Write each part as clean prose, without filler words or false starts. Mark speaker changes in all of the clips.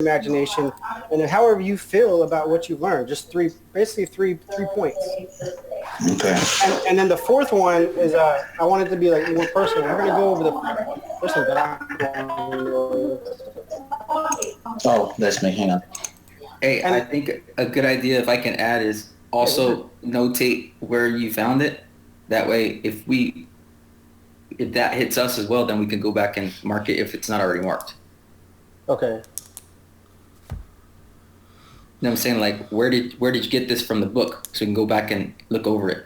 Speaker 1: imagination, and then however you feel about what you learned. Just basically three points.
Speaker 2: Okay.
Speaker 1: And then the fourth one is I want it to be like more personal. We're gonna go over the first one that
Speaker 2: Oh, that's me. Hang on.
Speaker 3: Hey, I think a good idea, if I can add, is also notate where you found it. That way, if that hits us as well, then we can go back and mark it if it's not already marked.
Speaker 1: Okay.
Speaker 3: You know what I'm saying? Like, where did you get this from the book? So we can go back and look over it.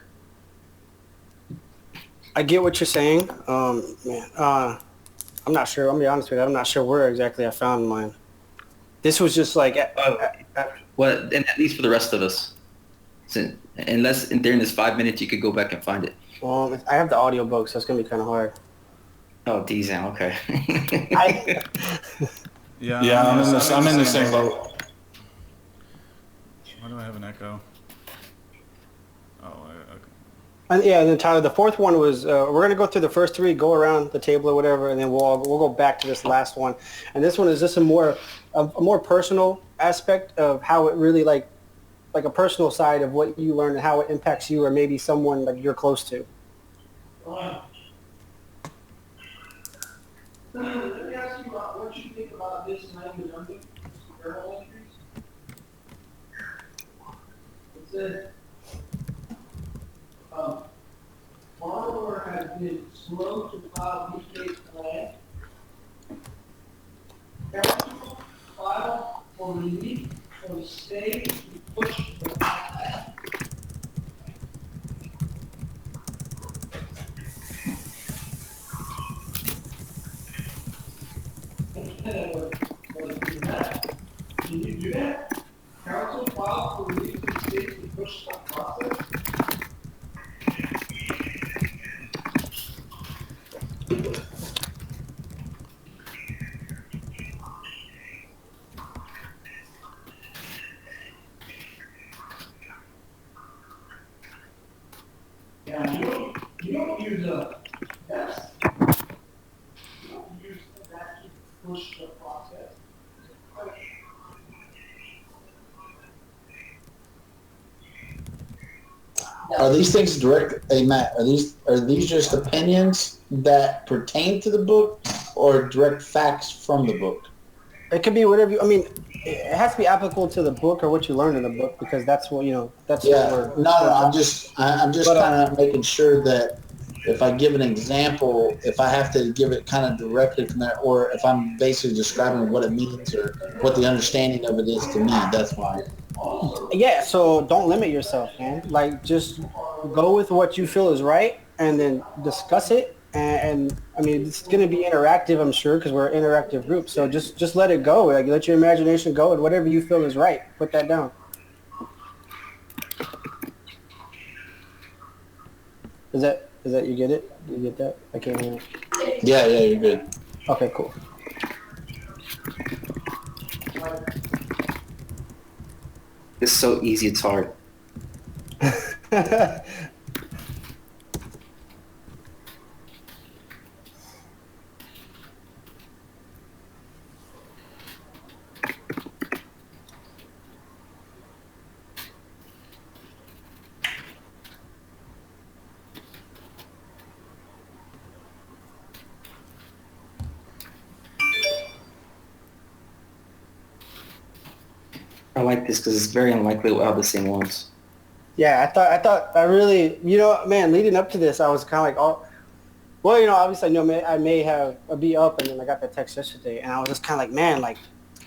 Speaker 1: I get what you're saying. Man, I'm not sure. I'm gonna be honest with you. I'm not sure where exactly I found mine. This was just like.
Speaker 3: Well, and at least for the rest of us. So, unless during this 5 minutes you could go back and find it.
Speaker 1: I have the audio book, so it's gonna be kind of hard.
Speaker 3: Oh, Dzam, okay.
Speaker 4: Yeah,
Speaker 2: I'm in the same boat.
Speaker 4: Why do I have an echo? Oh, okay.
Speaker 1: And then Tyler, the fourth one was we're gonna go through the first three, go around the table or whatever, and then we'll go back to this last one. And this one is just a more personal aspect of how it really like a personal side of what you learn and how it impacts you or maybe someone like you're close to.
Speaker 5: Let me ask you about what you think about this language under journal entries. It says, borrower has been slow to file BK plan. Counsel file for relief from stay to push the process. Can you do that? Counsel file for relief from stay to push the process. Yeah, you don't use a that's you don't use that to push the process.
Speaker 2: Are these things direct? Hey, Matt, are these just opinions that pertain to the book, or direct facts from the book?
Speaker 1: It could be whatever I mean, it has to be applicable to the book or what you learned in the book because that's what That's
Speaker 2: Yeah.
Speaker 1: what
Speaker 2: No. I'm just kind of making sure that if I give an example, if I have to give it kind of directly from there, or if I'm basically describing what it means or what the understanding of it is to me, that's why.
Speaker 1: Yeah, so don't limit yourself, man. Like, just go with what you feel is right, and then discuss it. And I mean, it's going to be interactive, I'm sure, because we're an interactive group. So just let it go. Like, let your imagination go, and whatever you feel is right, put that down. Is that you get it? You get that? I can't hear.
Speaker 2: Yeah, you're good.
Speaker 1: Okay, cool.
Speaker 3: It's so easy, it's hard. I like this because it's very unlikely we'll have the same ones.
Speaker 1: Yeah, I really, man, leading up to this, I was kind of like, oh, well, obviously I may have be up, and then I got that text yesterday, and I was just kind of like, man, like,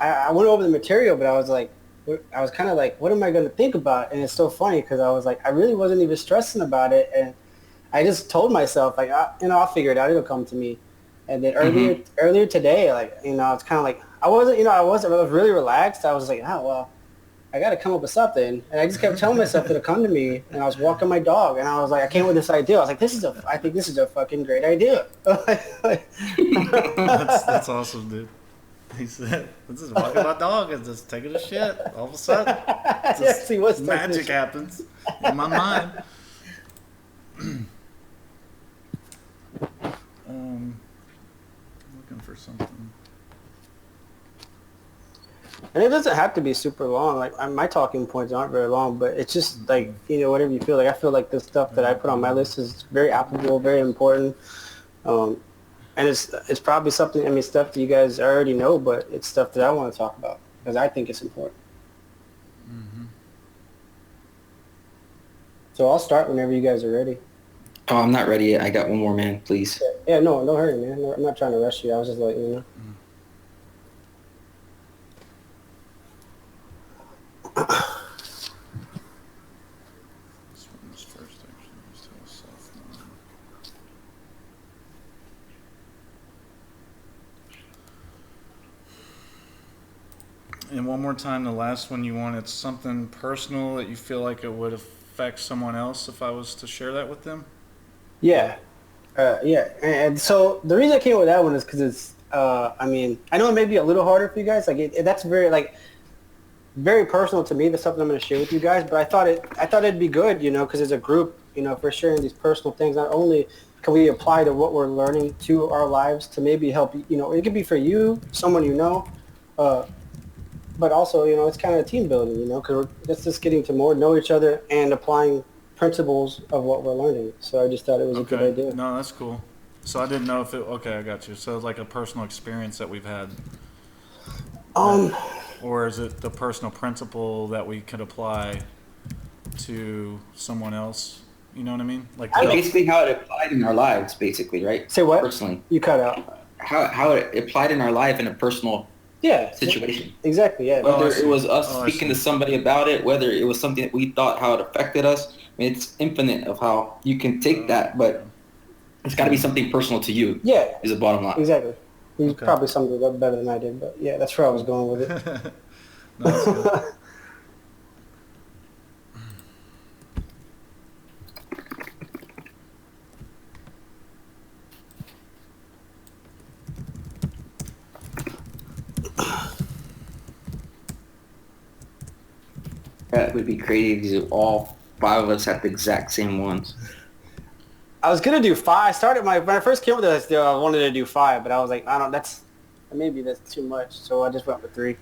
Speaker 1: I went over the material, but I was kind of like, what am I going to think about? And it's so funny because I was like, I really wasn't even stressing about it, and I just told myself, like, I'll figure it out, it'll come to me. And then earlier today, like, it's kind of like, I was really relaxed. I was like, oh, well, I got to come up with something. And I just kept telling myself to come to me. And I was walking my dog. And I was like, I came with this idea. I was like, I think this is a fucking great idea.
Speaker 4: That's awesome, dude. He said, "This is walking my dog and just taking a shit. All of a sudden,
Speaker 1: Yes, he was
Speaker 4: magic happens in my mind." Looking for something.
Speaker 1: And it doesn't have to be super long. Like my talking points aren't very long, but it's just like, whatever you feel. Like I feel like the stuff that I put on my list is very applicable, very important. Um, and it's probably something, I mean, stuff that you guys already know, but it's stuff that I want to talk about because I think it's important. So I'll start whenever you guys are ready.
Speaker 3: Oh, I'm not ready yet. I got one more, man. Please.
Speaker 1: Yeah, no hurry, man. No, I'm not trying to rush you. I was just letting you know.
Speaker 4: This one was first, actually. Let's do a soft one. And one more time, the last one you wanted something personal that you feel like it would affect someone else if I was to share that with them?
Speaker 1: Yeah. Yeah. And so the reason I came up with that one is because it's, I mean, I know it may be a little harder for you guys. Like that's very, like, very personal to me. That's something I'm going to share with you guys. But I thought it'd be good, because as a group, if we're sharing these personal things, not only can we apply to what we're learning to our lives to maybe help, it could be for you, someone but also, it's kind of team building, because it's just getting to more know each other and applying principles of what we're learning. So I just thought it was a good idea.
Speaker 4: No, that's cool. So I didn't know if it. Okay, I got you. So it's like a personal experience that we've had. Or is it the personal principle that we could apply to someone else? You know what I mean? Like
Speaker 3: Basically how it applied in our lives, basically, right?
Speaker 1: Say what?
Speaker 3: Personally.
Speaker 1: You cut out.
Speaker 3: How it applied in our life in a personal situation.
Speaker 1: Exactly, yeah.
Speaker 3: Whether it was us speaking to somebody about it, whether it was something that we thought how it affected us. I mean, it's infinite of how you can take that, but it's got to be something personal to you.
Speaker 1: Yeah.
Speaker 3: Is the bottom line.
Speaker 1: Exactly. He's probably something better than I did, but yeah, that's where I was going with it.
Speaker 4: No, that's good.
Speaker 3: That would be crazy if all 5 of us had the exact same ones.
Speaker 1: I was gonna do 5. I started when I first came up with this, I wanted to do 5, but I was like, maybe that's too much, so I just went with 3.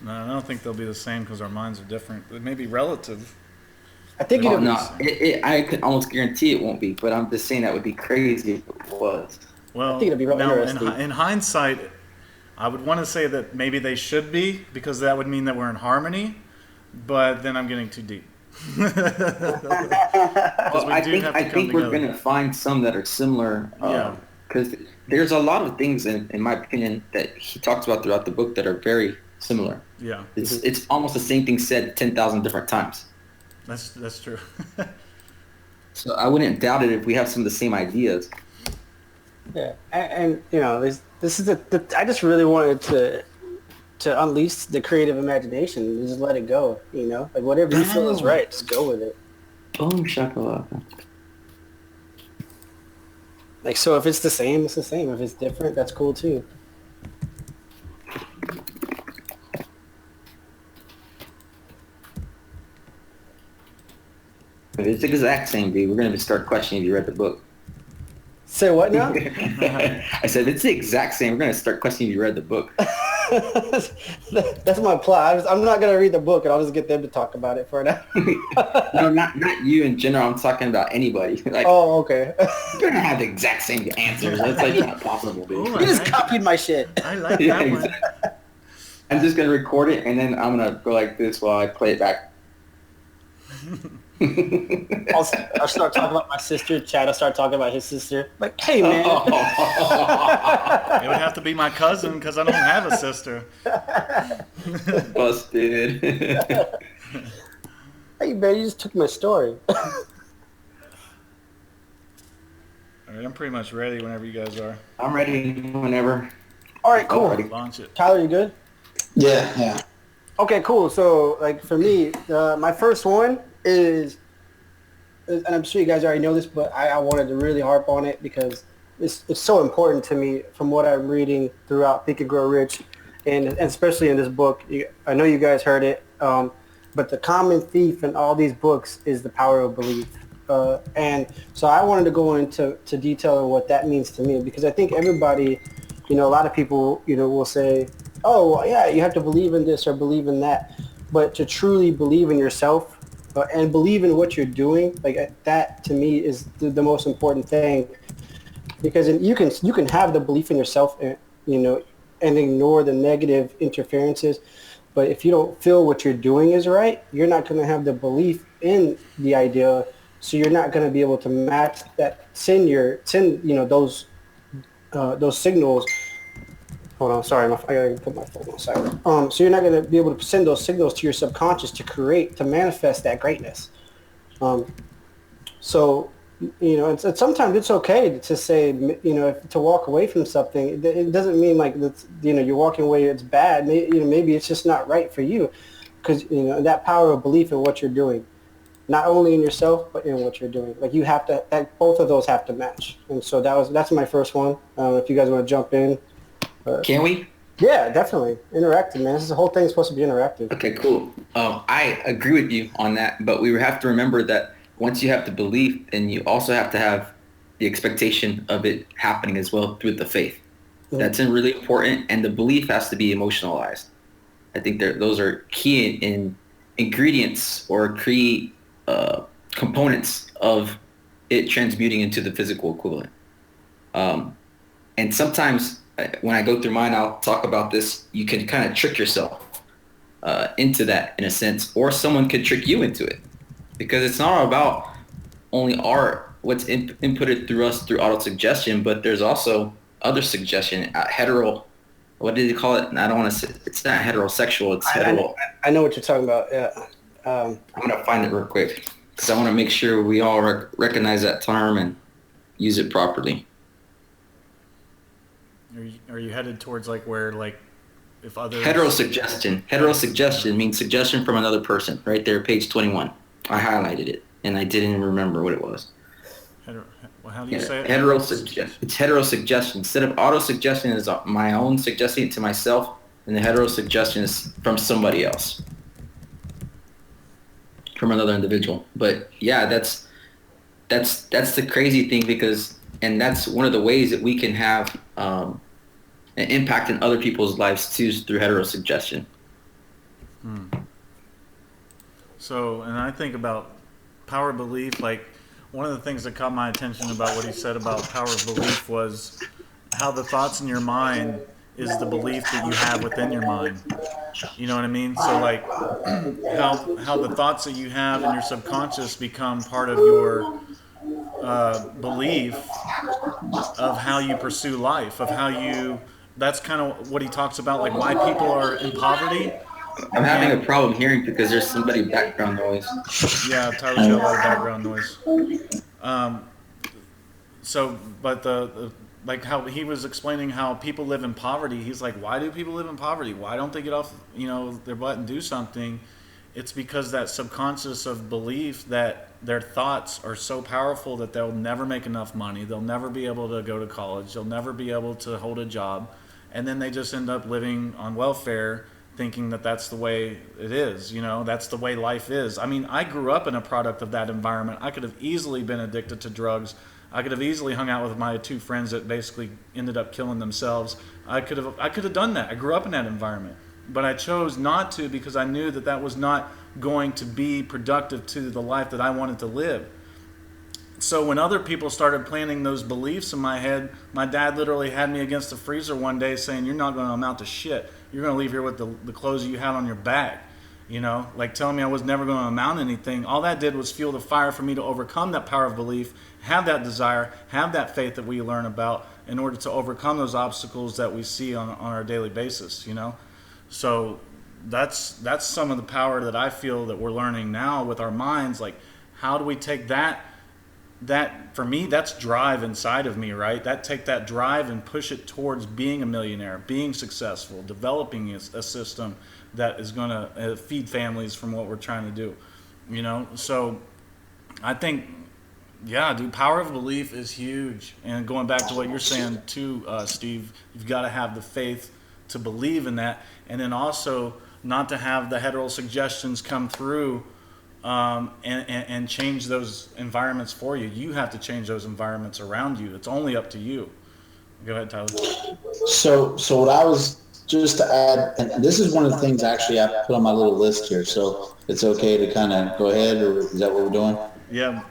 Speaker 4: No, I don't think they'll be the same because our minds are different. It may be relative.
Speaker 1: I think
Speaker 3: I could almost guarantee it won't be, but I'm just saying that would be crazy if it was.
Speaker 4: Well,
Speaker 1: I think it'd be real interesting.
Speaker 4: In hindsight, I would want to say that maybe they should be because that would mean that we're in harmony. But then I'm getting too deep.
Speaker 3: Well, I think we're going to find some that are similar. Because there's a lot of things, in my opinion, that he talks about throughout the book that are very similar.
Speaker 4: Yeah.
Speaker 3: It's almost the same thing said 10,000 different times.
Speaker 4: That's true.
Speaker 1: So
Speaker 3: I wouldn't doubt it if we have some of the same ideas.
Speaker 1: Yeah, and this is I just really wanted to unleash the creative imagination and just let it go, like whatever you feel is right, just go with it.
Speaker 3: Boom shakalaka.
Speaker 1: Like, so if it's the same, it's the same. If it's different, that's cool too.
Speaker 3: If it's the exact same, dude, we're going to start questioning if you read the book.
Speaker 1: Say what now?
Speaker 3: I said, it's the exact same. We're going to start questioning if you read the book.
Speaker 1: That's my plot. I'm not going to read the book, and I'll just get them to talk about it for an hour.
Speaker 3: No, not you in general. I'm talking about anybody. Like,
Speaker 1: oh, okay.
Speaker 3: You're going to have the exact same answers. That's like not possible, dude.
Speaker 1: You just copied my shit.
Speaker 4: I like that one.
Speaker 3: Exactly. I'm just going to record it, and then I'm going to go like this while I play it back.
Speaker 1: I'll start talking about my sister. Chad will start talking about his sister. Like, hey, man.
Speaker 4: It would have to be my cousin because I don't have a sister.
Speaker 3: Busted.
Speaker 1: Hey, man, you just took my story.
Speaker 4: All right, I'm pretty much ready whenever you guys are.
Speaker 3: I'm ready whenever.
Speaker 1: All right, cool.
Speaker 4: Launch it.
Speaker 1: Tyler, you good?
Speaker 2: Yeah.
Speaker 1: Okay, cool. So, like, for me, my first one is, and I'm sure you guys already know this, but I wanted to really harp on it because it's so important to me from what I'm reading throughout Think and Grow Rich, and especially in this book. I know you guys heard it, but the common thief in all these books is the power of belief. And so I wanted to go into detail on what that means to me because I think everybody, a lot of people, will say, oh, well, yeah, you have to believe in this or believe in that. But to truly believe in yourself and believe in what you're doing, like that to me is the most important thing. Because you can have the belief in yourself, and, and ignore the negative interferences. But if you don't feel what you're doing is right, you're not going to have the belief in the idea. So you're not going to be able to match that, send those signals. Hold on, sorry, I gotta put my phone on silent. So you're not going to be able to send those signals to your subconscious to manifest that greatness. Um, so, and sometimes it's okay to say, to walk away from something. It doesn't mean like that's, you're walking away, it's bad. Maybe it's just not right for you, because that power of belief in what you're doing, not only in yourself but in what you're doing. Like you have to, both of those have to match. And so that's my first one. If you guys want to jump in.
Speaker 3: Can we?
Speaker 1: Yeah, definitely interactive, man. The whole thing's supposed to be interactive.
Speaker 3: Okay, cool. I agree with you on that, but we have to remember that once you have the belief, then you also have to have the expectation of it happening as well through the faith. Mm-hmm. That's really important, and the belief has to be emotionalized. I think those are key in ingredients or key components of it transmuting into the physical equivalent. And sometimes when I go through mine, I'll talk about this. You can kind of trick yourself into that in a sense, or someone could trick you into it, because it's not about only what's inputted through us through auto-suggestion, but there's also other suggestion, what did they call it? I don't want to say, it's not heterosexual, it's hetero.
Speaker 1: I know what you're talking about, yeah.
Speaker 3: I'm going to find it real quick, because I want to make sure we all recognize that term and use it properly.
Speaker 4: Are you headed towards like where like if others... Heterosuggestion means suggestion from another person. Right there, page 21. I highlighted it, and I didn't remember what it was.
Speaker 1: How do you say it?
Speaker 3: Heterosuggestion. It's heterosuggestion. Instead of auto-suggestion is my own suggesting it to myself, and the heterosuggestion is from somebody else, from another individual. But yeah, that's the crazy thing, because, and that's one of the ways that we can have an impact in other people's lives too, through heterosuggestion.
Speaker 4: So, and I think about power of belief, like one of the things that caught my attention about what he said about power of belief was how the thoughts in your mind is the belief that you have within your mind. You know what I mean? So like how the thoughts that you have in your subconscious become part of your belief of how you pursue life, of how you... That's kind of what he talks about, like why people are in poverty.
Speaker 3: I'm having a problem hearing because there's somebody background noise.
Speaker 4: Yeah, Tyler's got a lot of background noise. But like how he was explaining how people live in poverty. He's like, why do people live in poverty? Why don't they get off, their butt and do something? It's because that subconscious of belief that their thoughts are so powerful that they'll never make enough money. They'll never be able to go to college. They'll never be able to hold a job. And then they just end up living on welfare, thinking that that's the way it is, that's the way life is. I mean, I grew up in a product of that environment. I could have easily been addicted to drugs. I could have easily hung out with my two friends that basically ended up killing themselves. I could have done that. I grew up in that environment. But I chose not to, because I knew that that was not going to be productive to the life that I wanted to live. So when other people started planting those beliefs in my head, my dad literally had me against the freezer one day saying, you're not going to amount to shit. You're going to leave here with the clothes you had on your back. Like telling me I was never going to amount to anything. All that did was fuel the fire for me to overcome that power of belief, have that desire, have that faith that we learn about in order to overcome those obstacles that we see on our daily basis, So that's some of the power that I feel that we're learning now with our minds. Like, how do we take that for me, that's drive inside of me, right? Take that drive and push it towards being a millionaire, being successful, developing a system that is going to feed families from what we're trying to do, So I think, yeah, dude, power of belief is huge. And going back to what you're saying too, Steve, you've got to have the faith to believe in that, and then also not to have the heterosuggestions come through and change those environments for you. You have to change those environments around you. It's only up to you. Go ahead, Tyler.
Speaker 2: So what I was just to add, and this is one of the things actually I put on my little list here, so it's okay to kind of go ahead, or is that what we're doing?
Speaker 4: Yeah,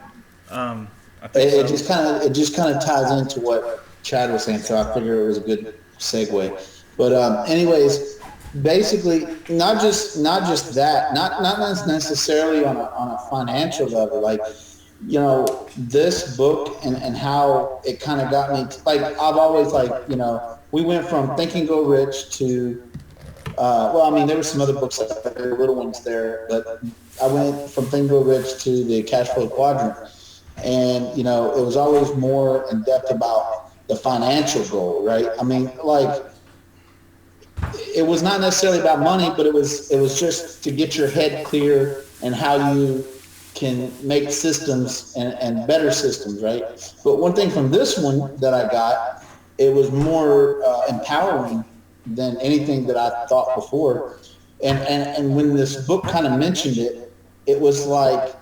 Speaker 4: I think
Speaker 2: It
Speaker 4: so.
Speaker 2: just kind of ties into what Chad was saying, so I figure it was a good segue. But anyways, basically, not just that, not necessarily on a financial level, like, you know, this book and how it kind of got me like, I've always, like, you know, we went from Think and Go Rich to well, I mean, there were some other books that were little ones there, but I went from Think and Go Rich to the Cash Flow Quadrant, and you know, it was always more in depth about the financial goal, right? I mean, like, it was not necessarily about money, but it was just to get your head clear and how you can make systems and better systems, right? But one thing from this one that I got, it was more empowering than anything that I thought before. And when this book kind of mentioned it, it was like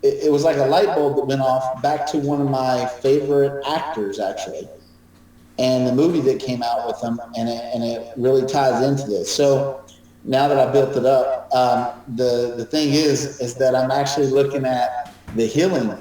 Speaker 2: it was like a light bulb that went off back to one of my favorite actors, actually, and the movie that came out with them, and it really ties into this. So now that I built it up, the thing is that I'm actually looking at the healing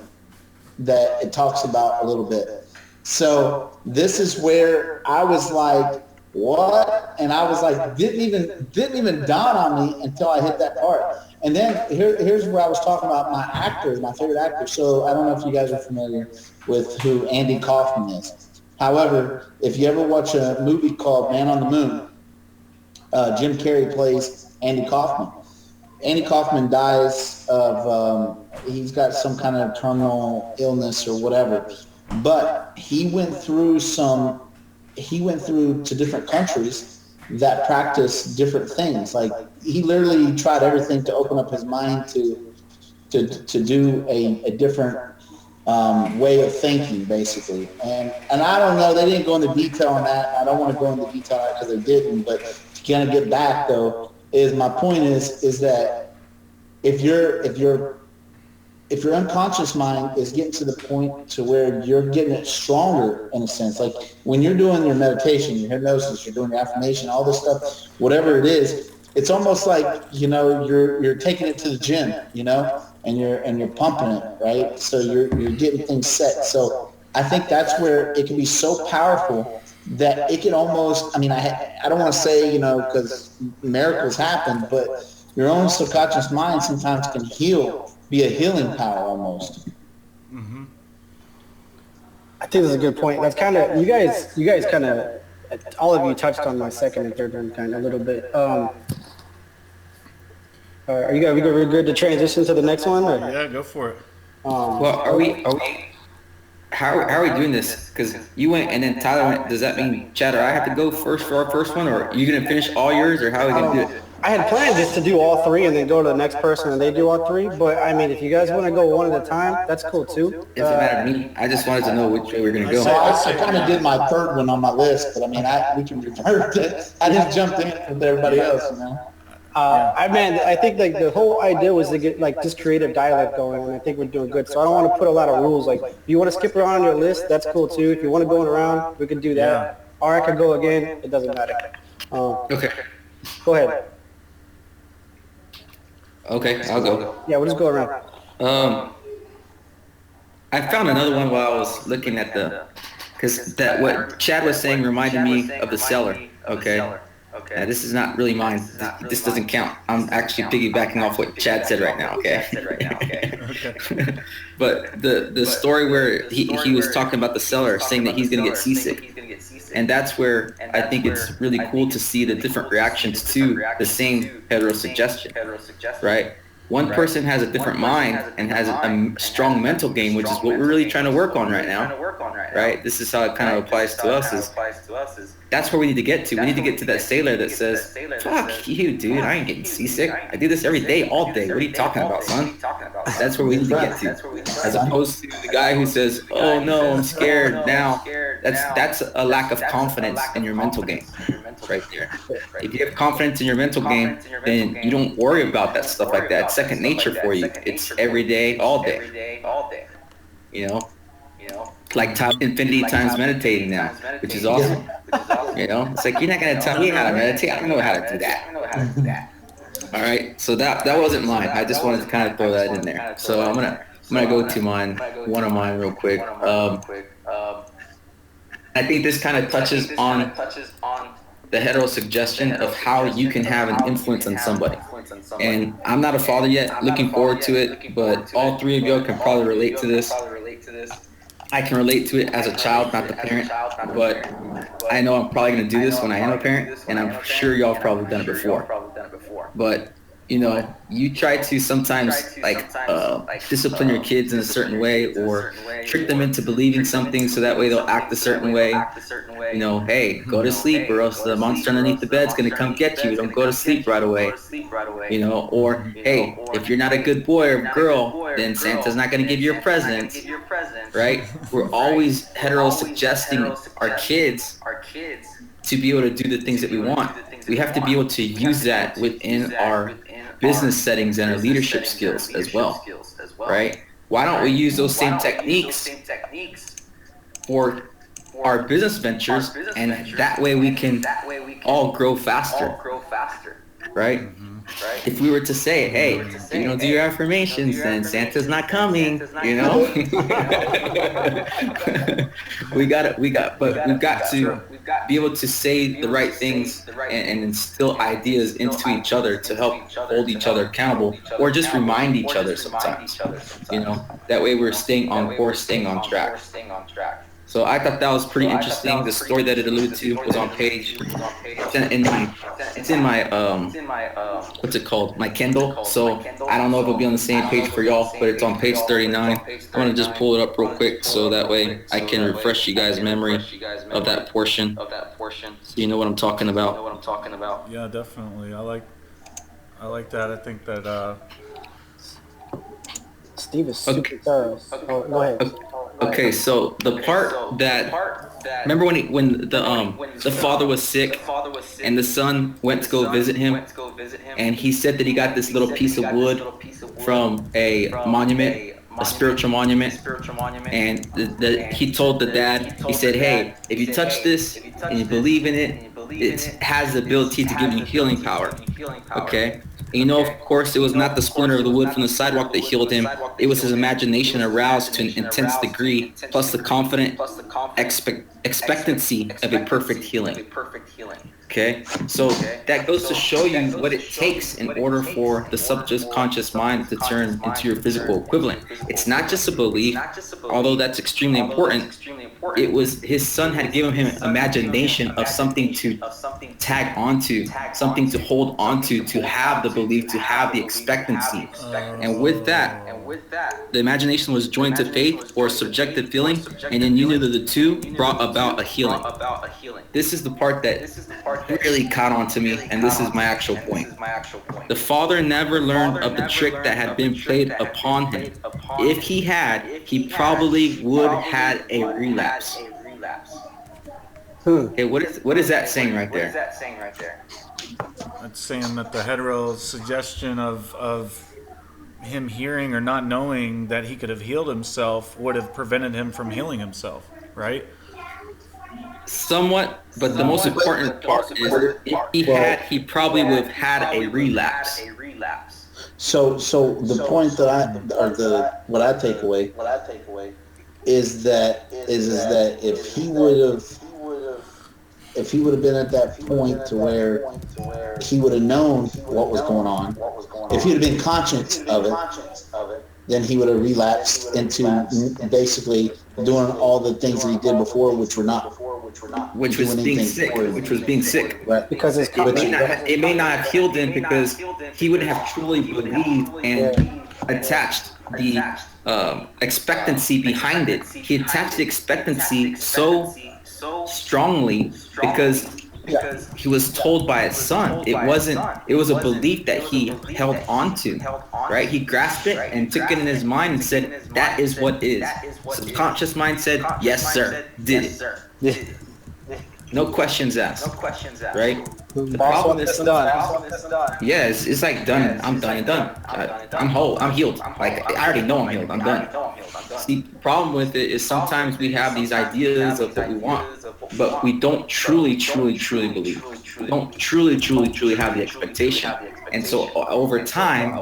Speaker 2: that it talks about a little bit. So this is where I was like, what? And I was like, didn't even dawn on me until I hit that part. And then here's where I was talking about my actors, my favorite actors. So I don't know if you guys are familiar with who Andy Kaufman is. However, if you ever watch a movie called Man on the Moon, Jim Carrey plays Andy Kaufman. Andy Kaufman dies of, he's got some kind of terminal illness or whatever, but he went through to different countries that practice different things. Like, he literally tried everything to open up his mind to do a different way of thinking, basically. And I don't know, they didn't go into detail on that. I don't want to go into detail on it because they didn't, but to kind of get back, though, is my point is that if your unconscious mind is getting to the point to where you're getting it stronger, in a sense, like when you're doing your meditation, your hypnosis, you're doing your affirmation, all this stuff, whatever it is, it's almost like, you know, you're taking it to the gym, you know, and you're pumping it, right? So you're getting things set. So I think that's where it can be so powerful that it can almost, I mean, I don't want to say, you know, because miracles happen, but your own subconscious mind sometimes can be a healing power almost.
Speaker 4: Mm-hmm.
Speaker 1: I think that's a good point. That's kind of, you guys kind of, all of you touched on my second and third one kind of a little bit. Are you guys, we're good to transition to the next one? Or?
Speaker 4: Yeah, go for it.
Speaker 3: Well, are we how are we doing this? Because you went and then Tyler went. Does that mean, Chad, or I have to go first for our first one, or are you going to finish all yours, or how are we going to do it?
Speaker 1: I had planned just to do all three and then go to the next person and they do all three. But I mean, if you guys want to go one at a time, that's cool too.
Speaker 3: It doesn't matter to me. I just wanted to know which way we're going to
Speaker 2: So
Speaker 3: go.
Speaker 2: I kind of did my third one on my list, but I mean, we can revert it. I just jumped in with everybody else, you know.
Speaker 1: I think like the whole idea was to get like this creative dialogue going, and I think we're doing good. So I don't want to put a lot of rules. Like, if you want to skip around on your list, that's cool too. If you want to go around, we can do that. Or I could go again. It doesn't matter.
Speaker 3: Okay.
Speaker 1: Go ahead.
Speaker 3: Okay, I'll go.
Speaker 1: Yeah, we'll just go around.
Speaker 3: I found another one while I was looking at because that what Chad was saying reminded me of the cellar. Okay. This is not really mine. This doesn't count. I'm actually piggybacking off what Chad said right now. Okay. But the story where he was talking about the cellar, saying that he's going to get seasick, and that's where I think it's really cool to see the different reactions to the same heterosuggestion, right? One person has a different mind and has a strong mental game, which is what we're really trying to work on right now, right? This is how it kind of applies to us. That's where we need to get to. We need to get to that sailor that says, fuck you, dude, I ain't getting seasick. I do this every day, all day. What are you talking about, son? That's where we need to get to. As opposed to the guy who says, oh no, I'm scared now. That's a lack of confidence in your mental game right there. If you have confidence in your mental game, then you don't worry about that stuff like that. It's second nature for you. It's every day, all day. You know? like infinity times meditating now, which is awesome. You know, it's like, you're not gonna tell me how to meditate. I don't know how to do that. All right, so that wasn't mine. I just wanted to kind of throw that in there. So I'm gonna go to one of mine real quick. I think this kind of touches on the hetero suggestion of how you can have an influence on somebody. And I'm not a father yet, looking forward to it, but all three of y'all can probably relate to this. I can relate to it as a child, not the parent, but I know I'm probably going to do this when I am a parent, and I'm sure y'all have probably done it before. But, you know, you try to sometimes discipline your kids in a certain way, or trick them into believing something so that way they'll act a certain way. You know, hey, go to sleep or else the monster underneath the bed's going to come get you. Don't go to sleep right away. You know, or hey, if you're not a good boy or girl, then Santa's not going to give you a present. Right? We're always hetero suggesting our kids to be able to do the things that we want. We have to be able to use that within our business settings and our leadership skills as well, right? Why don't we use those same techniques for our business ventures, and that way we can all grow faster, right? If we were to say, hey, you don't do your affirmations, then Santa's not coming, you know? We've got to be able to say the right things and instill ideas into each other to help hold each other accountable, or just remind each other sometimes, you know? That way we're staying on course, staying on track. So I thought that was pretty interesting. The story that it alluded to was on page, it's in my what's it called? My Kindle. So I don't know if it'll be on the same page for y'all, but it's on page 39. I'm gonna just pull it up real quick so that way I can refresh you guys' memory of that portion, so you know what I'm talking about.
Speaker 4: Yeah, definitely. I like that. I think that
Speaker 1: Steve is super thorough. Oh, go ahead.
Speaker 3: Okay, so the part that, remember when the father was sick and the son went to go visit him, and he said that he got this little piece of wood from a monument, a spiritual monument, and he told the dad, he said, hey, if you touch this and you believe in it, it has the ability to give you healing power. Okay? And you know, of course, it was not the splinter of the wood from the sidewalk that healed him. It was his imagination aroused to an intense degree, plus the confident expectancy of a perfect healing. Okay, so that goes to show you what it takes in order for the subconscious mind to turn into your physical equivalent. It's not just a belief, although that's extremely important. It was his son had given him imagination of something to tag onto, something to hold onto, to have the belief, to have the expectancy. And with that, the imagination was joined to faith or subjective feeling, and then union of the two brought about a healing. This is the part that really caught on to me, and this is my actual point. The father never learned of the trick that had been played upon him. If he had, he probably would have had a relapse. Okay, what is that saying right there?
Speaker 4: it's saying that the hetero suggestion of him hearing or not knowing that he could have healed himself would have prevented him from healing himself, right?
Speaker 3: Somewhat, but the most important part is if he had, he probably would have had a relapse.
Speaker 2: So the point that what I take away is that if he would have been at that point to where he would have known what was going on, if he would have been conscious of it, then he would have relapsed into basically doing all the things that he did before, which was
Speaker 3: being sick.
Speaker 2: Right.
Speaker 1: Because
Speaker 3: it may not have healed him because he would have truly believed and attached the expectancy behind it. He attached the expectancy so strongly because he was told by his son. It was a belief that he held onto, right? He grasped it and took it in his mind and said, that is what is. Subconscious mind said, yes, sir, did it. no questions asked, right? The
Speaker 1: Boss
Speaker 3: problem
Speaker 1: wants
Speaker 3: is
Speaker 1: this done.
Speaker 3: yeah, it's like done. I'm done and done. I'm whole. I'm healed. Like I already know I'm healed. I'm done. See, the problem with it is sometimes we have these ideas of what we want, but we don't truly, truly, truly believe. We don't truly, truly, truly have the expectation, and so over time,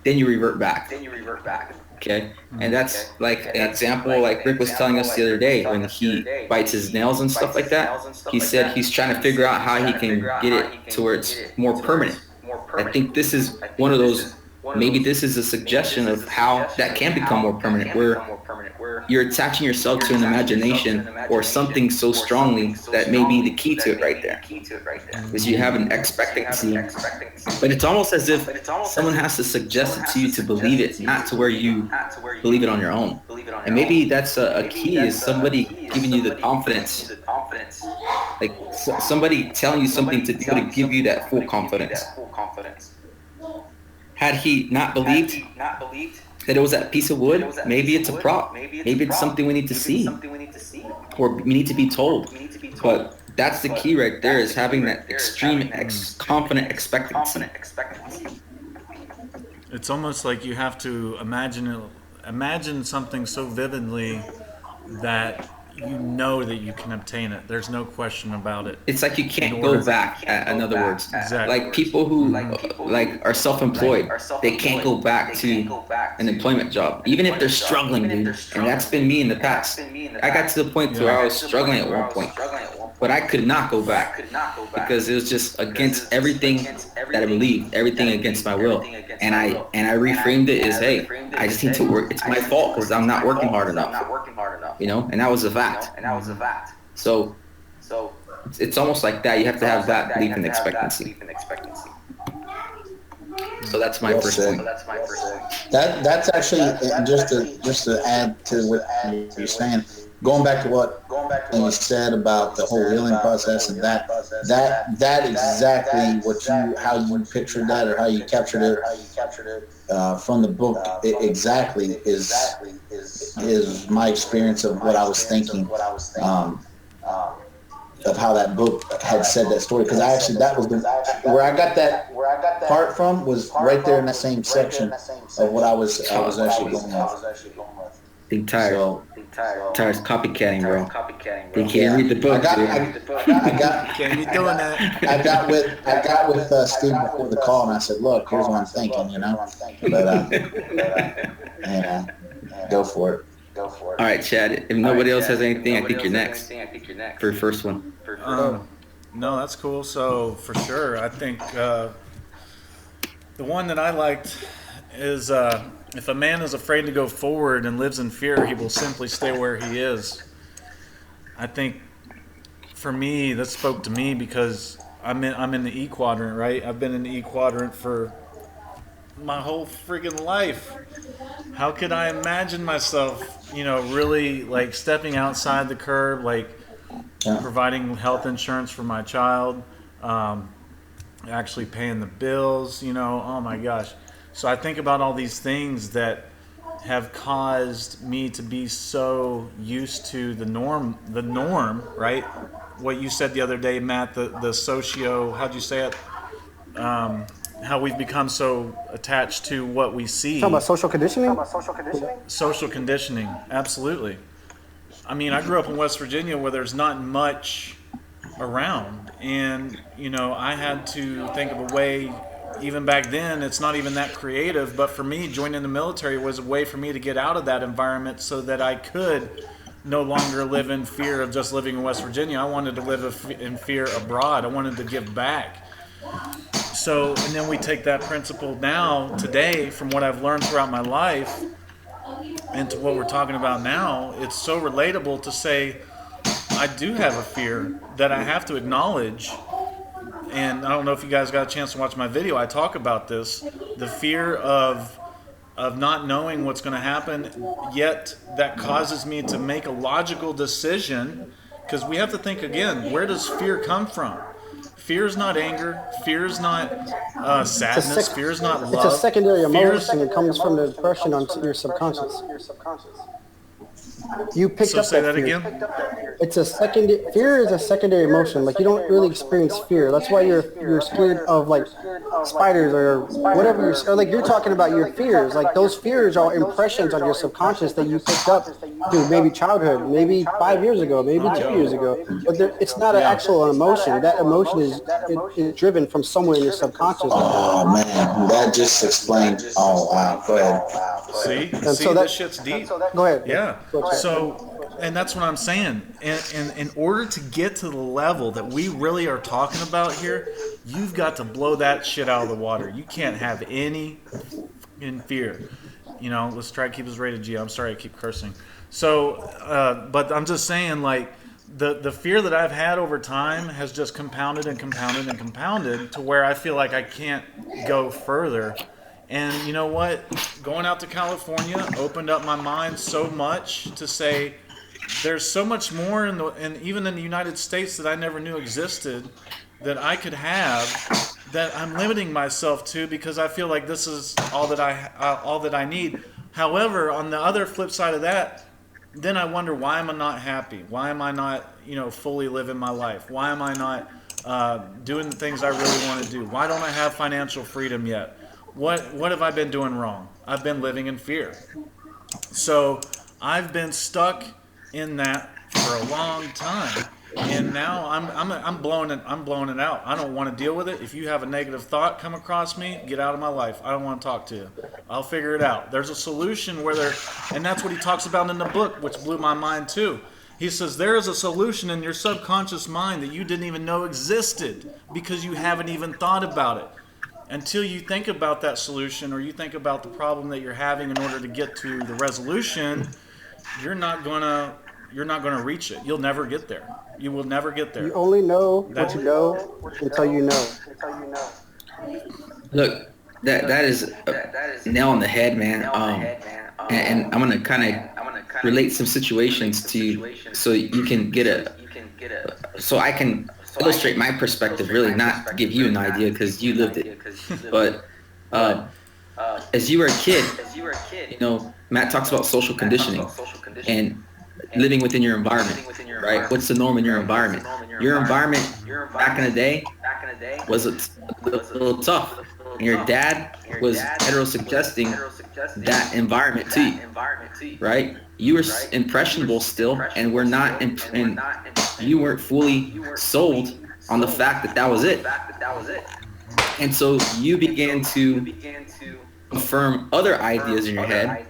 Speaker 3: then you revert back. Okay, and that's like an example. Like Rick was telling us the other day when he bites his nails and stuff like that. He said he's trying to figure out how he can get it to where it's more permanent. I think this is one of those. Maybe this is a suggestion of how that can become more permanent, where you're attaching yourself to an imagination or something so strongly that may be the key to it right there. Because you have an expectancy, but it's almost as if someone has to suggest it to you to believe it, not to where you believe it on your own. And maybe that's a key, is somebody giving you the confidence, like somebody telling you something to do to give you that full confidence. Had he not believed that it was that piece of wood, maybe it's a prop. Maybe it's something we need to see, or we need to be told. But that's the key right there, is having that extreme confident expectancy.
Speaker 4: It's almost like you have to imagine something so vividly that you know that you can obtain it. There's no question about it.
Speaker 3: It's like you can't go back. In other words,
Speaker 4: Exactly.
Speaker 3: like people who like are self-employed, they can't go back to an employment job, even if they're struggling, dude. And that's been me in the past. I got to the point where I was struggling at one point, but I could not go back because it was just against everything that I believed, everything against my will. And I reframed it as, hey, I just need to work. It's my fault because I'm not working hard enough. You know, and that was a fact. So it's almost like that. You have to have that belief and expectancy. So that's my first point.
Speaker 2: That's actually, just to add to what you're saying, going back to what you said about the whole healing process, and that exactly how you pictured that, or how you captured it from the book, exactly is my experience of what I was thinking, of how that book had said that story. Because that was where I got that part from, was right there in that same section of what I was actually going with.
Speaker 3: Think Tyre's copycatting, bro. He can't read the book.
Speaker 2: Can't
Speaker 4: be doing that.
Speaker 2: I got with Steve before the call, and I said, "Look, here's what I'm thinking," you know. But go for it.
Speaker 3: All right, Chad. If nobody else has anything, I think you're next for your first one.
Speaker 4: No, that's cool. So for sure, I think the one that I liked is, if a man is afraid to go forward and lives in fear, he will simply stay where he is. I think for me, that spoke to me because I'm in the E quadrant, right? I've been in the E quadrant for my whole freaking life. How could I imagine myself, really like stepping outside the curve, like providing health insurance for my child, actually paying the bills, oh my gosh. So I think about all these things that have caused me to be so used to the norm, right? What you said the other day, Matt, the socio, how'd you say it? How we've become so attached to what we see.
Speaker 1: Talking about social conditioning?
Speaker 4: Social conditioning, absolutely. I mean, I grew up in West Virginia where there's not much around. And, I had to think of a way. Even back then, it's not even that creative, but for me, joining the military was a way for me to get out of that environment so that I could no longer live in fear of just living in West Virginia. I wanted to live in fear abroad. I wanted to give back. So, and then we take that principle now, today, from what I've learned throughout my life, into what we're talking about now. It's so relatable to say, I do have a fear that I have to acknowledge. And I don't know if you guys got a chance to watch my video. I talk about this, the fear of not knowing what's going to happen, yet that causes me to make a logical decision, because we have to think again, where does fear come from? Fear is not anger. Fear is not sadness. Fear is not love.
Speaker 1: It's a secondary emotion. It comes from the impression on your subconscious. You picked
Speaker 4: So
Speaker 1: up
Speaker 4: say
Speaker 1: that
Speaker 4: that
Speaker 1: fear.
Speaker 4: again.
Speaker 1: It's a secondary. Fear is a secondary emotion. Like you don't really experience fear. That's why you're scared of like spiders or whatever you're, or like you're talking about your fears. Like those fears are impressions on your subconscious that you picked up through maybe childhood, maybe 5 years ago, maybe 2 years ago. But it's not an
Speaker 4: Yeah.
Speaker 1: actual emotion. That emotion is driven from somewhere in your subconscious.
Speaker 2: Oh man, that just explained. Oh wow, go ahead.
Speaker 4: See,
Speaker 1: And so
Speaker 4: this
Speaker 1: that,
Speaker 4: shit's deep.
Speaker 1: go ahead.
Speaker 4: Yeah.
Speaker 1: Go ahead.
Speaker 4: So, and that's what I'm saying. And in order to get to the level that we really are talking about here, you've got to blow that shit out of the water. You can't have any in fear. You know, let's try to keep this rated G. I'm sorry I keep cursing. So, but I'm just saying, like, the fear that I've had over time has just compounded and compounded and compounded to where I feel like I can't go further. And you know what? Going out to California opened up my mind so much to say there's so much more and even in the United States that I never knew existed that I could have that I'm limiting myself to because I feel like this is all that I need. However, on the other flip side of that, then I wonder, why am I not happy? Why am I not, fully living my life? Why am I not doing the things I really want to do? Why don't I have financial freedom yet? What have I been doing wrong? I've been living in fear. So I've been stuck in that for a long time, and now I'm blowing it out. I don't want to deal with it. If you have a negative thought come across me, get out of my life. I don't want to talk to you. I'll figure it out. There's a solution and that's what he talks about in the book, which blew my mind too. He says there is a solution in your subconscious mind that you didn't even know existed because you haven't even thought about it. Until you think about that solution or you think about the problem that you're having in order to get to the resolution, you're not gonna reach it. You'll never get there. You will never get there.
Speaker 1: You only know what you know until you know.
Speaker 3: Look, that is a nail on the head, man. And I'm gonna kind of relate some situations to you, so you can so I can illustrate my perspective. Really, not give you an idea because you lived it. But as you were a kid, Matt talks about social conditioning and living within your environment, right? What's the norm in your environment? Your environment back in the day was a little tough. And your dad was heterosuggesting that environment to you, right? You were impressionable still, and you weren't fully sold on the fact that was it. And so you began to affirm other ideas in your head,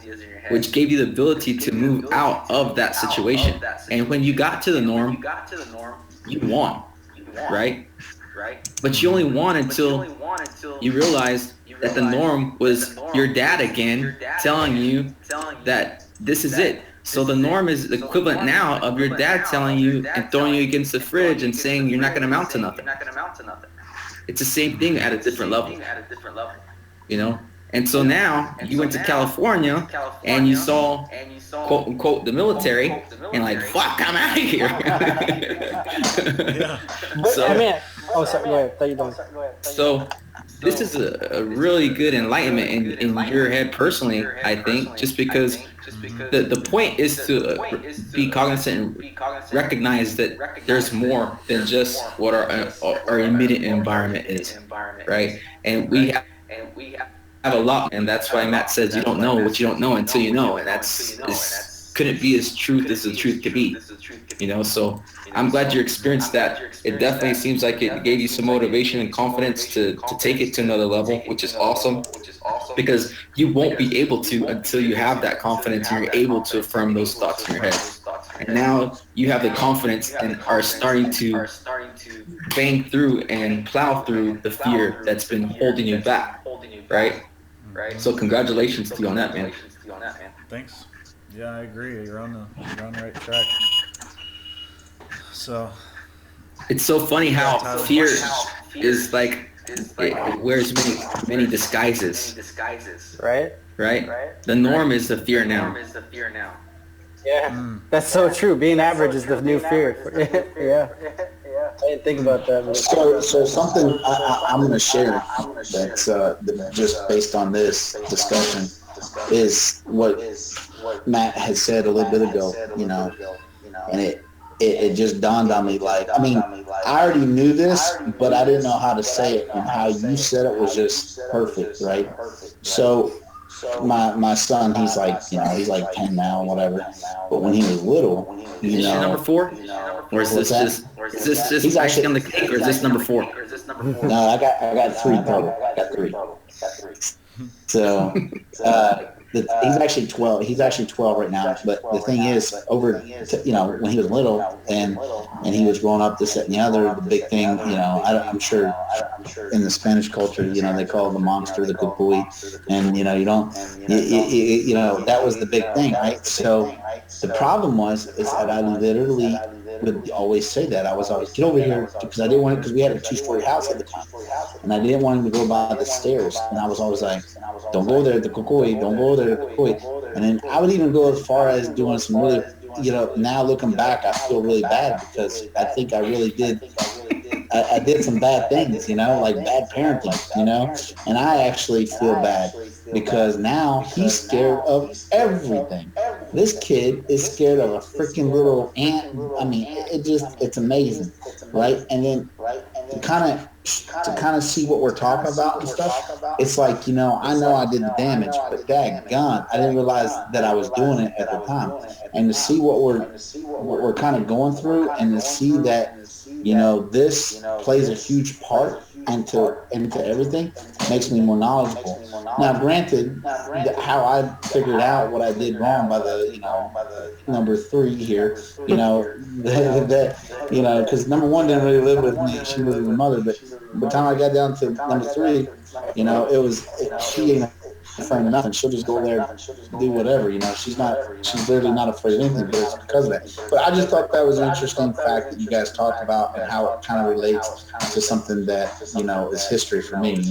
Speaker 3: which gave you the ability to move out of that situation. And when you got to the norm, you won, right? But you only won until you realized that the norm was your dad again telling you that this is it. So the norm is the equivalent now of your dad telling you and throwing you against the fridge and saying you're not going to amount to nothing. It's the same thing at a different level, And so now you went to California and you saw, quote unquote, the military, and like, fuck, I'm out of here.
Speaker 4: Yeah.
Speaker 1: Sorry, go ahead. Thought you done.
Speaker 3: So this is a really good enlightenment in your head personally, I think, just because the point is to be cognizant and recognize that there's more than just what our immediate environment is, right? And we have a lot, and that's why Matt says you don't know what you don't know until you know, and that's couldn't be as truth as the truth could be, So I'm glad you experienced that. It definitely seems like it gave you some motivation and confidence to take it to another level, which is awesome, because you won't be able to until you have that confidence and you're able to affirm those thoughts in your head. And now you have the confidence and are starting to bang through and plow through the fear that's been holding you back, right? So congratulations to you on that, man.
Speaker 4: Thanks. Yeah, I agree. You're on the right track. So
Speaker 3: it's so funny how fear is like it wears many disguises.
Speaker 1: Right?
Speaker 3: The norm is the fear now.
Speaker 1: Yeah, that's so true. Being average is the new fear. Yeah. I didn't think about that.
Speaker 2: So something I'm going to share that's just based on this discussion is what Matt had said a little bit ago, and it just dawned on me, like, I mean, I already knew this, but I didn't know how to say it, and how you said it was just perfect, right? So my son, he's like, he's like 10 now, whatever. But when he was little,
Speaker 3: Is this your number 4? Or is this just
Speaker 2: He's
Speaker 3: icing
Speaker 2: actually
Speaker 3: on the cake, or is this number 4?
Speaker 2: no, I got 3 total. I got 3. So he's actually 12. He's actually 12 right now. But the thing is, when he was little and he was growing up, this, that, and the other, the big thing, I'm sure in the Spanish culture, they call the monster the cucuy, and that was the big thing, right? So the problem is that I literally would always say that. I was always, get over here, because I didn't want it, because we had a 2-story house at the time, and I didn't want him to go by the stairs, and I was always like, don't go there, the cucuy, don't go there, the cucuy. And then I would even go as far as doing some really, now looking back, I feel really bad, because I think I really did. I did some bad things, like bad parenting, and I actually feel bad because now he's scared of everything. This kid is scared of a freaking little ant. I mean, it's amazing, right? And then to kind of see what we're talking about and stuff, it's like, I know I did the damage, but daggone, I didn't realize that I was doing it at the time. And to see what we're kind of going through, and to see that, this plays a huge part into everything, makes me more knowledgeable. Now, granted, how I figured out what I did wrong by the number 3 here, because number 1 didn't really live with me; she was with her mother. But by the time I got down to number 3, she ain't afraid of nothing. She'll just go there, do whatever. She's literally not afraid of anything, but it's because of that. But I just thought that was an interesting fact that you guys talked about, and how it kind of relates to something that is history for me.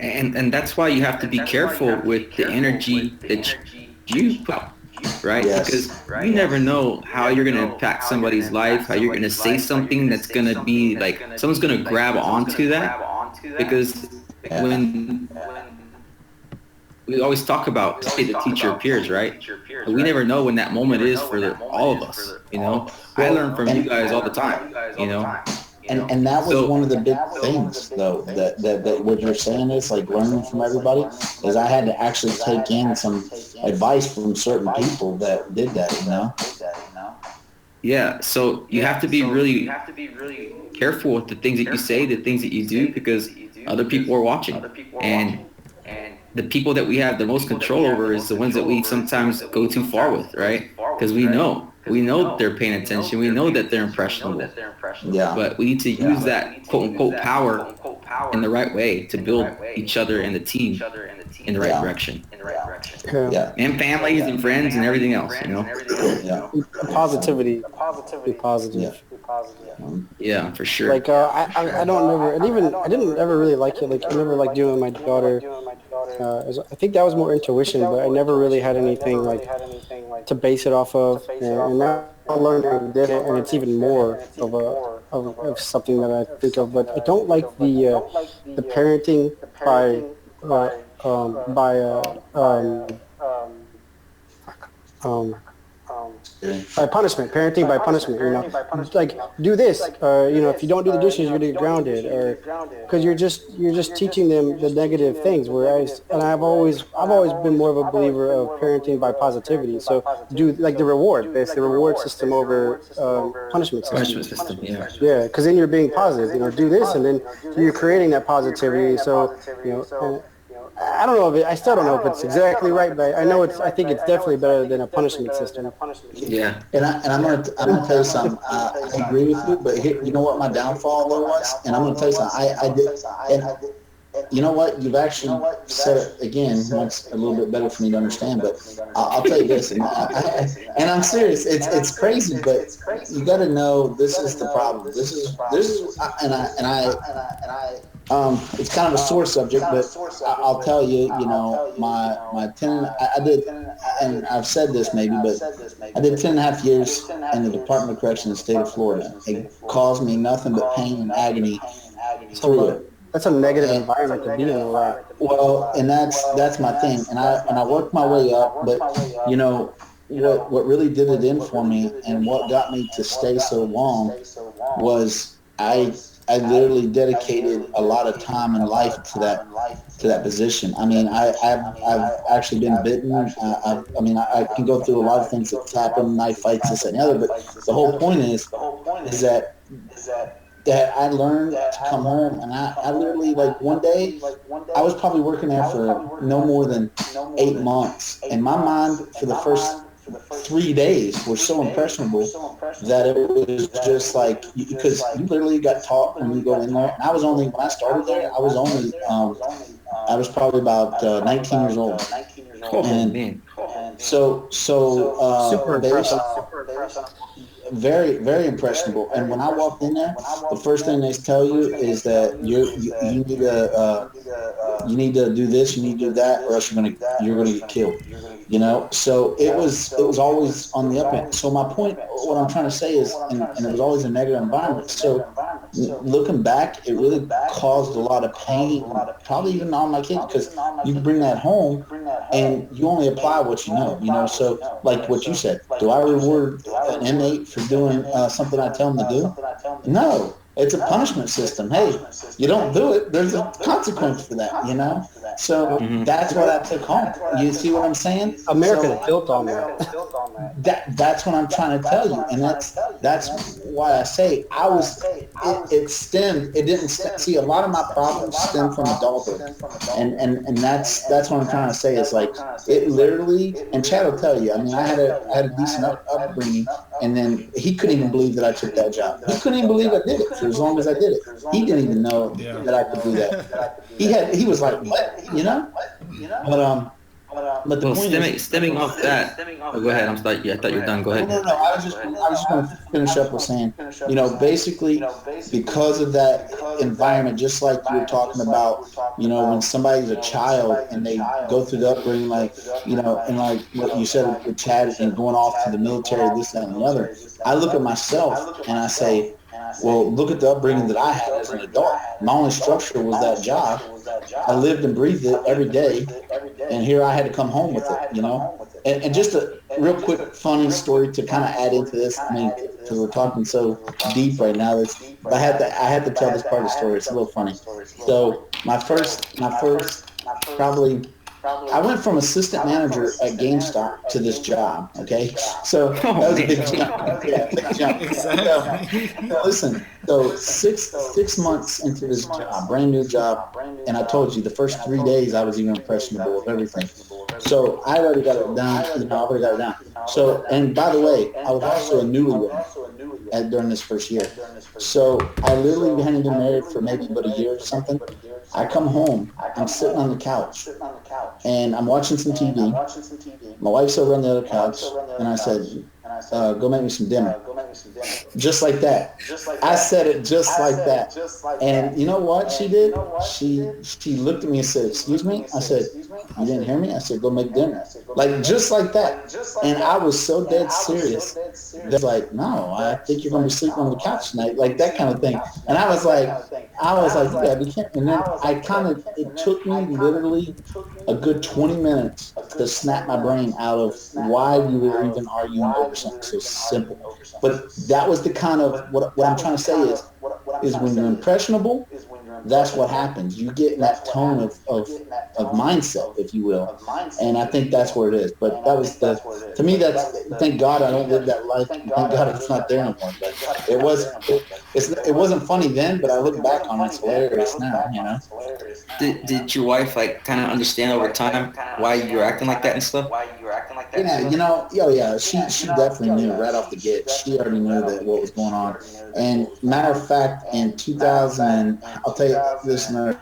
Speaker 3: And that's why you have to be careful with the energy that you put out, right?
Speaker 2: Yes.
Speaker 3: Because you never know how you're going to impact somebody's life, how you're going to say something that's going to be like, someone's going to grab onto that. Because when we always talk about the teacher appears, right? But we never know when that moment is for all of us, I learn from you guys all the time,
Speaker 2: And that was one of the big things, though, that what you're saying is, like, learning from everybody, is I had to actually take in some advice from certain people that did that,
Speaker 3: Yeah, so you have to be really careful with the things that you say, the things that you do, because other people are watching. And the people that we have the most control over is the ones that we sometimes go too far with, right? Because we know that they're paying attention. We know that they're impressionable.
Speaker 2: Yeah.
Speaker 3: But we need to use that quote-unquote power in the right way to build each other and the team in the right direction.
Speaker 2: Yeah.
Speaker 3: And families and friends and everything else,
Speaker 2: Yeah.
Speaker 1: Positivity. Be positive.
Speaker 3: Yeah, for sure.
Speaker 1: Like I don't never, and even I didn't ever really like it. Like I never liked doing my daughter. I think that was more intuition, but I never really had anything like to base it off of. And now I learned how to did it, and it's even more of something that I think of. But I don't like the parenting by by punishment, parenting by punishment, like do this, if you don't do the dishes, you're gonna get grounded, or because you're just teaching them the negative things. Whereas, and I've always been more of a believer of parenting by positivity. So do like the reward, basically the reward system over punishment system. Yeah, because then you're being positive. Do this, and then you're creating that positivity. So I don't know I still don't know if it's exactly right, but I think it's definitely better than a punishment system.
Speaker 3: Yeah.
Speaker 2: And I'm gonna tell you something. I agree with you, but here, you know what my downfall there was, and I'm gonna tell you something. I did, and you know what? You've actually said it again. Once a little bit better for me to understand, but I'll tell you this, and I'm serious. It's crazy, but you got to know this is the problem. This is, and I. It's kind of a sore subject, but I'll tell you, my 10, I did, and I've said this maybe, but I did 10 and a half years in the Department of Correction in the state of Florida. It caused me nothing but pain and agony through it.
Speaker 1: that's a negative environment to be in a lot.
Speaker 2: Well, and that's my thing, and I worked my way up, but you know what really did it in for me, and what got me to stay so long was I literally dedicated a lot of time and life to that position. I mean, I've actually been bitten. I mean, I can go through a lot of things that's happened, knife fights, this and the other, but the whole point is that I learned to come home, and I literally, like, one day I was probably working there for no more than 8 months, and my mind for the first 3 days was so impressionable that it was just like, because you literally got taught when you go in there. And I was only, when I started there, I was probably about 19 years old,
Speaker 3: Oh
Speaker 2: and
Speaker 3: man.
Speaker 1: Super
Speaker 2: they
Speaker 1: impressive.
Speaker 2: very, very impressionable. And when I walked in there, the first thing they tell you is that you need to do this, you need to do that, or else you're gonna get killed. You know, so it was always on the up end. So my point, what I'm trying to say is, and it was always a negative environment. So looking back, it really caused a lot of pain, probably even on my kids, because you bring that home and you only apply what you know. You know, so like what you said, do I reward an inmate for doing something I tell them to do? No. It's a punishment system. Hey, you don't do it, there's a consequence for that, you know? So that's what I took home. You see what I'm saying?
Speaker 1: America
Speaker 2: So
Speaker 1: is built on that.
Speaker 2: that's what I'm trying to tell you. And that's why I say it didn't stem. See, a lot of my problems stem from adulthood. And that's what I'm trying to say is, like, it literally, and Chad will tell you, I mean, I had a decent upbringing, and then he couldn't even believe that I took that job. He couldn't even believe I did it for as long as I did it. He didn't even know that I could do that. He was like, what? You know? But the
Speaker 3: Well,
Speaker 2: point
Speaker 3: stemming off that. Oh, go ahead. I'm sorry. Yeah, I thought you were done. Go ahead.
Speaker 2: no. I was just going to finish up with saying, basically, because of that environment, just like you were talking about, when somebody's a child and they go through the upbringing, like, and like what you said with Chad and going off to the military, this, that, and the other. I look at myself and I say, well, look at the upbringing that I had as an adult. My only structure was that job. I lived and breathed it every day, and here I had to come home with it, And just a real quick funny story to kind of add into this. I mean, because we're talking so deep right now, I had to tell this part of the story. It's a little funny. So my first probably. I went from assistant manager at GameStop to this job. Okay, so that was a big jump. Yeah, big jump.
Speaker 4: Exactly.
Speaker 2: So, listen, so six months into this job, brand new job, and I told you the first 3 days I was even impressionable with everything. So I already got it done. I already got it done. So, and by the way, I was also a newlywed during this first year. So I literally hadn't been married for maybe about a year or something. I come home, I'm sitting on the couch, and I'm watching some TV. My wife's over on the other couch, and I said, go make me some dinner. Just like that. I said it just like that. And you know what she did? She looked at me and said, excuse me? I said, you didn't hear me? I said, go make dinner. Like, just like that. And I was so dead serious. They're like, no, I think you're going to be sleeping on the couch tonight. Like, that kind of thing. And I was like, yeah, we can't. And then it took me literally a good 20 minutes to snap my brain out of why we were even arguing over something so simple. But that was the kind of, what I'm trying to say is when you're impressionable, that's what happens. You get in that tone of mindset, if you will. And I think that's where it is. But that was to me, thank God I don't live that life. Thank God it's not there anymore. But it wasn't funny then, but I look back on it, it's hilarious now,
Speaker 3: Did your wife kind of understand over time why you were acting like that and stuff?
Speaker 2: Yeah, she definitely knew right off the get. She already knew that what was going on. And matter of fact, in 2000, I'll tell you this, I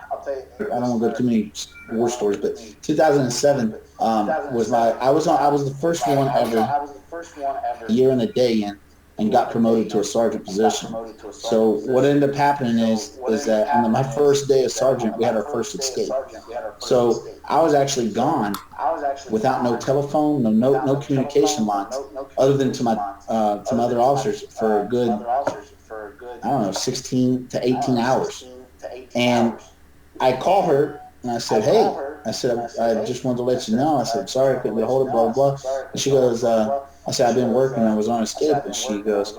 Speaker 2: don't want to go too many war stories, but 2007 was I was the first one ever, a year and a day in, and got promoted to a sergeant position. So what ended up happening is that on my first day as sergeant, we had our first escape. So I was actually gone without no telephone, no communication lines, other than to my other officers for a good, I don't know, 16 to 18 hours. And I call her and I said, hey, I said, I just wanted to let you know. I said, sorry, I couldn't get hold of blah, blah, blah. And she goes, I said, I've been working. I was on escape. And she goes,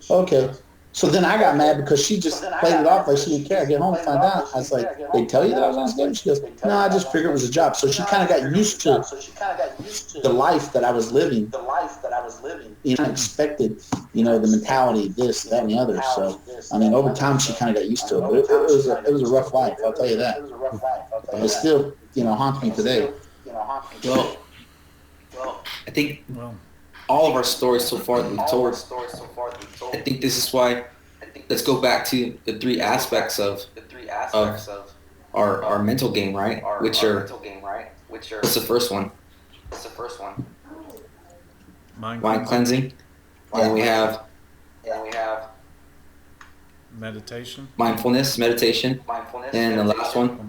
Speaker 2: okay. So then I got mad because she just played it off like she didn't care. I get home and find out. I was like, they tell you that I was on escape? She goes, no, I just figured it was a job. So she kind of got used to the life that I was living. You know, expected, you know, the mentality, this, that, and the other. So, I mean, over time, she kind of got used to it. But it was a rough life, I'll tell you that. It still, you know, haunts me today.
Speaker 3: Well, I think all of our stories so far that we've told, I think this is why, let's go back to the three aspects of our mental game, right? Which are, what's the first one? Mind cleansing. Then we have
Speaker 4: meditation,
Speaker 3: mindfulness, meditation. And the last one,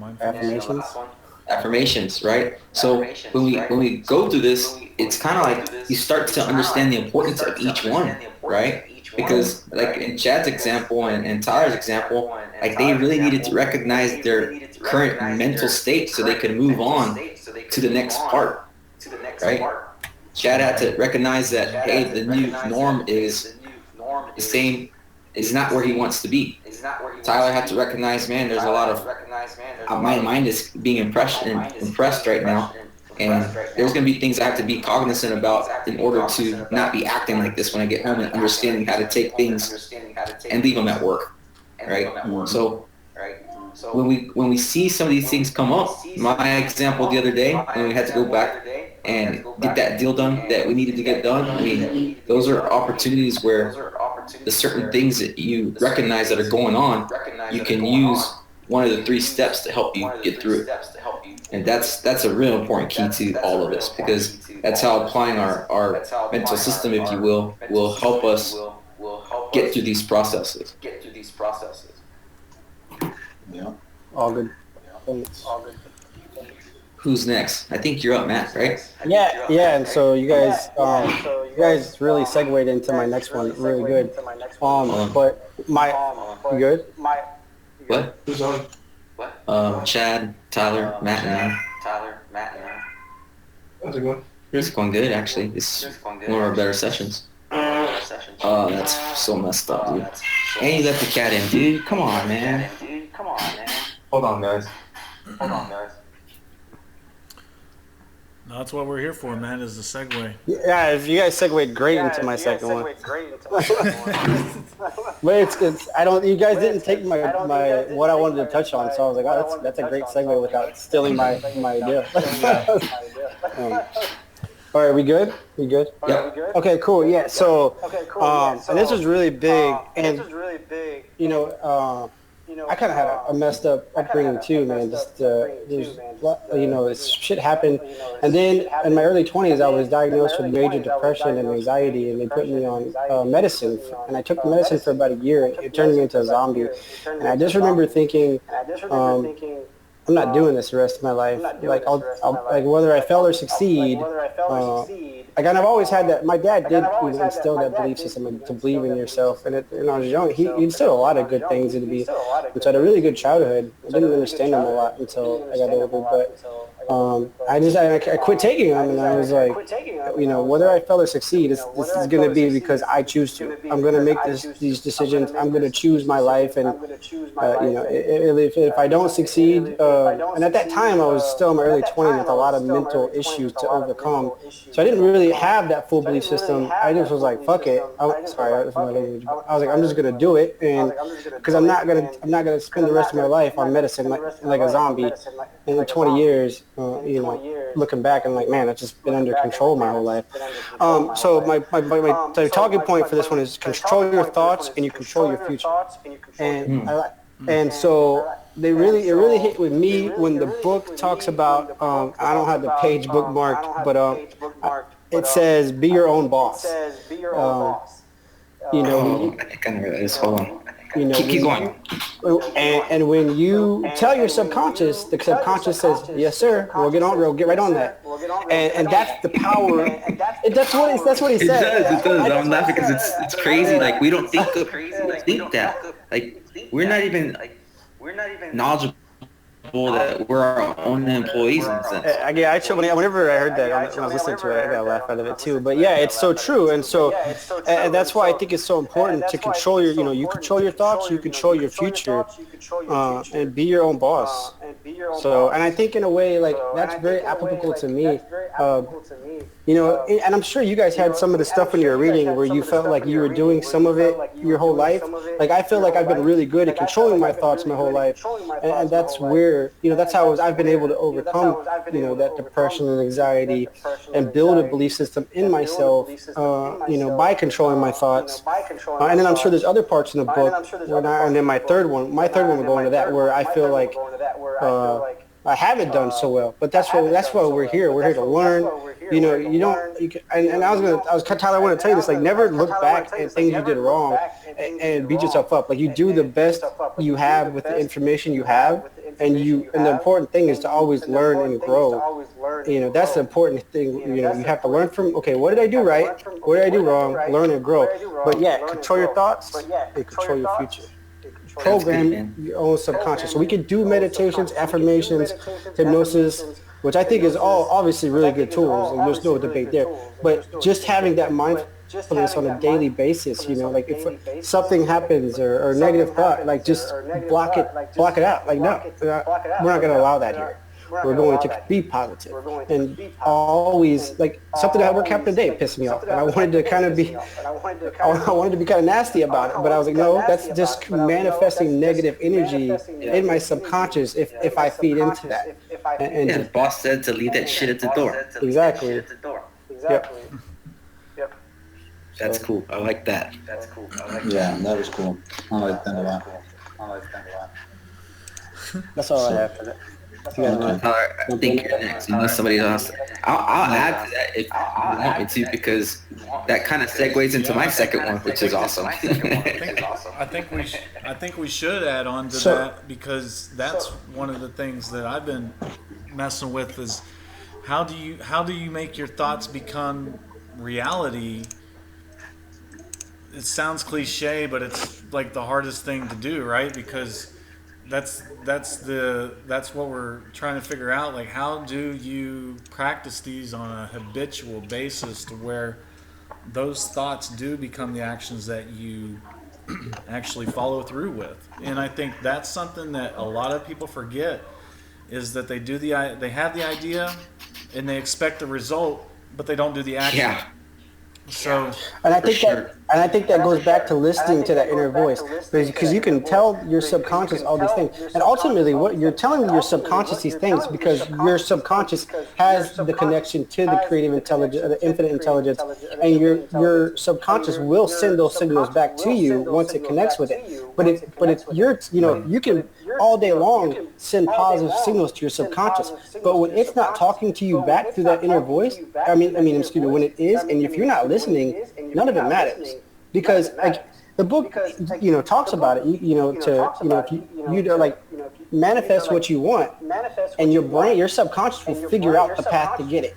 Speaker 3: affirmations, right? So when we go through this, it's kind of like you start to understand the importance of each one, right? Because like in Chad's example and Tyler's example, like they really needed to recognize their current mental state so they could move on to the next part, right? Chad had to recognize that, hey, the new norm is the same, is not where he wants to be. Tyler had to recognize, man, there's a lot of, my mind is being impressed right now. And there's going to be things I have to be cognizant about in order to not be acting like this when I get home and understanding how to take things and leave them at work, right? So when we see some of these things come up, my example the other day, when we had to go back and get that deal done that we needed to get done, I mean, those are opportunities where the certain things that you recognize that are going on, you can use one of the three steps to help you get through it. And that's a real important key to all of this, because that's how applying our mental system, if you will help us get through these processes.
Speaker 2: Yeah.
Speaker 1: All good.
Speaker 3: Who's next? I think you're up, Matt, right?
Speaker 1: Yeah, and so you guys really segued into my next one, really good. But you good?
Speaker 3: What?
Speaker 2: Who's on?
Speaker 3: Chad, Tyler, Matt, and I.
Speaker 2: How's it going?
Speaker 3: It's going good, actually. It's one of our better sessions. Oh, that's so messed up, dude. And you let the cat in, dude. Come on, man. Hold on, guys.
Speaker 4: No, that's what we're here for, man, is the segue.
Speaker 1: Yeah, if you guys segued great into my second one. But it's I don't, you guys didn't take my what I wanted to touch on, so I was like, oh, that's a great segue without stealing my idea. All right, we good?
Speaker 3: Yep.
Speaker 1: Okay, cool. Yeah. So, and this was really big, and you know, I kind of had a messed up upbringing too, man. Just you know, this shit happened, and then in my early 20s, I was diagnosed with major depression and anxiety, and they put me on medicine, and I took the medicine for about a year. It turned me into a zombie, and I just remember thinking, I'm not doing this the rest of my life. Like I'll like whether I fail or succeed. Like, and I've always had that. My dad did instill that belief system to believe in yourself. And when I was young, he instilled a lot of good things into me. And so I had a really good childhood. I didn't understand them a lot until I got older. But I quit taking them, and I was like, you know, whether I fail or succeed, this is going to be because I choose to. I'm going to make these decisions. I'm going to choose my life, and you know, if I don't succeed, and at that time I was still in my early 20s with a lot of mental issues to overcome. So I didn't really have that full belief system. I just was like, fuck it. I was like, I'm just going to do it, and because I'm not going to spend the rest of my life on medicine like a zombie. And in 20 years, you know, looking back, I'm like, man, I've just been under control my whole life. So my talking point for this one is control your thoughts and you control your future. And so it really hit with me when the book talks about, I don't have the page bookmarked, but it says, be your own boss. You know,
Speaker 3: I think I know where that is. Hold on.
Speaker 1: You know,
Speaker 3: keep going.
Speaker 1: And when you tell your subconscious, the subconscious says, "Yes, sir. We'll get right on that." And that's the power. That's what he said.
Speaker 3: It does. I'm laughing because it's crazy. Like we don't think that. Like we're not even knowledgeable accountable, that we're our own employees in a sense.
Speaker 1: Whenever I heard that when I was listening to it, I got a laugh out of it too. But yeah, it's so true, and that's why I think it's so important to control your, you control your thoughts, you control your future, and be your own boss. So, and I think in a way, like, that's very applicable to me. And I'm sure you guys had some of the stuff when you were reading where you felt like you were doing some of it your whole life. Like, I feel like I've been really good at controlling my thoughts my whole life, and that's where, that's how I've been able to overcome, that depression and anxiety, and build a belief system in myself, by controlling my thoughts. And then I'm sure there's other parts in the book, and then my third one will go into that, where I feel like I haven't done so well, but that's why we're here. We're here to learn. Tyler, I want to tell you this, like, never look back at things you did wrong and beat yourself up. Like, you do the best you have with the information you have, and the important thing is to always learn and grow. That's the important thing. You have to learn from, okay, what did I do right? What did I do wrong? Learn and grow. But yeah, control your thoughts and control your future. Program your own subconscious. So we can do meditations, affirmations, hypnosis, which I think is all obviously really good tools, and there's no debate there. But just having that mindfulness on a daily basis, like, if something happens or a negative thought, like, just block it out. Like, no, we're not going to allow that here. We're going to be positive, and always, like, something that worked happened today pissed me off, and I wanted to kind of be, kind of nasty about it, but I was like, no, that's just manifesting negative energy in my subconscious if I feed into that. And
Speaker 3: the boss said to leave that shit at the door.
Speaker 1: Exactly. Yep.
Speaker 3: That's cool. I like that.
Speaker 2: Yeah, that was cool. I like that a lot.
Speaker 1: That's all I have for that.
Speaker 3: I think you're next, unless somebody else. I'll add to that if you want me to, because that kind of segues into my second one, which is awesome.
Speaker 4: I think we should add on to that, because that's one of the things that I've been messing with is how do you make your thoughts become reality? It sounds cliche, but it's like the hardest thing to do, right? Because that's what we're trying to figure out. Like, how do you practice these on a habitual basis to where those thoughts do become the actions that you actually follow through with? And I think that's something that a lot of people forget, is that they have the idea and they expect the result, but they don't do the action.
Speaker 3: Yeah.
Speaker 4: So,
Speaker 1: and I think that goes back to listening to that inner voice, because you can tell your subconscious all these things, and ultimately what you're telling your subconscious these things because your subconscious has the connection to the creative intelligence, the infinite intelligence, and your subconscious will send those signals back to you once it connects with it. But if you're, you can all day long send positive signals to your subconscious, but when it's not talking to you back through that inner voice, when it is, and if you're not listening, none of it matters, because, like, the book, talks about it. If you manifest what you want, and your brain, your subconscious will figure out the path to get it.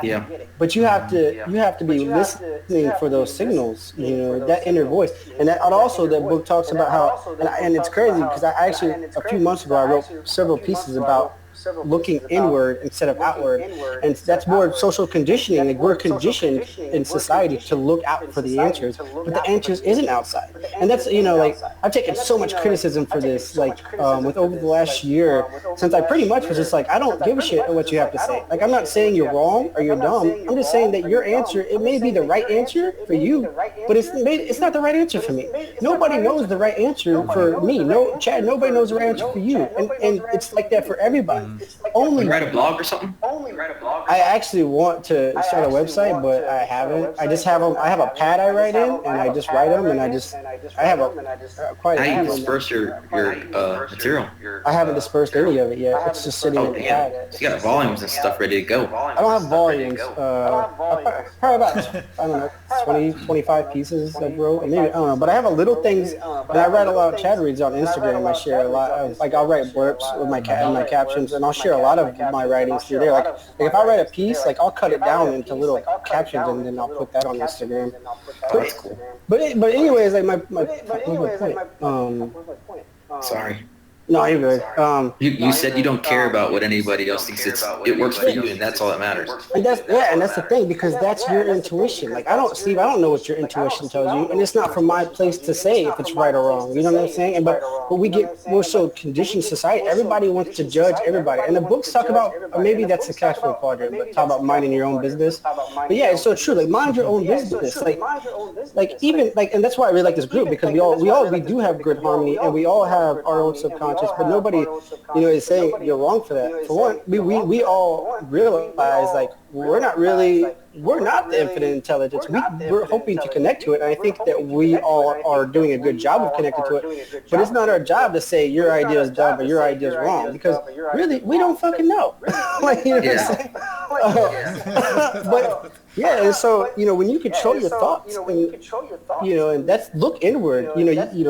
Speaker 3: Yeah.
Speaker 1: But you have to be listening for those signals, that inner voice. And also the book talks about how, and it's crazy because I actually, a few months ago, I wrote several pieces about looking inward instead of outward, and that's more social conditioning. Like, we're conditioned in society to look out for the answers, but the answers isn't outside. And that's, I've taken so much criticism for this, with over the last year, since I pretty much was just like, I don't give a shit what you have to say. Like, I'm not saying you're wrong or you're dumb. I'm just saying that your answer, it may be the right answer for you, but it's not the right answer for me. Nobody knows the right answer for me. No, Chad, nobody knows the right answer for you. And it's like that for everybody. Only
Speaker 3: write a blog or something.
Speaker 1: I actually want to start a website, but I haven't. I just have them. I have a pad I write in, and I just write them, and I have quite.
Speaker 3: How do you disperse your material?
Speaker 1: I haven't dispersed any of it yet. It's just sitting in the pad.
Speaker 3: So you got volumes and stuff ready to go.
Speaker 1: I don't have volumes. Probably about, I don't know, 20, 25 pieces I wrote. Maybe, I don't know. But I have a little things, and I write a lot of Chad reads on Instagram. I share a lot of, I'll write blurbs with my captions, and I'll share a lot of my writings through there. Like if I write a piece, I'll cut it down into little captions, and then I'll put that on Instagram.
Speaker 3: That's cool.
Speaker 1: But anyways, my point.
Speaker 3: Sorry.
Speaker 1: No, you're good.
Speaker 3: You said you don't care about what anybody else thinks. It works for you, and that's all that matters.
Speaker 1: And that's the thing, because that's your intuition. Like, Steve, I don't know what your intuition tells you, and it's not from my place to say if it's right or wrong. You know what I'm saying? And but we're so conditioned society. Everybody wants to judge everybody, and the books talk about, or maybe that's the casual quadrant, but talk about minding your own business. But yeah, it's so true. Like, mind your own business. Like even like, and that's why I really like this group, because we do have good harmony, and we all have our own subconscious, but nobody, is saying you're wrong for that. For one, we all realize, like, we're not the infinite intelligence. We're hoping to connect to it, and I think that we all are doing a good job of connecting to it. But it's not our job to say your idea is dumb or your idea is wrong, because really we don't fucking know. Like, you know what I'm saying? But yeah, and so when you control your thoughts, and that's, look inward.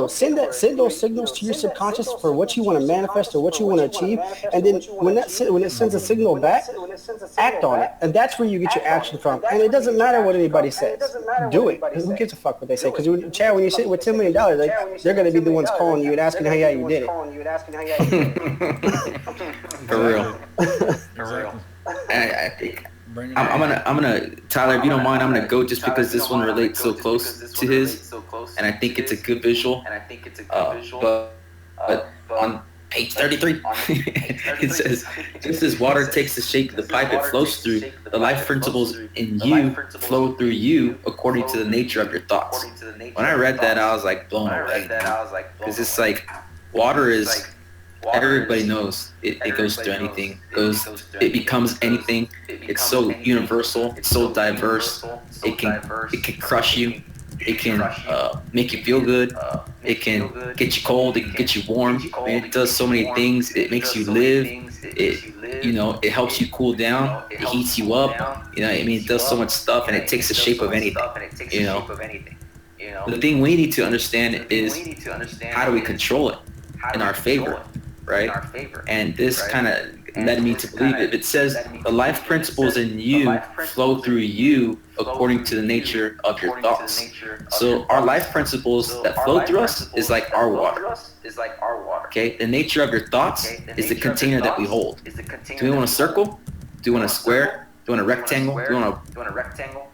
Speaker 1: Send those signals to your subconscious for what you want to manifest or what you want to achieve, and then when it sends a signal back, act on it, and that's where you get your action from. And it doesn't matter what anybody says. Do it. Who gives a fuck what they say? Because Chad, when you sit with $10 million, like, they're going to be the ones calling you and asking how you did it.
Speaker 3: For real. I think I'm gonna Tyler, if you don't mind, I'm gonna go just because this one relates so close to his, and I think it's a good visual. But on page 33, it says, just as water takes the shape of the pipe it flows through, the life principles in you flow through you according to the nature of your thoughts. When I read that, I was like blown away, because it's like water is. Everybody knows it goes through anything. It becomes anything. It's so universal. It's so diverse. It can crush you. It can make you feel good. It can get you cold. It can get you warm. It does so many things. It makes you live. It helps you cool down. It heats you up. It does so much stuff, and it takes the shape of anything. The thing we need to understand is, how do we control it in our favor? Right? And this kind of led me to believe it. It says the life principles in you flow through you according to the nature of your thoughts. So our life principles that flow through us is like our water. Okay? The nature of your thoughts is the container that we hold. Do we want a circle? Do we want a square? Do you want a rectangle? Do you want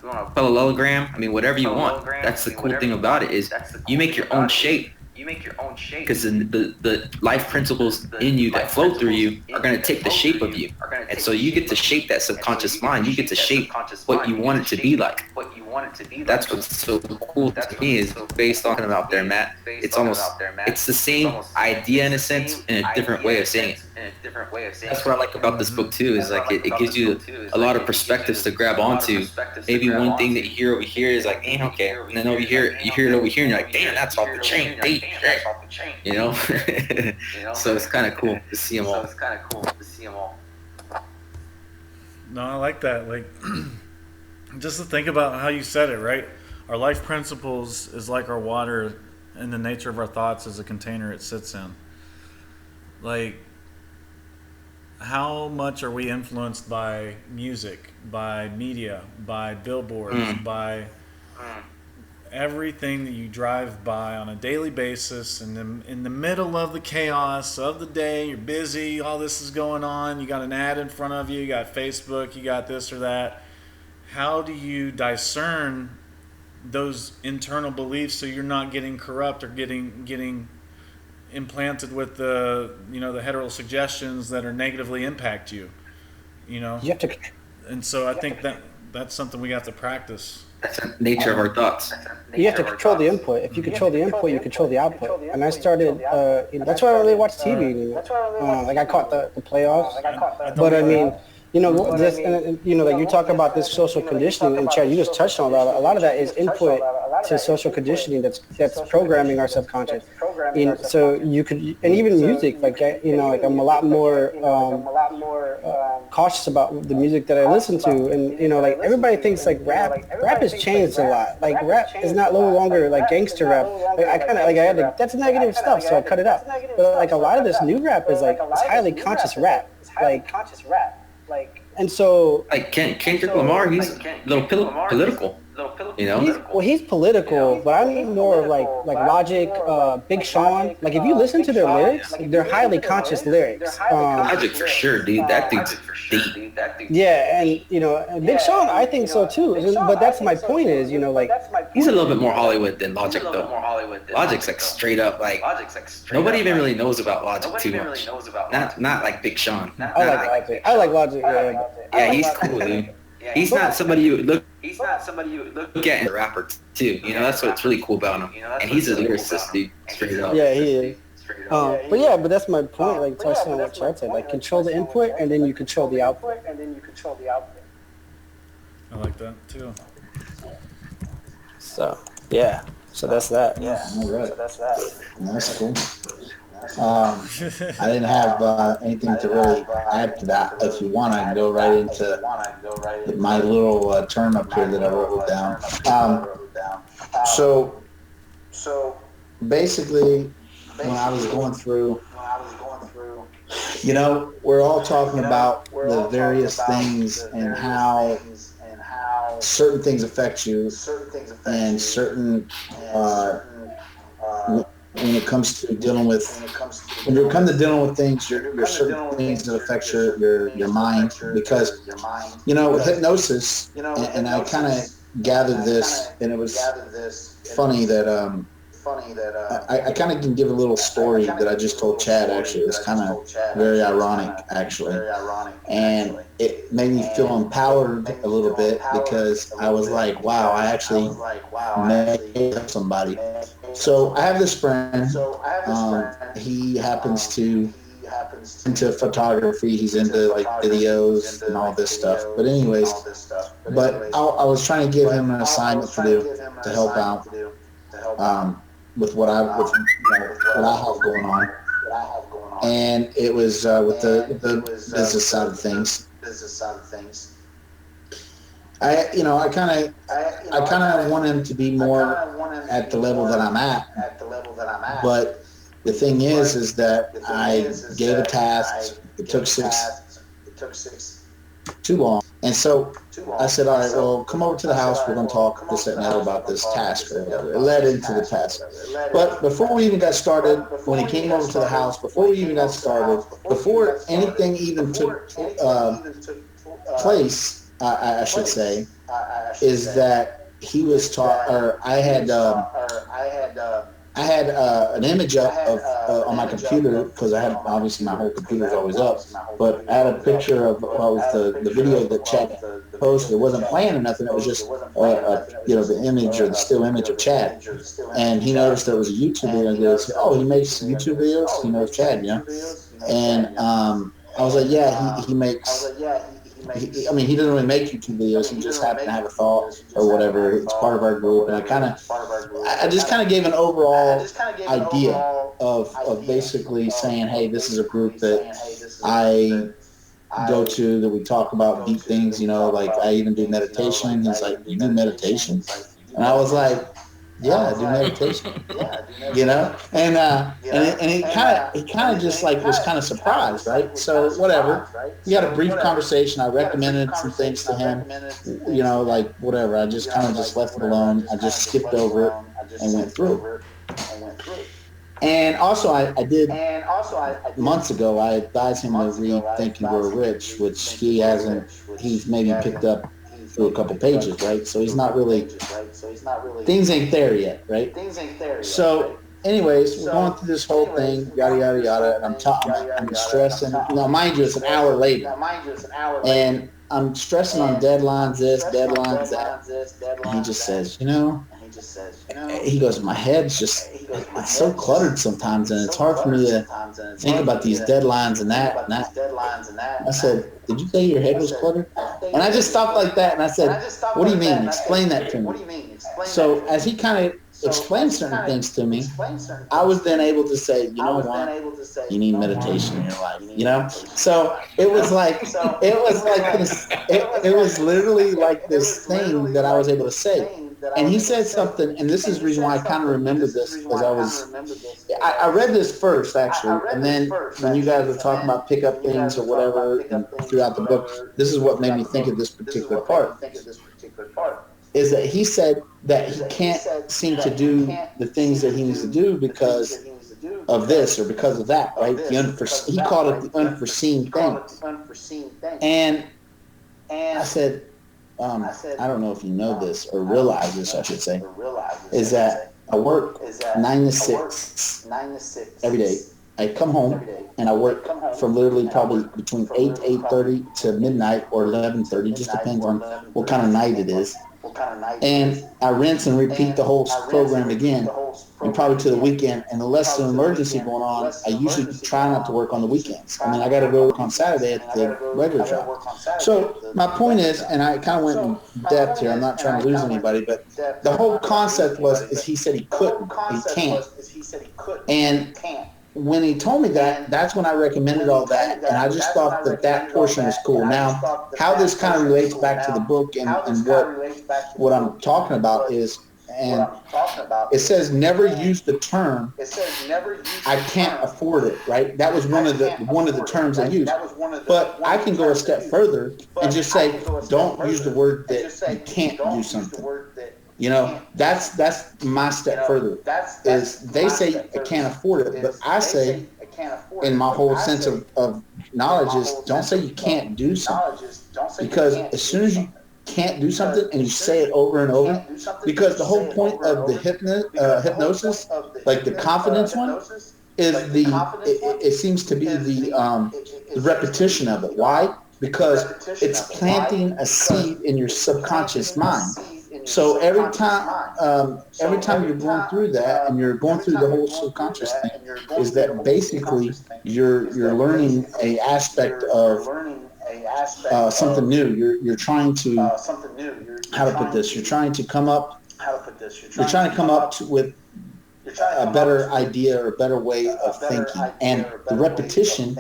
Speaker 3: a parallelogram? Whatever you want. That's the cool thing about it, is you make your own shape. Because the life principles in you that flow through you are going to take the shape of you. And so you get to shape that subconscious mind. You get to shape what you want it to be like. That's what's so cool to me, is based on about there, Matt. It's the same idea in a sense, in a different way of saying it. That's what I like about this book too, is like it gives you a lot of perspectives to grab onto. Maybe one thing that you hear over here is like, okay, and then over here you hear it over here and you're like, damn, that's off the chain. So it's kind of cool to see them all.
Speaker 4: No, I like that. Like, just to think about how you said it, right? Our life principles is like our water, and the nature of our thoughts is a container it sits in. Like, how much are we influenced by music, by media, by billboards, by everything that you drive by on a daily basis, and in the middle of the chaos of the day, you're busy, all this is going on, you got an ad in front of you, you got Facebook, you got this or that. How do you discern those internal beliefs so you're not getting corrupt or getting implanted with the the hetero suggestions that are negatively impact you? You have to, and so I think that's something we have to practice.
Speaker 3: That's the nature of our thoughts.
Speaker 1: You have to control the input. If you control the input, you control the output. And I started, that's why I don't really watch TV anymore. Like, I caught the playoffs. But like you talk about this social conditioning, and Chad, you just touched on a lot of that is input to social conditioning that's programming our subconscious. So you could, and even music, like, I'm a lot more cautious about the music that I listen to, and like everybody thinks like rap has changed a lot. Like, rap is not no longer like gangster rap. Like, I had to, that's negative stuff, so I cut it out. But like a lot of this new rap is like, it's highly conscious rap. and so
Speaker 3: Like Kendrick Lamar, he's a little political. You know?
Speaker 1: he's political, but I'm more of like Logic, Big Sean. Like if you listen to their lyrics, like, they're highly conscious lyrics.
Speaker 3: Logic for sure, dude. That dude's deep.
Speaker 1: Yeah, and and Big Sean, I think so too. But that's my point is, like
Speaker 3: He's a little bit more Hollywood than Logic, though. Logic's like straight up, like nobody even really knows about Logic too much. Not like Big Sean.
Speaker 1: I like Logic. I like Logic.
Speaker 3: Yeah, he's cool, dude. He's not somebody you look at as a rapper too. That's what's really cool about him. And he's a lyricist, dude. Straight up.
Speaker 1: Yeah, he is. But that's my point. Like touching on what Chad said, like control the input and then you control the output.
Speaker 4: I like that too.
Speaker 1: So yeah, so that's that.
Speaker 2: All right. That's cool. I didn't have anything to really add to that. If you want, I can go right into my little term up here that I wrote down. So basically, when I was going through, we're all talking about the various things and how certain things affect you, and certain when it comes to dealing with things, there's certain things that affect your mind, because with hypnosis, and I kind of gathered this, and it was funny that I kind of can give a little story that I just told Chad. Actually, it's kind of very ironic, actually, and it made me feel empowered a little bit, because I was like, wow, I actually made somebody. So I have this friend. He happens to into photography. He's into like videos and all this stuff. But anyways, I was trying to give him an assignment to do to help out with what I have going on, and it was with the business side of things. I kind of want him to be more at the level that I'm at. But the thing is that I gave a task. It took too long, and so I said, all right, well, come over to the house. We're going to talk this and that about this task or whatever. It led into the task. But before we even got started, when he came over to the house, before we even got started, before anything even took place, I should say, is that he was taught, or I had an image up of on my computer, because I had, obviously my whole computer is always up, but I had a picture of the video that Chad posted. It wasn't playing or nothing. It was just the image, or the still image of Chad. And he noticed there was a YouTube video, and he goes, oh, he makes YouTube videos? He knows Chad, And I was like, yeah, he makes. He doesn't really make YouTube videos. He just happened to have a thought or whatever. It's part of our group, and I just kind of gave an overall idea of basically saying, hey, this is a group that I go to, that we talk about deep things. Like I even do meditation. He's like, you do meditation? And I was like, yeah, I do meditation. And he kind of just like was kind of surprised, right? So whatever. We had a brief conversation. I recommended some things to him, like whatever. I just kind of just left it alone. I just skipped over it and went through. And also, I did months ago. I advised him to read "Think and Grow Rich," which he hasn't. He's maybe picked up through a couple pages, right? So he's not really. Things ain't there yet, right? So, anyways, we're going through this whole thing, yada yada yada, and I'm stressing. Now, mind you, it's an hour later, and I'm stressing on deadlines, this, deadlines, that. And he just says, he goes, my head's just, it's so cluttered sometimes, and it's hard for me to think about these deadlines and that and that. I said, did you say your head was cluttered? And I just stopped like that, and I said, what do you mean? Explain that to me. So as he kind of explained certain things to me, I was then able to say, you know what? You need meditation in your life, So it was like this. It was literally like this thing that I was able to say. And he said something, and this is the reason why I kind of remember this, because I read this first, actually, and then when you guys were talking about pick up things or whatever and throughout the book, this is what made me think of this particular part, is that he said that he can't seem to do the things that he needs to do because of this or because of that, right? He called it the unforeseen things. And I said, I don't know if you know this or realize this, I should say, is that I work 9 to 6 every day. I come home and I work from literally probably between 8 to 8:30 to midnight or 11:30, just depends on what kind of night it is. And I rinse and repeat the whole program again, and probably to the weekend. And unless there's an emergency going on, I usually try not to work on the weekends. I mean, I got to go work on Saturday at the regular job. So my point is, and I kind of went in depth here, I'm not trying to lose anybody, but the whole concept is he said he couldn't, he can't. And when he told me that, that's when I recommended all that, and I just thought that portion was cool. Now, how this kind of relates back to the book and what I'm talking about is, and it says never use the term I can't afford it, right? That was one of the terms I used. But I can go a step further and just say, don't use the word that you can't do something. You know, that's my step further. Is they say I can't afford it, but I say, in my whole sense of knowledge, is don't say you can't do something, because as soon as you can't do something and you say it over and over, because the whole point of the hypnosis, like the confidence one, is it seems to be the repetition of it. Why? Because it's planting a seed in your subconscious mind. So every time you're going through that, and you're going through the whole subconscious thing, is that basically you're learning a aspect of something new. You're trying to how to put this. You're trying to come up with a better idea or a better way of thinking, and the repetition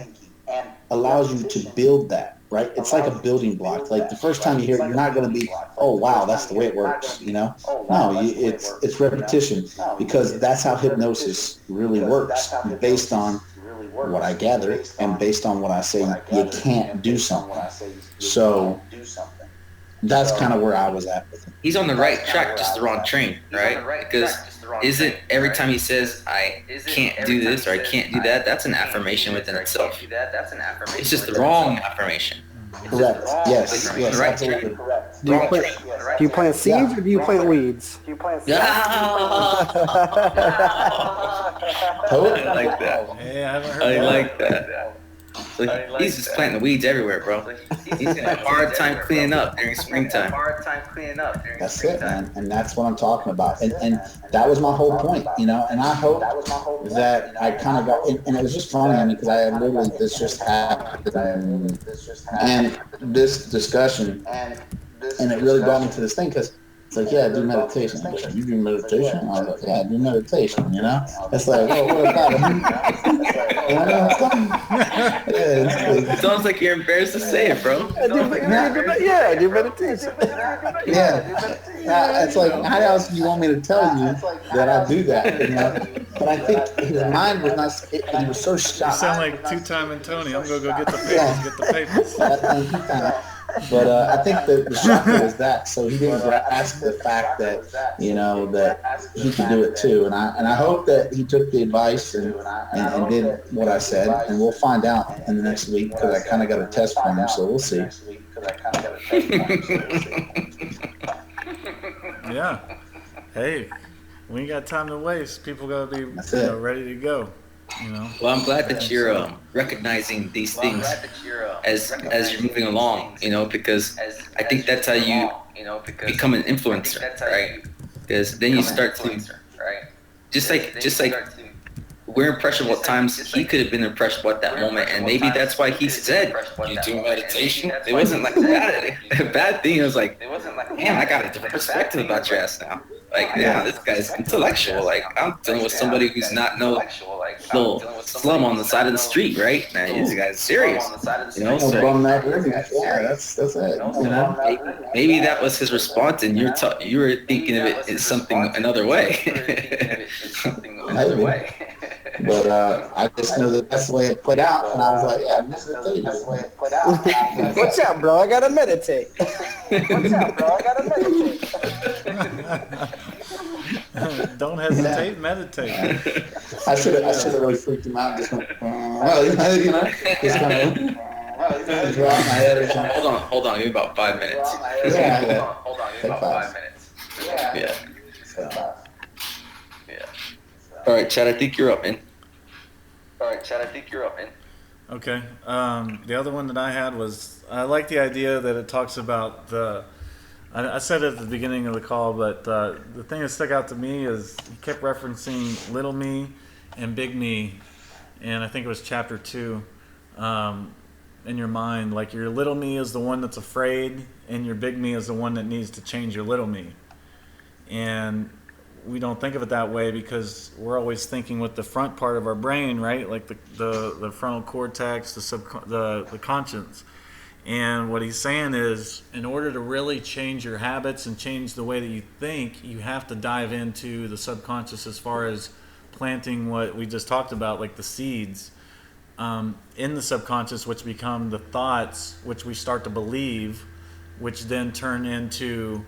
Speaker 2: allows you to build that. Right? It's like a building block. Like the first time you hear it, you're not going to be, oh wow, that's the way it works. You know? No, it's repetition, because that's how hypnosis really works, based on what I gather and based on what I say you can't do something. So that's kind of where I was at with him.
Speaker 3: He's on the right track, just the wrong train, right? Because isn't every time he says I can't do this or I can't do that, that's an affirmation within itself. It's just the wrong affirmation.
Speaker 2: Correct. Yes.
Speaker 3: Right.
Speaker 2: Absolutely.
Speaker 1: Do you plant seeds or do you plant weeds?
Speaker 3: I like that.
Speaker 4: Hey, I haven't heard
Speaker 3: I
Speaker 4: that.
Speaker 3: like that. So he's just planting the weeds everywhere, bro. He's gonna have a hard time cleaning up during springtime.
Speaker 2: That's it, man. And that's what I'm talking about. And that was my whole point, you know. And I hope that I kind of got, and it was just funny, I mean, because I literally, this just happened, and this discussion, and it really brought me to this thing, because it's like, yeah, I do meditation. I'm like, you do meditation? I was like, yeah, I do meditation, you know? It's like, oh, what about it?
Speaker 3: It sounds like you're embarrassed to say it, bro.
Speaker 1: I do meditation.
Speaker 2: Yeah. It's like, how else do you want me to tell you that I do that, you know? But I think his mind was not, he was so
Speaker 4: You
Speaker 2: shocked.
Speaker 4: sound like two-time and Tony. I'm going to go get the papers,
Speaker 2: But I think the shocker was that, so he didn't grasp the fact that, you know, that he could do it too. And I hope that he took the advice and did what I said, and we'll find out in the next week, because I kind of got a test for him, so we'll see.
Speaker 4: Yeah. Hey, we ain't got time to waste. People got to be ready to go. You know.
Speaker 3: Well, I'm glad that you're recognizing these things as you're moving along, you know, because I think that's how you become an influencer, right? Because then you start to, just like we're impressionable at times, he could have been impressionable at that moment, and maybe that's why he said, you do meditation? It wasn't like a bad thing. It was like, damn, I got a different perspective about your ass now. Like, yeah, this guy's intellectual. Like, I'm dealing with somebody who's not no little slum on the side of the street, right? Man, this guy's serious. You know, so
Speaker 2: that's it.
Speaker 3: maybe that was his response, and you were thinking of it as something another way.
Speaker 2: But I just know that that's the way it played out, and I was like, yeah, meditate. That's the way it played out.
Speaker 1: Watch out, bro! I gotta meditate.
Speaker 4: Don't hesitate, meditate.
Speaker 2: I should have really freaked him out. Just went, well, you know, just kind of drop my head or something.
Speaker 3: Hold on, maybe about 5 minutes.
Speaker 2: Yeah.
Speaker 3: Hold on, maybe about 5 minutes. Yeah. All right, Chad, I think you're up, man.
Speaker 4: Okay. The other one that I had was, I like the idea that it talks about I said it at the beginning of the call, but the thing that stuck out to me is he kept referencing little me and big me, and I think it was chapter 2, in your mind. Like, your little me is the one that's afraid, and your big me is the one that needs to change your little me. And we don't think of it that way because we're always thinking with the front part of our brain, right? Like the frontal cortex, the conscience. And what he's saying is, in order to really change your habits and change the way that you think, you have to dive into the subconscious as far as planting what we just talked about, like the seeds in the subconscious, which become the thoughts, which we start to believe, which then turn into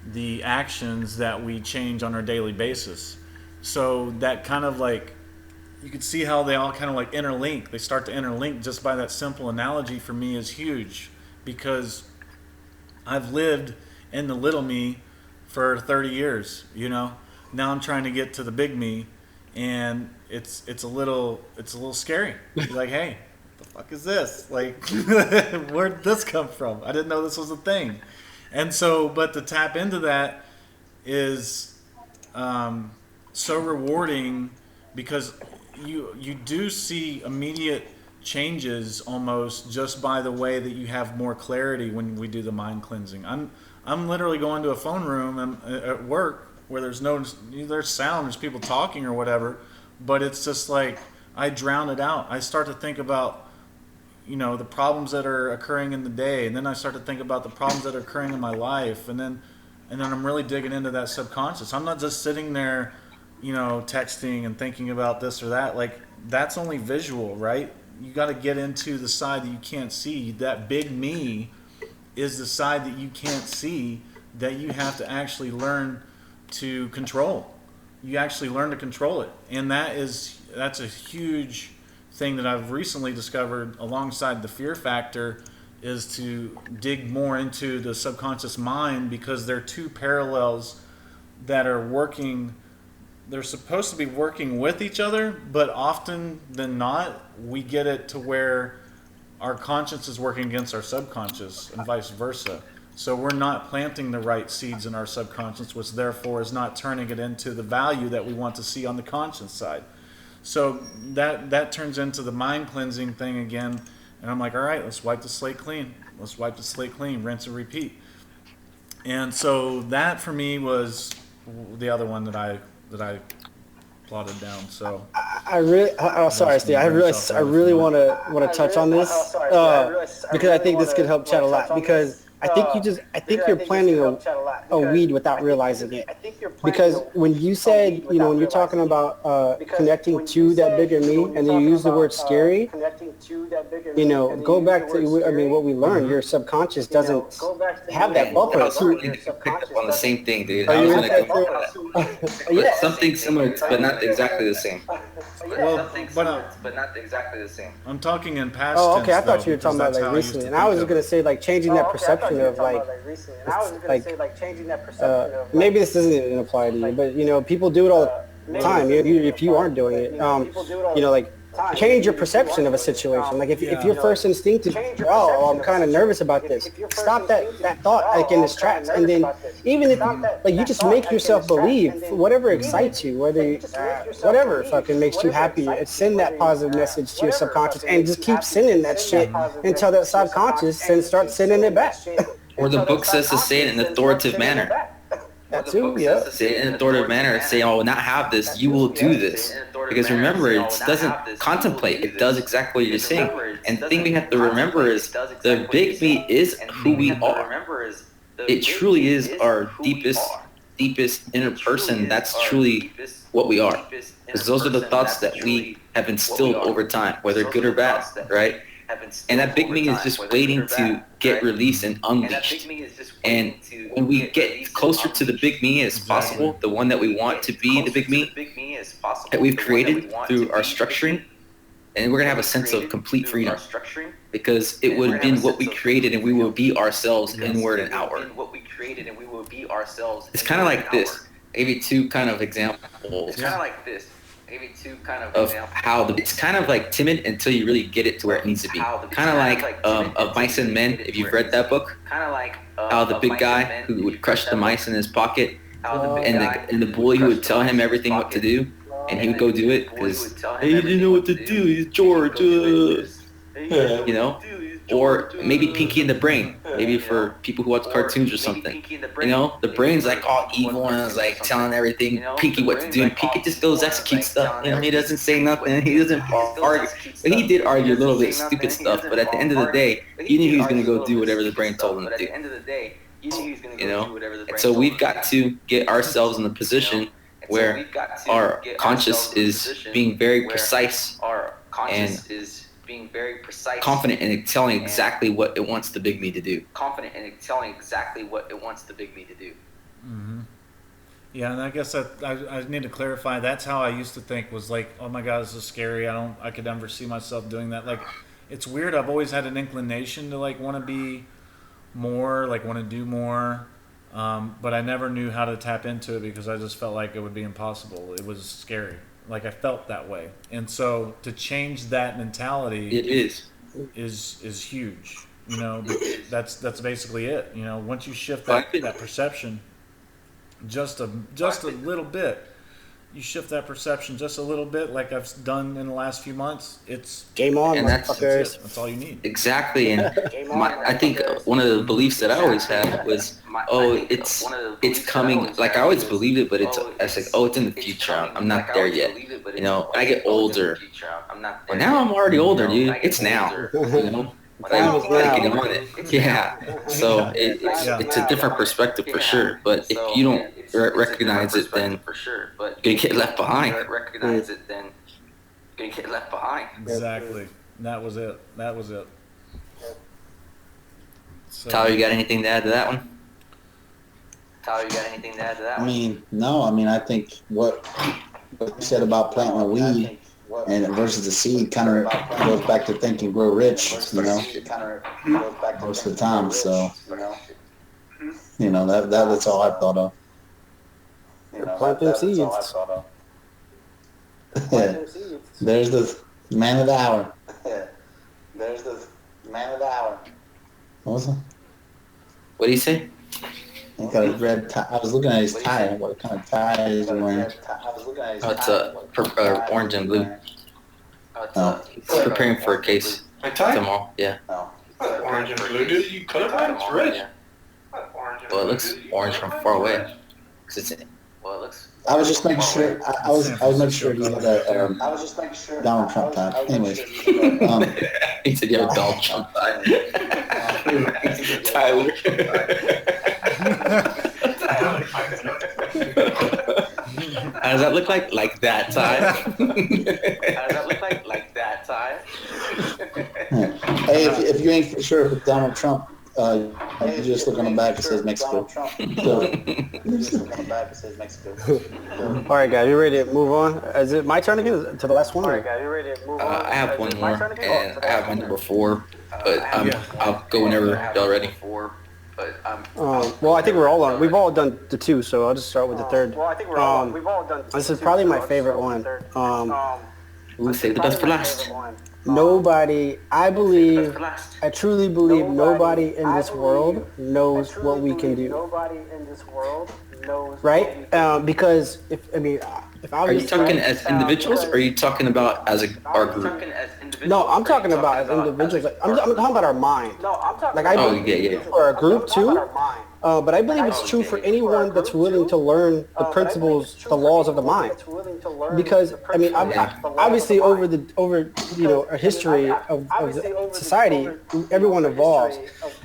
Speaker 4: the actions that we change on our daily basis. So that kind of like, you can see how they all kind of like interlink. They start to interlink just by that simple analogy. For me is huge, because I've lived in the little me for 30 years, you know. Now I'm trying to get to the big me, and it's a little scary. You're like, hey, what the fuck is this? Like, where'd this come from? I didn't know this was a thing. And so, but to tap into that is so rewarding, because you do see immediate changes almost just by the way that you have more clarity when we do the mind cleansing. I'm literally going to a phone room at work where there's sound, there's people talking or whatever, but it's just like I drown it out. I start to think about, you know, the problems that are occurring in the day, and then I start to think about the problems that are occurring in my life, and then I'm really digging into that subconscious. I'm not just sitting there, you know, texting and thinking about this or that. Like, that's only visual, right? You got to get into the side that you can't see. That big me is the side that you can't see, that you have to actually learn to control. You actually learn to control it, and that's a huge thing that I've recently discovered alongside the fear factor, is to dig more into the subconscious mind, because they're two parallels that are working. They're supposed to be working with each other, but often than not, we get it to where our conscience is working against our subconscious and vice versa. So we're not planting the right seeds in our subconscious, which therefore is not turning it into the value that we want to see on the conscience side. So that turns into the mind cleansing thing again, and I'm like, all right, let's wipe the slate clean. Let's wipe the slate clean, rinse and repeat. And so that for me was the other one that I plotted down. So
Speaker 1: I really, sorry, Steve. I really want to touch on this because I think this could help Chad a lot. Because I think you're planting a weed without realizing it. Because when you said, you know, when you're talking about connecting to that bigger me, and then you use the word scary, you know, go back to, I mean, what we learned, your subconscious doesn't have that buffer.
Speaker 3: You picked up on the same thing, dude. I was going to come up with that. Something similar, but not exactly the same.
Speaker 4: But not exactly the same. I'm talking in past tense.
Speaker 1: Oh, okay. I thought
Speaker 4: though,
Speaker 1: you were talking about like recently, and I was going to say like changing that perception of like, maybe this doesn't even apply to you, but you know, people do it all the time. If you aren't doing it, you know, like change your perception of a situation. Like if your first instinct is, oh, I'm kind of nervous about this, stop that thought like in its tracks, and then even if like you just make yourself believe whatever excites you, whether whatever fucking makes you happy, send that positive message to your subconscious, and just keep sending that shit until that subconscious then starts sending it back.
Speaker 3: Or the book says to say it in an authoritative manner.
Speaker 1: That too, yeah.
Speaker 3: Say it in an authoritative manner. Say, "I will not have this. You will do this." Because remember, it doesn't contemplate. It does exactly what you're saying. And the thing we have to remember is the big me is who we are. It truly is our deepest inner person. That's truly what we are. Because those are the thoughts that we have instilled over time, whether good or bad, right? And that big me is just waiting to get released and unleashed. And when we get closer to the big me as possible, the one that we want to be the big me that we've created through our structuring, and we're going to have a sense of complete freedom because it would have been what we created and we will be ourselves inward and outward. It's kind of like this. Maybe two kind of examples. Of how it's kind of like timid until you really get it to where it needs to be. Kind of like of Mice and Men, if you've read that book. How the big guy who would crush the mice in his pocket, and the bully who would tell him everything what to do, and he would go do it because he didn't know what to do. He's George, you know. Or maybe Pinky and the Brain, maybe for people who watch cartoons or something. You know, the Brain's like all evil and is like telling everything Pinky what to do, and Pinky just goes execute stuff. You know, he doesn't say nothing, he doesn't argue. But he did argue a little bit stupid stuff. But at the end of the day, he knew he was going to go do whatever the Brain told him to do. You know, and so we've got to get ourselves in the position where our conscious is being very precise and confident in telling exactly what it wants the big me to do.
Speaker 4: Mm-hmm. Yeah, and I guess I need to clarify. That's how I used to think, was like, oh my God, this is scary. I could never see myself doing that. Like, it's weird. I've always had an inclination to like want to be more, like want to do more, but I never knew how to tap into it because I just felt like it would be impossible. It was scary. Like I felt that way, and so to change that mentality,
Speaker 3: it
Speaker 4: is huge. You know, that's basically it. You know, once you shift that perception, just a little bit, you shift that perception just a little bit, like I've done in the last few months. It's
Speaker 1: game on,
Speaker 3: and
Speaker 1: that's
Speaker 4: all you need.
Speaker 3: Exactly, and I think one of the beliefs that I always had was, it's coming. Like I always believed it, but I was like, it's in the future. I'm not there yet. You know, when I get older. Well, now I'm already older, dude. It's now. You know. On it. Yeah. So it's a different perspective for sure. But if you don't recognize it, then you're gonna get left behind.
Speaker 4: Exactly. That was it. So,
Speaker 3: Tyler, you got anything to add to that one?
Speaker 2: I mean, no. I mean, I think what you said about planting a weed and versus the seed kind of goes back to think and grow rich, you know, most of the time. So, you know, that's all I've thought of.
Speaker 1: Planting seeds.
Speaker 2: Yeah. There's the man of the hour. What was it?
Speaker 3: What do you say?
Speaker 2: He got a red tie. I was looking at his tie. What kind of tie is he wearing?
Speaker 3: It's orange and blue. He's preparing for a case tomorrow. Yeah.
Speaker 5: Orange and blue. Dude, you colorblind? It's red.
Speaker 3: Well, it looks orange from far away.
Speaker 2: I was just making sure. I was making sure he had a Donald Trump tie. Anyways,
Speaker 3: he said you have a Donald Trump tie. Tyler. How does that look like? Like that tie?
Speaker 2: Hey, if you ain't sure if it's Donald Trump, you just look on the back. It says Mexico.
Speaker 1: All right, guys, you ready to move on? Is it my turn again? To the last one?
Speaker 3: I have one more, and I have my number 4, but I'll go whenever y'all ready.
Speaker 1: Well, I think we're all on. We've all done the 2, so I'll just start with the 3rd. This is probably my favorite one.
Speaker 3: We'll save the best for last.
Speaker 1: Nobody, I truly believe nobody in this world knows what we can do. Right? Because if I was...
Speaker 3: Are you talking as individuals, or are you talking about as our group?
Speaker 1: No, I'm talking about as individuals. Like, I'm talking about our mind. Like I believe for a group too. But I believe it's true for anyone that's willing to learn the principles, the laws of the mind. Because I mean, obviously over a history of the society, everyone evolves,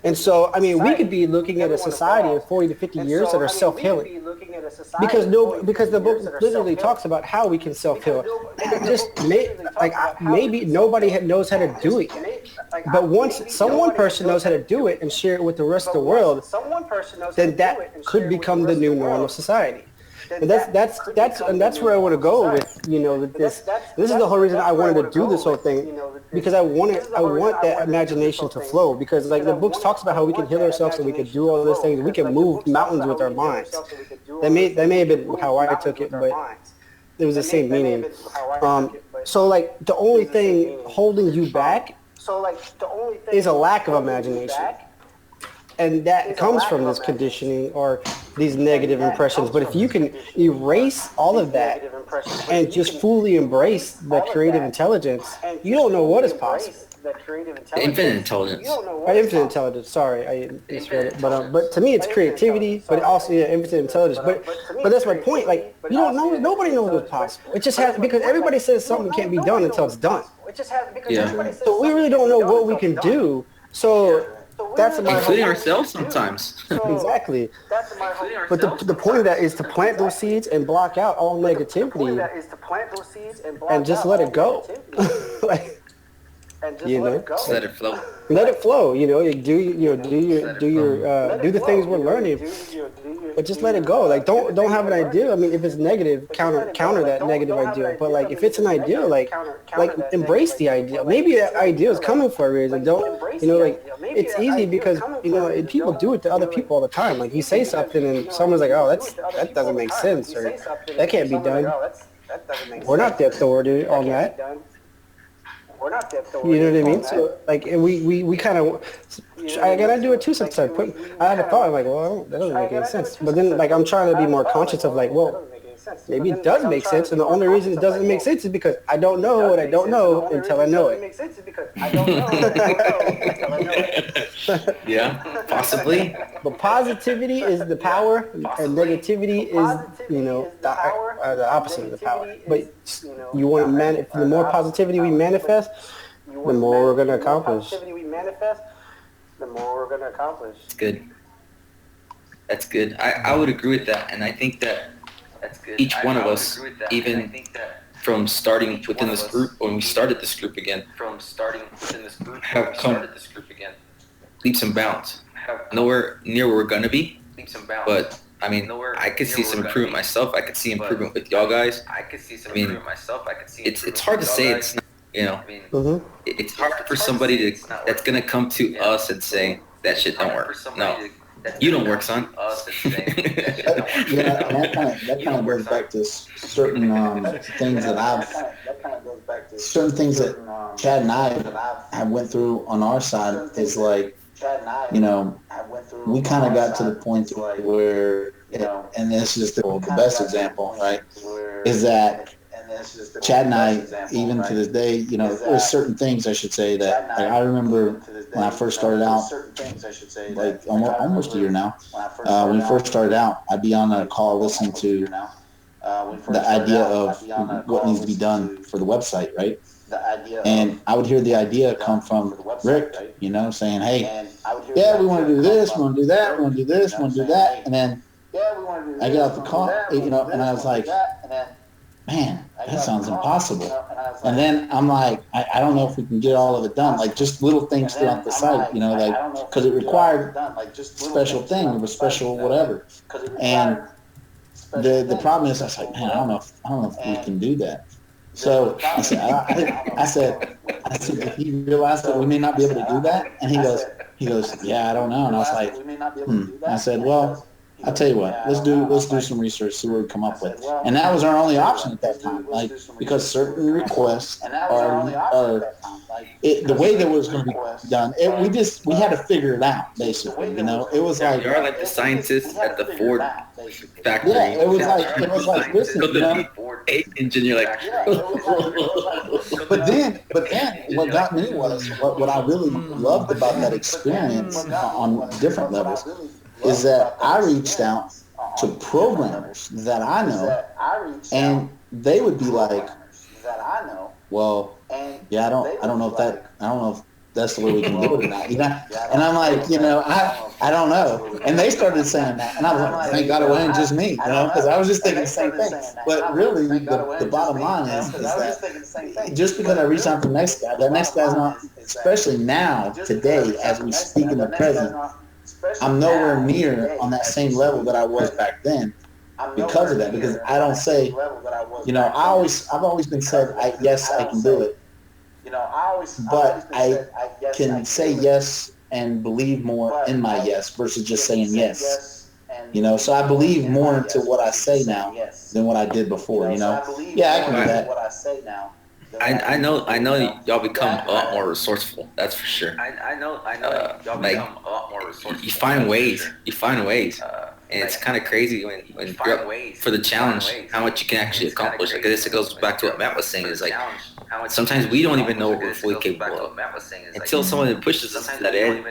Speaker 1: and so I mean, we could be looking at a society in 40 to 50 years that are self-healing. Because the book literally talks about how we can self-heal. Maybe nobody knows how to do it yet. But once one person knows how to do it and share it with the rest of the world, then that could become the new norm of society. And that's where I want to go with this. This is the whole reason I wanted to do this whole thing, because I want that imagination to flow, because like the book talks about how we can heal ourselves and we can do all those things. We can move mountains with our minds. That may have been how I took it, but it was the same meaning. So like the only thing holding you back is a lack of imagination. And that comes from this conditioning or these negative impressions. But if you can erase all of that and just fully embrace the creative intelligence, you don't know what is possible.
Speaker 3: Infinite intelligence.
Speaker 1: Infinite intelligence. Sorry, I misread it. But to me, it's creativity, but also infinite intelligence. But that's my point. Like you don't know. Nobody knows what's possible. It just has, because everybody says something can't be done until it's done.
Speaker 3: Yeah.
Speaker 1: So we really don't know what we can do. So that's my
Speaker 3: including ourselves sometimes.
Speaker 1: Exactly. But the point of that is to plant those seeds and block out all negativity and just let it go.
Speaker 3: Just let it flow.
Speaker 1: Let it flow. Do the things we're learning, but just let it go. Like don't have an idea. I mean, if it's negative, counter that negative idea. But like if it's an idea, like embrace the idea. Maybe that idea is coming for a reason. Don't it's easy because people do it to other people all the time. Like you say something and someone's like, oh, that doesn't make sense, or that can't be done. We're not the authority on that. You know what I mean? So like, and we kind of, again, I do it too sometimes. I have a thought, I'm like, well, that doesn't make any sense. But then like, I'm trying to be more conscious of like, well, maybe it does make sense, and the only reason it doesn't make sense is because I don't know what I don't know until I know it.
Speaker 3: Yeah, possibly.
Speaker 1: But positivity is the power, and negativity is, the opposite of the power. But you want to the more positivity we manifest, the more we're going to accomplish.
Speaker 3: Good. That's good. I would agree with that, and I think that each one of us, even from starting within this group, when we started this group again, have come leaps and bounds. Nowhere near where we're gonna be, but I mean, I could see some improvement myself. I could see improvement with y'all guys. I mean, it's hard to say. It's not,
Speaker 1: Mm-hmm.
Speaker 3: it's hard for somebody that's gonna come to us and say that shit don't work. No. You don't work, son.
Speaker 2: That kind of goes back to certain things that Chad and I have went through on our side. Is like, we kind of got to the point where, and this is just the best example, right? Is that Chad and I, even to this day, there's certain things I should say that I remember when I first started out, like almost a year now. When we first started out, I'd be on a call listening to the idea of what needs to be done for the website, right? And I would hear the idea come from Rick, saying, hey, yeah, we want to do this, we want to do that, we want to do this, we want to do that. And then I get off the call, and I was like, man, that sounds impossible. And then I'm like, I don't know if we can get all of it done. Like just little things throughout the site, because it required special thing or a special whatever. And the problem is, I was like, man, I don't know if we can do that. So I said, if he realized that we may not be able to do that, and he goes, yeah, I don't know. And I was like, I said, well, I'll tell you what, let's do some research, see what we come up with. And that was our only option at that time, like, because certain requests are the way that it was going to be done. We had to figure it out, basically. It was like
Speaker 3: you are like the scientists at the Ford factory.
Speaker 2: Yeah, it was like listen,
Speaker 3: engine. You're like,
Speaker 2: but then, what got me was what I really loved about that experience on different levels is that I reached out to programmers that I know, and they would be like, well, yeah, I don't know if that's the way we can do it or not, you know? And I'm like, I don't know. And they started saying that, and I was like, thank God it wasn't just me, because I was just thinking the same thing. But really, the bottom line is that just because I reached out to the next guy, that next guy's not, especially now, today, as we speak in the present, I'm nowhere near on that same level that I was back then because of that. Because I don't say, I've always been said, yes, I can do it. But I can say yes and believe more in my yes versus just saying yes. So I believe more into what I say now than what I did before. Yeah, I can do that.
Speaker 3: I know y'all become a lot more resourceful. That's for sure. I know y'all become a lot more resourceful. You find ways. And it's kind of crazy when you're up for the challenge, how much you can actually accomplish. Like this, it goes back to what Matt was saying. Is like sometimes we don't even know what we're fully capable of until someone pushes us to that edge.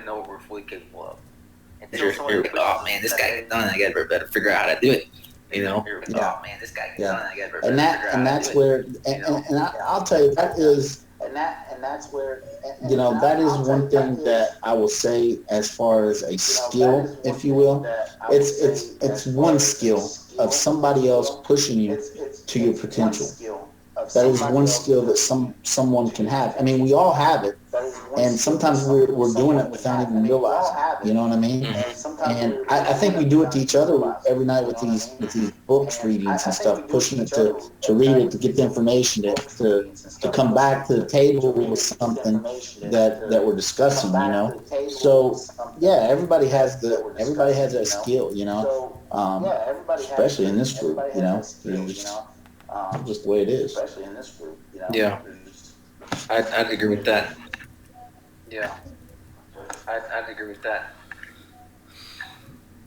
Speaker 3: You're like, oh man, this guy gets done. I better figure out how to do it.
Speaker 2: Yeah. Oh man, this guy gets done. And that's where, and I'll tell you, that is, that's where, that is one thing that I will say as far as a skill, if you will. It's one skill of somebody else pushing you to your potential. That is one skill that someone can have. I mean, we all have it, and sometimes we're doing it without even realizing. You know what I mean? And I think we do it to each other every night with these books readings and stuff, pushing it to read it, to get the information, to come back to the table with something that we're discussing. So yeah, everybody has that skill. Especially in this group. Just the way it is.
Speaker 3: Yeah, I'd agree with that. I'd agree with that.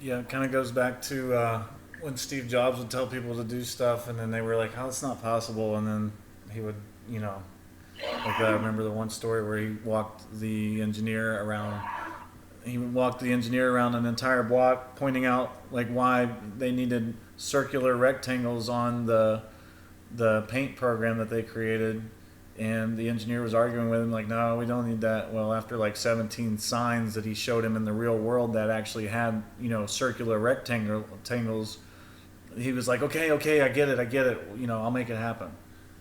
Speaker 4: Yeah, it kind of goes back to when Steve Jobs would tell people to do stuff, and then they were like, "Oh, it's not possible," and then he would, like I remember the one story where he walked the engineer around. He walked the engineer around an entire block, pointing out like why they needed circular rectangles on the paint program that they created, and the engineer was arguing with him like, no, we don't need that. Well, after like 17 signs that he showed him in the real world that actually had circular rectangles, he was like, okay, I get it, I'll make it happen.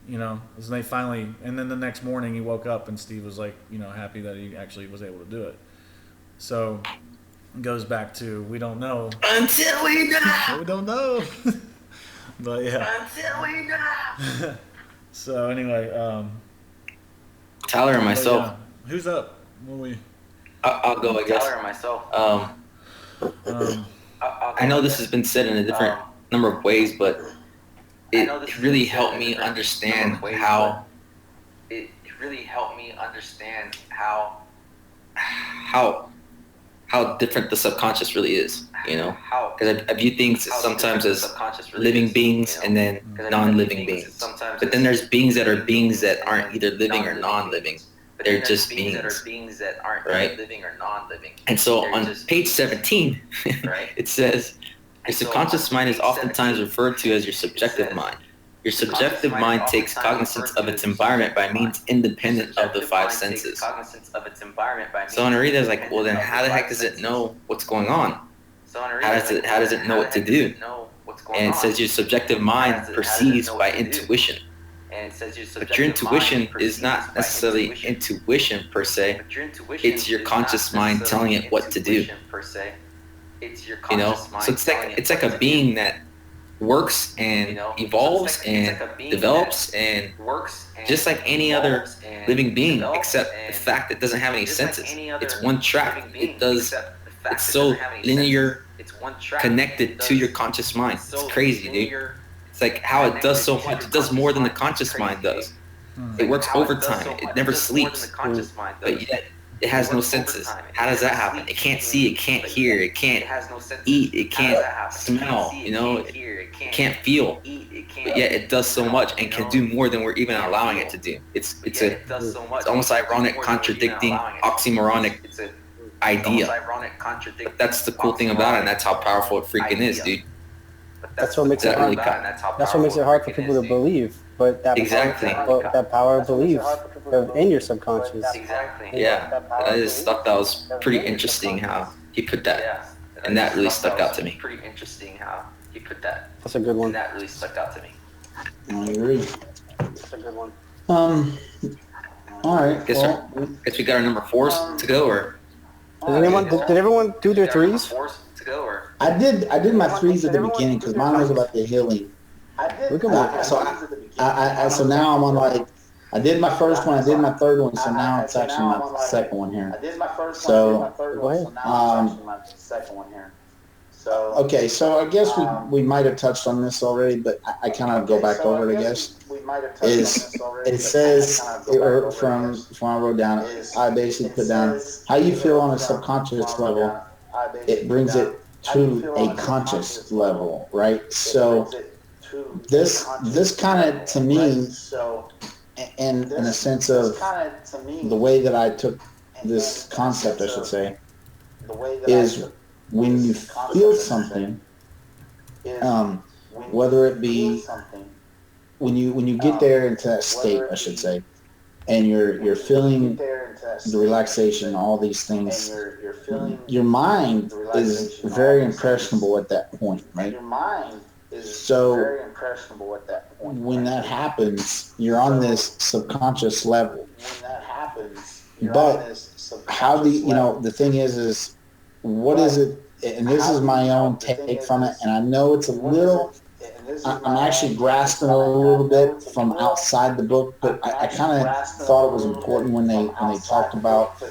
Speaker 4: And they finally, and then the next morning he woke up and Steve was like, happy that he actually was able to do it. So it goes back to, we don't know
Speaker 3: until we know.
Speaker 4: We don't know. But yeah.
Speaker 3: Until we know.
Speaker 4: So anyway,
Speaker 3: Tyler and myself.
Speaker 4: Yeah. Who's up?
Speaker 3: I'll go, I guess. Tyler and myself. I know this has been said in a different number of ways, but it really helped me understand how. It really helped me understand how different the subconscious really is, because I view things sometimes as living beings and then non-living beings. But then there's beings that aren't either living or non-living. They're just beings, right? And so on page 17, it says, your subconscious mind is oftentimes referred to as your subjective mind. Your subjective mind takes cognizance of its environment by means independent of the five senses. So when I read that, I was like, well, then how the heck does it know what's going on? How does it know what to do? And it says your subjective mind perceives by intuition. But your intuition is not necessarily intuition per se. It's your conscious mind telling it what to do. So it's like a being that works and evolves and develops and just like any other living being, except the fact that it doesn't have any senses. It's one track. It's so linear, connected to your conscious mind. It's crazy, dude. It's like how it does so much. It does more than the conscious mind does. It works overtime. It never sleeps. But yet it has no senses. How does that happen? It can't see, it can't hear, it can't eat, it can't smell, it can't feel. But yet it does so much and can do more than we're even allowing it to do. It's almost ironic, contradicting, oxymoronic idea. That's the cool thing about it, and that's how powerful it freaking is, dude.
Speaker 1: That's what makes it hard. That's what makes it hard for people to believe. But that that power of belief in your subconscious.
Speaker 3: Yeah, I just thought that was pretty interesting how he put that, and that really stuck out to me.
Speaker 1: That's a good one.
Speaker 2: I agree.
Speaker 1: That's a good one.
Speaker 2: All right.
Speaker 3: Guess we got our number 4s to go, or
Speaker 1: Did everyone do their 3s?
Speaker 2: I did my 3s at the beginning because mine was about the healing. So now I'm on like, I did my first one, I did my third one, so now it's actually my second one here. So
Speaker 1: Go ahead.
Speaker 2: Okay, so I guess we might have touched on this already, but I kind of go back over it, I guess. It says, or from I wrote down, I basically put down, how you feel on a subconscious level, it brings it to a conscious level, right? So this kind of, to me, in a sense of the way that I took this concept, I should say, is when you feel something, whether it be when you get there into that state, I should say, and you're feeling the relaxation, all these things, your mind is very impressionable at that point, right? So when that happens, you're on this subconscious level. But how the thing is what is it? And this is my own take from it, and I know it's a little, I'm actually grasping a little bit from outside the book, but I kind of thought it was important when they talked about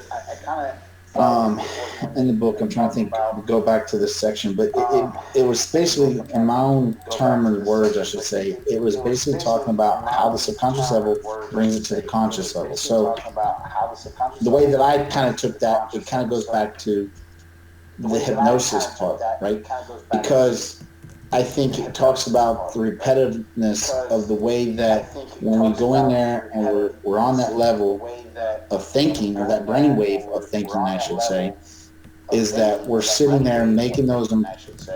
Speaker 2: in the book. I'm trying to think, go back to this section, but it was basically, in my own term or words, I should say, it was basically talking about how the subconscious level brings it to the conscious level. So the way that I kind of took that, it kind of goes back to the hypnosis part, right? Because I think it talks about the repetitiveness of the way that when we go in there and we're on that level of thinking, or that brainwave of thinking, I should say, is that we're sitting there making those impressions.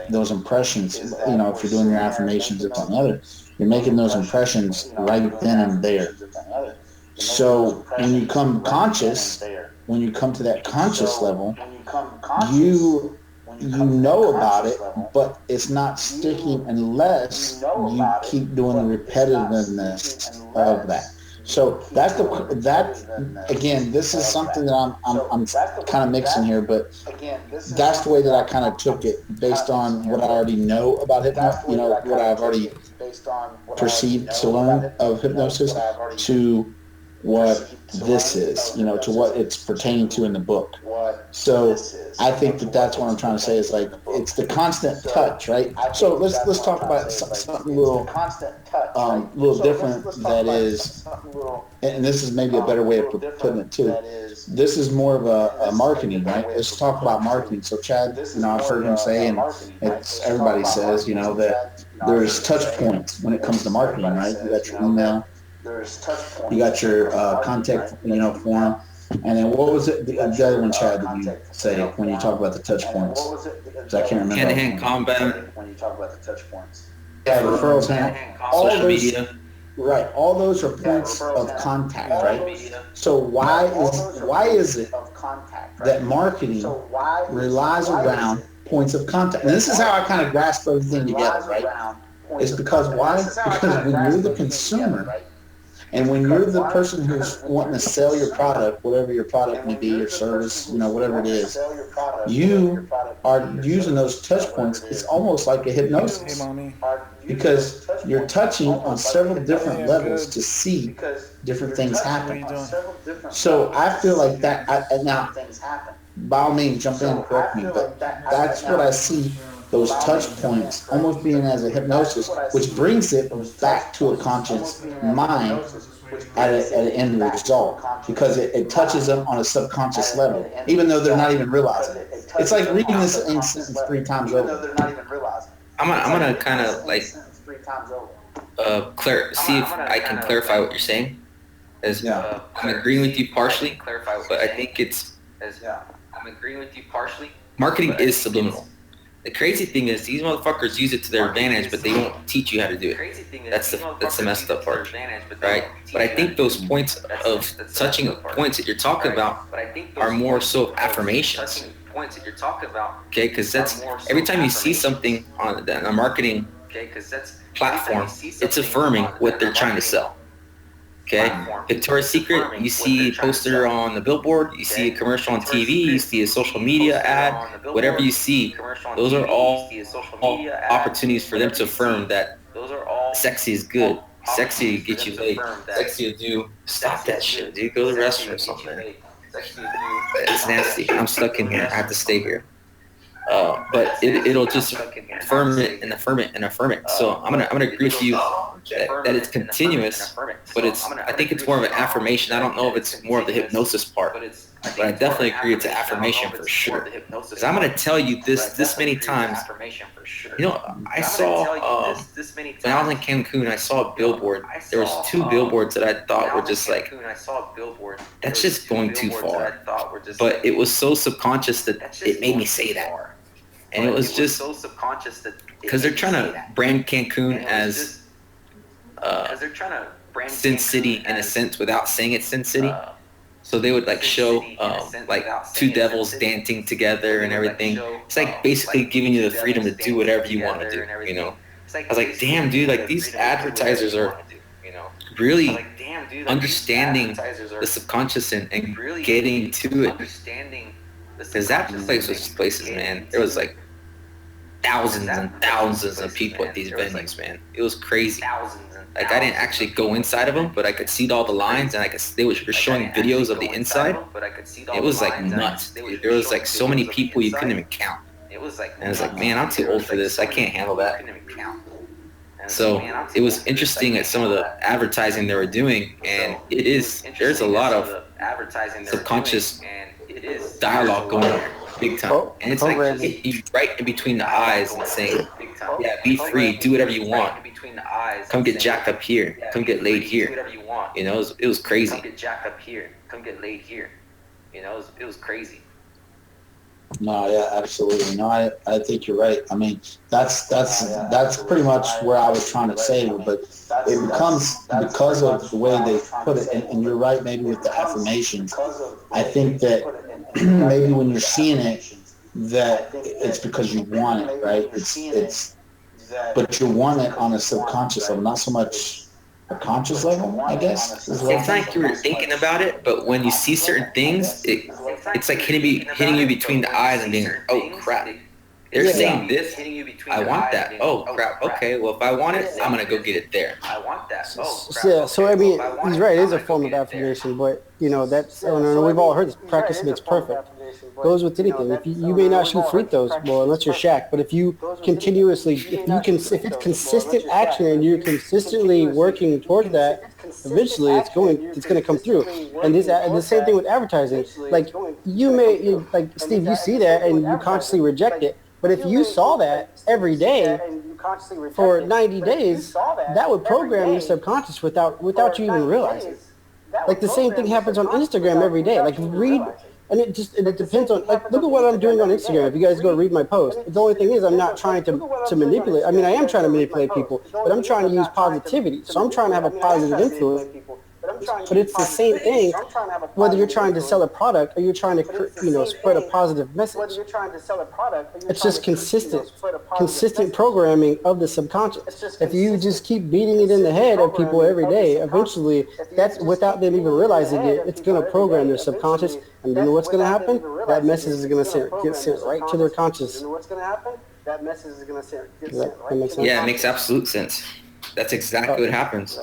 Speaker 2: You know, if you're doing your affirmations or something other, you're making those impressions right then and there. So when you come conscious, when you come to that conscious level, you know about it, but it's not sticking unless you keep doing the repetitiveness of that. So again, this is something that I'm kind of mixing here, but that's the way that I kind of took it based on what I already know about hypnosis, what I've already perceived to learn of hypnosis, to what this is, to what it's pertaining to in the book. So I think that's what I'm trying to say is, like, it's the constant touch, right? So let's talk about something a little different, that is, and this is maybe a better way of putting it too. This is more of a marketing, right? Let's talk about marketing. So Chad, I've heard him say, and everybody says, that there's touch points when it comes to marketing, right? You got your email, you got your contact, form, and then what was it? The other one, Chad, that you say when you talk about the touch points? So I can't remember.
Speaker 3: Hand-to-hand combat.
Speaker 2: Yeah, referrals,
Speaker 3: social media.
Speaker 2: Right, all those are points of contact, right? So why is it that marketing relies around points of contact? And this is how I kind of grasp everything together, right? It's because why? Because when you're the consumer, and when you're the person who's wanting to sell your product, whatever your product may be, your service, whatever it is, you are using those touch points. It's almost like a hypnosis, because you're touching on several different levels to see different things happen. So I feel like that, now, by all means, jump in and correct me, but that's what I see, those touch points almost being as a hypnosis, which brings it back to a conscious mind at an end result, because it touches them on a subconscious level, even though they're not even realizing it. It's like reading this same sentence 3 times over.
Speaker 3: I'm gonna kind of like see if I can clarify what you're saying. I'm agreeing with you partially, but I think it's agreeing with you partially. Marketing is subliminal. The crazy thing is these motherfuckers use it to their advantage, but they won't teach you how to do it. That's the messed up part, right? But I think those points of touching points that you're talking about are more so affirmations. Okay, because that's every time you see something on a marketing platform, it's affirming what they're trying to sell. Okay, Victoria's Secret, you see a poster on the billboard, you see a commercial on TV, you see a social media ad, whatever you see, those are all opportunities for them to affirm that sexy is good, sexy to get you laid, sexy to do, stop that shit, dude, go to the restroom or something. It's nasty. I'm stuck in here. I have to stay here. But it'll just affirm it and affirm it and affirm it. So I'm gonna agree with you that it's continuous, but I think it's more of an affirmation. I don't know if it's more of the hypnosis part, but I definitely agree it's an affirmation for sure. Because I'm gonna tell you this many times. You know, I saw when I was in Cancun, I saw a billboard. There was 2 billboards that I thought were just like, that's just going too far. But it was so subconscious that it made me say that. And it was just because they're trying to brand Cancun as Sin City in a sense without saying it's Sin City. So they would like show like 2 devils dancing together and everything. It's like basically giving you the freedom to do whatever you want to do, you know? I was like, damn, dude, like these advertisers are really understanding the subconscious and getting to it. Because that place was places, man. There was like thousands and thousands of people at these venues, man. It was crazy. Like I didn't actually go inside of them, but I could see all the lines, and they were showing videos of the inside. It was like nuts, dude. There was like so many people you couldn't even count. And I was like, man, I'm too old for this. I can't handle that. So it was interesting at some of the advertising they were doing, and there's a lot of subconscious dialogue going on big time. And it's like hitting you right in between the eyes and saying, yeah, be free, do whatever you want. Come get jacked up here. Come get laid here. You know, it was crazy. Come get jacked up here. Come get laid here. You know, it was crazy.
Speaker 2: No, yeah, absolutely. No, I think you're right. I mean, that's pretty much where I was trying to say, but it becomes because of the way they put it, and you're right, maybe with the affirmations. I think that maybe when you're seeing it, that it's because you want it, right? But you want it on a subconscious level, not so much a conscious level, I guess.
Speaker 3: It's like you were thinking about it, but when you see certain things, it's like hitting you between the eyes and being, oh crap, they're saying this, I want that. Oh crap, okay, well if I want it, I'm gonna go get it there. I want that.
Speaker 1: Yeah, so I mean, he's right, it is a form of affirmation, but you know, that's, and we've all heard this, practice makes perfect. Goes with anything. If you may not shoot free throws, well, unless you're Shaq, but if you continuously, if it's consistent action and you're consistently working towards that, eventually it's going to come through. And the same thing with advertising. Like like Steve, you see that and you consciously reject it. But if you saw that every day for 90 days, that would program your subconscious without you even realizing. Like the same thing happens on Instagram every day. Like read. And it depends on, like, look at what I'm doing on Instagram. If you guys go read my post, the only thing is I'm not trying to manipulate. I mean, I am trying to manipulate people, but I'm trying to use positivity. So I'm trying to have a positive influence. But it's the same thing, whether you're trying to sell a product or you're trying to, spread a positive message. It's just consistent programming of the subconscious. If you just keep beating it in the head of people every day, eventually, that's without them even realizing it, it's going to program their subconscious. And then what's going to happen? That message is going to get sent right to their conscious. That message is going to get sent right to their
Speaker 3: Yeah, it makes absolute sense. That's exactly what happens.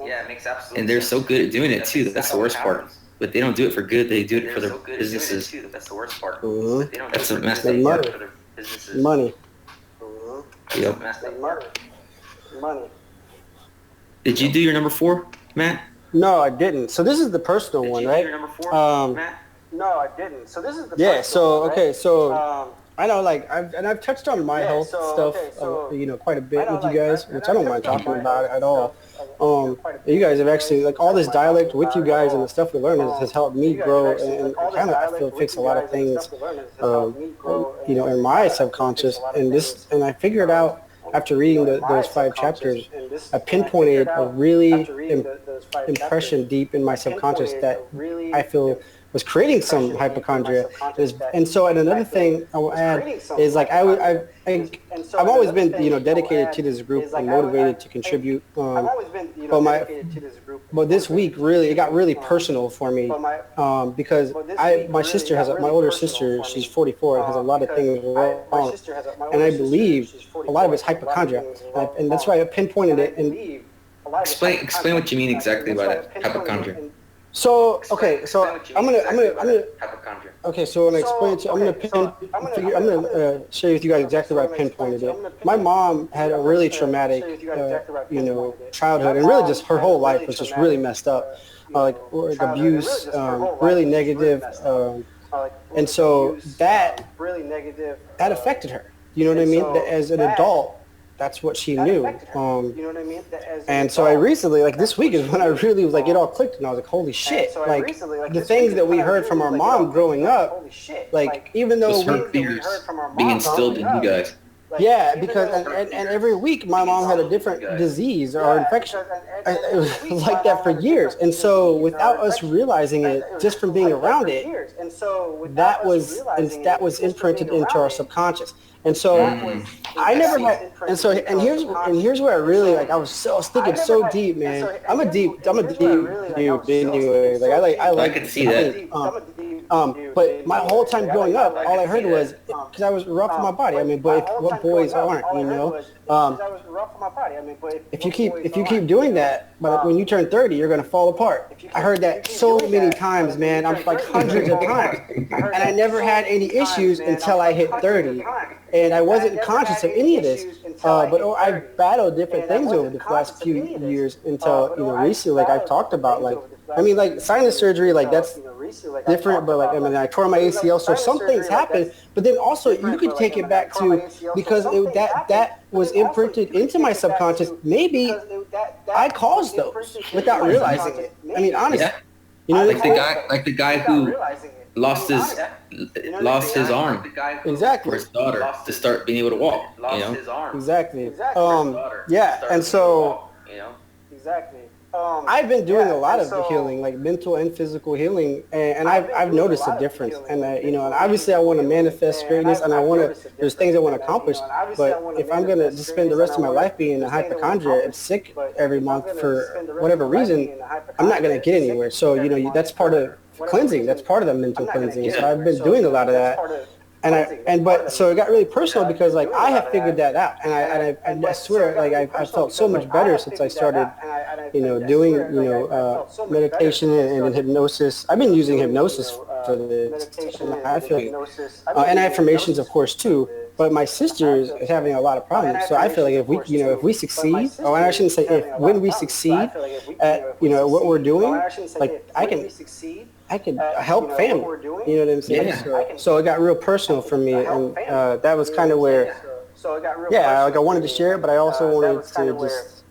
Speaker 3: Yeah, it makes absolute And they're so good at doing it too. That's the worst part. But they don't do it for good. They do it for their businesses. That's the worst part. That's a mess.
Speaker 1: Money.
Speaker 3: Yep. Money. Did you do your number 4, Matt?
Speaker 1: No, I didn't. So this is the personal one, right?
Speaker 3: Did you do your number 4, Matt?
Speaker 1: No, I didn't. So this is the personal one, right? So I know, like I've touched on my health stuff, quite a bit with you guys, which I don't mind talking about at all. You guys have actually like all this dialect with you guys and the stuff we learned has helped me grow and kind of I feel fix a lot of things, in my subconscious. And I figured out after reading those 5 chapters, I pinpointed a really impression deep in my subconscious that I feel was creating some hypochondria. And another thing I will add is like I've always been dedicated to this group and motivated to contribute. But this week really it got really personal for me because my older sister, she's 44 and has a lot of things wrong, and I believe a lot of it's hypochondria, and that's why I pinpointed it. And
Speaker 3: explain what you mean exactly by that hypochondria.
Speaker 1: So I'm gonna okay. So when I explain it to you, I'm gonna share with you guys exactly where I pinpointed it. My mom had a really traumatic, childhood, and really just her whole life was just really messed up, like abuse, really negative, and so that affected her. You know what I mean? As an adult, that's what she knew. And so I recently, like this week is when I really was like, it all clicked and I was like, holy shit. Like the things that we heard from our mom growing up, like even though
Speaker 3: being instilled in you guys.
Speaker 1: Yeah, because and every week my mom had a different disease or infection. It was like that for years. And so without us realizing it, just from being around it, that was imprinted into our subconscious. And so I never had, and here's where I really like. I was thinking so deep, man. I'm a deep dude anyway. Like I
Speaker 3: can see that.
Speaker 1: But my whole time growing up, all I heard was because I was rough on my body. I mean, but what boys aren't, if you keep doing that, but when you turn 30, you're gonna fall apart. I heard that so many times, man. I'm like hundreds of times, and I never had any issues until I hit 30. And I wasn't conscious of any of this, but I've battled different things over the last few years until recently. Like I've talked about, like sinus surgery, like that's different. But I tore my ACL, so some things happened. But then also you could take it back to because that was imprinted into my subconscious. Maybe I caused those without realizing it. I mean, honestly,
Speaker 3: like the guy who lost his arm
Speaker 1: exactly
Speaker 3: for his daughter to start being able to walk.
Speaker 1: Exactly. Yeah, and so I've been doing a lot of healing, like mental and physical healing, and I've noticed a difference. And and obviously I want to manifest greatness, and there's things I want to accomplish. But if I'm gonna just spend the rest of my life being a hypochondriac and sick every month for whatever reason, I'm not gonna get anywhere. So that's part of cleansing. That's part of the mental cleansing. So I've been doing a lot of that. So it got really personal because like I have figured that out, and I swear like I felt so much better since I started doing meditation and hypnosis. I've been using hypnosis for this, and I feel and affirmations of course too. But my sister is having a lot of problems, so I feel like if we succeed, I shouldn't say when we succeed at what we're doing, like I can help family. You know what I'm saying?
Speaker 3: Yeah.
Speaker 1: So it got real personal for me, and that was kind of where. Like I wanted to share it, but I also wanted to just.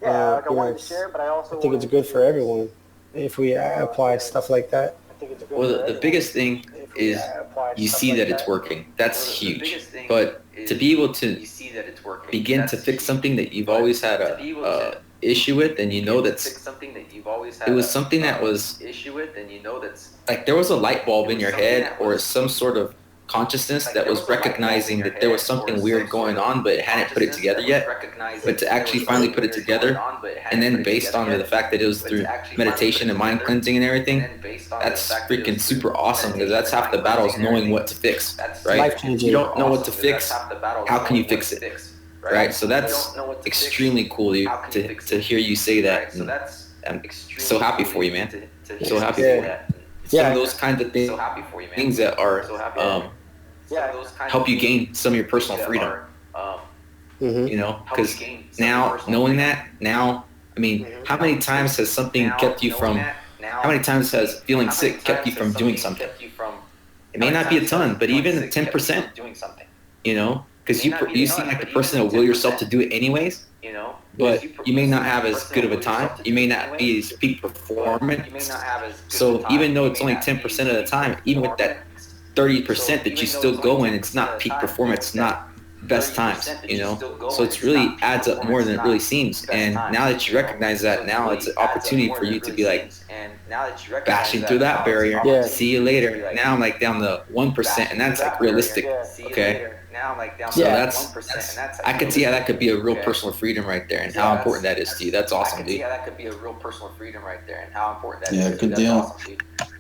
Speaker 1: I think it's good for everyone if we apply stuff like that.
Speaker 3: Well, the biggest thing is you see that it's working. That's huge. But to be able to begin to fix something that you've always had a issue with, and it was something that was like there was a light bulb in your head or some sort of consciousness that was recognizing that there was something weird going on, but it hadn't put it together yet. But to actually finally put it together, and then based on the fact that it was through meditation and mind cleansing and everything, that's freaking super awesome, because that's half the battle is knowing what to fix, right? If you don't know what to fix, how can you fix it, right? So that's extremely cool to hear you say that. And I'm so happy for you, man. So happy for you. Some of those kinds of things that are help you gain some of your personal freedom. Because now knowing that, how many times has something kept you from? How many times has feeling sick kept you from doing something? may not be a ton, but even 10%, you know, because you seem like the person that will yourself to do it anyways, but you may not have as good of a time. You may not be as peak performance. So even though it's only 10% of the time, even with that 30% that you still go in, it's not peak performance, it's not best times, you know. So it's really adds up more than it really seems. And now that you recognize that, now it's an opportunity for you to be like bashing through that barrier.
Speaker 1: Yeah.
Speaker 3: See you later. Now I'm like down to 1%, and that's like realistic. Okay. So that's I could see how that could be a real personal freedom right there, and how important that is to you. That's awesome, dude.
Speaker 2: Yeah, good deal.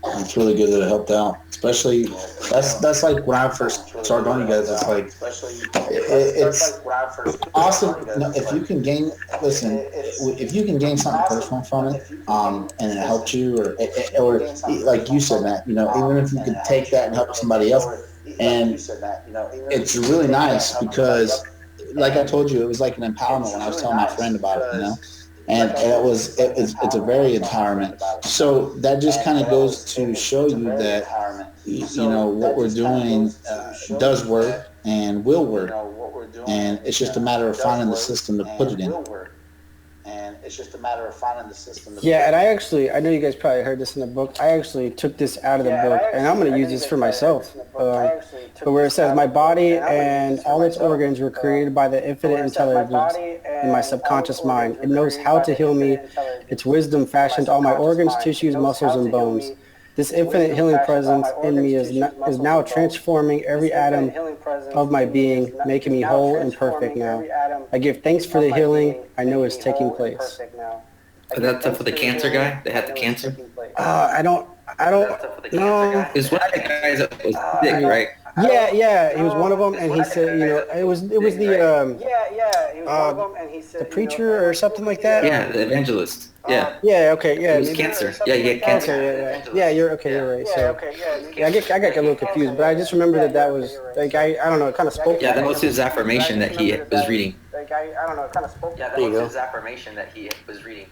Speaker 2: It's really good that it helped out. Especially that's like when I first started on you guys. It's like it's awesome. No, if you can gain, listen, if you can gain something personal from it, and it helped you, or like you said, Matt, you know, even if you can take that and help somebody else, and it's really nice because, like I told you, it was like an empowerment when I was telling my friend about it, you know. And it's a very empowerment. So that just kind of goes to show you that, you know, what we're doing does work and will work. And it's just a matter of finding the system to put it in.
Speaker 1: Yeah, and I know you guys probably heard this in the book. I actually took this out of the book, and I'm going to use this for myself. But where it says, my body and all its organs were created by the infinite intelligence in my subconscious mind. It knows how to heal me. Its wisdom fashioned all my organs, tissues, muscles, and bones. This infinite healing presence in me is now transforming every atom of my being, making me whole and perfect now. I give thanks for the healing I know is taking place.
Speaker 3: Is that for the cancer guy that had the cancer?
Speaker 1: I don't know.
Speaker 3: Is one of the guys that was sick, right?
Speaker 1: Yeah, he was one of them, and he said, you know, it was the preacher or something like that.
Speaker 3: Yeah, the evangelist. Yeah.
Speaker 1: Yeah. Okay. Yeah.
Speaker 3: It was cancer. Yeah, he had cancer.
Speaker 1: Okay. Yeah. You're okay. You're right. So, yeah, I got a little confused, but I just remember that was like I don't know. It kind of spoke.
Speaker 3: Yeah, that was his affirmation that he was reading.
Speaker 1: Like I don't know. It kind of spoke.
Speaker 3: Yeah, that was his affirmation that he was reading.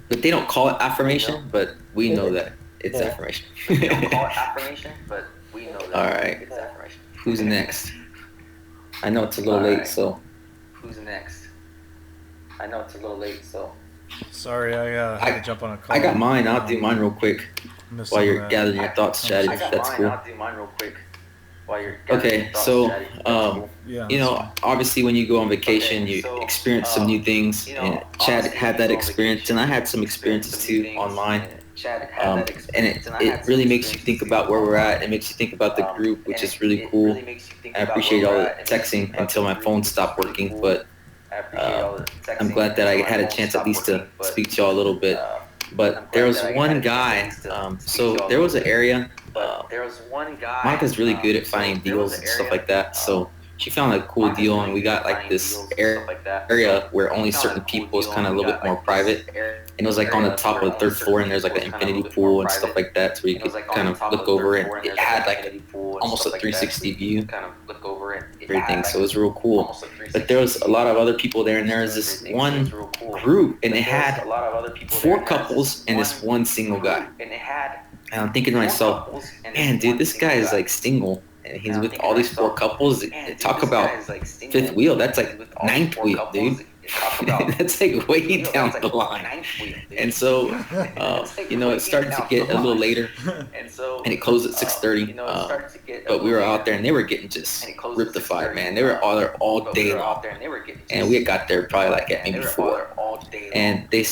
Speaker 3: But they don't call it affirmation, but we know that it's affirmation. They don't call it affirmation, but we know that. All right. It's affirmation. Who's next? I know it's a little late, so. Who's next? I know it's a little late, so.
Speaker 4: Sorry, I had to jump on a call.
Speaker 3: I got mine. I'll do mine real quick while you're gathering your thoughts, Chad. If that's cool. I'll do mine real quick. Okay, so you know, obviously when you go on vacation, you experience some new things, and Chad had that experience, and I had some experiences too on mine. And it really makes you think about where we're at. It makes you think about the group, which is really cool. I appreciate all the texting until my phone stopped working, but I'm glad that I had a chance at least to speak to y'all a little bit. But there was one guy, so there was an area, Monica's really good at finding deals and stuff like that, so she found a cool deal, and we got like this area where only certain people is kind of a little bit more private, and it was like on the top of the third floor, and there's like an infinity pool and stuff like that, so you could kind of look over it. It had like almost a 360 view, everything, so it was real cool. But there was a lot of other people there, and there was this one group, and it had 4 couples and this one single guy. And I'm thinking to myself, man, dude, this guy is like single, and he's with all these 4 couples. Talk about 5th wheel. That's like 9th wheel, dude. That's like way down the line. And so, you know, it started to get a little later, and it closed at 6:30. But we were out there, and they were getting just riptified, man. They were all there all day long, and we had got there probably like at maybe 4. And they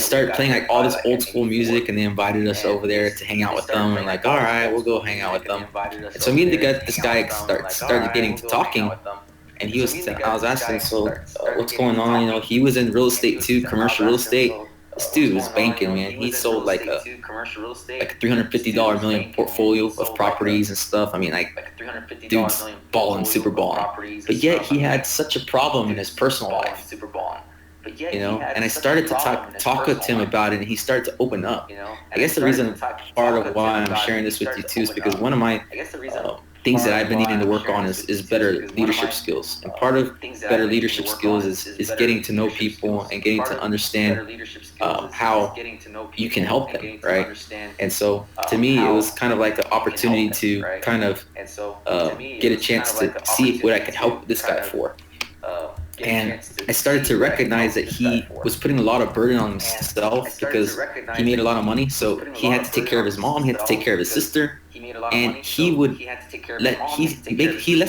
Speaker 3: started playing like all this old school music, and they invited us over there to hang out with them. And like, all right, we'll go hang out with them. And so me and this guy started getting to talking, and I was asking, so what's going on? You know, he was in real estate too, commercial real estate. This dude was banking, man. He sold like a $350 million portfolio of properties and stuff. I mean, like, dude's balling, super balling. But yet he had such a problem in his personal life. You know, and I started to talk with him about it, and he started to open up. I guess the reason, part of why I'm sharing this with you too, is because one of my things that I've been needing to work on is better leadership skills. And part of better leadership skills is getting to know people and getting to understand how you can help them, right? And so to me, it was kind of like an opportunity to kind of get a chance to see what I could help this guy for. And I started to recognize that he was putting a lot of burden on himself because he made a lot of money. So he had to take care of his mom, he had to take care of his sister, and he lets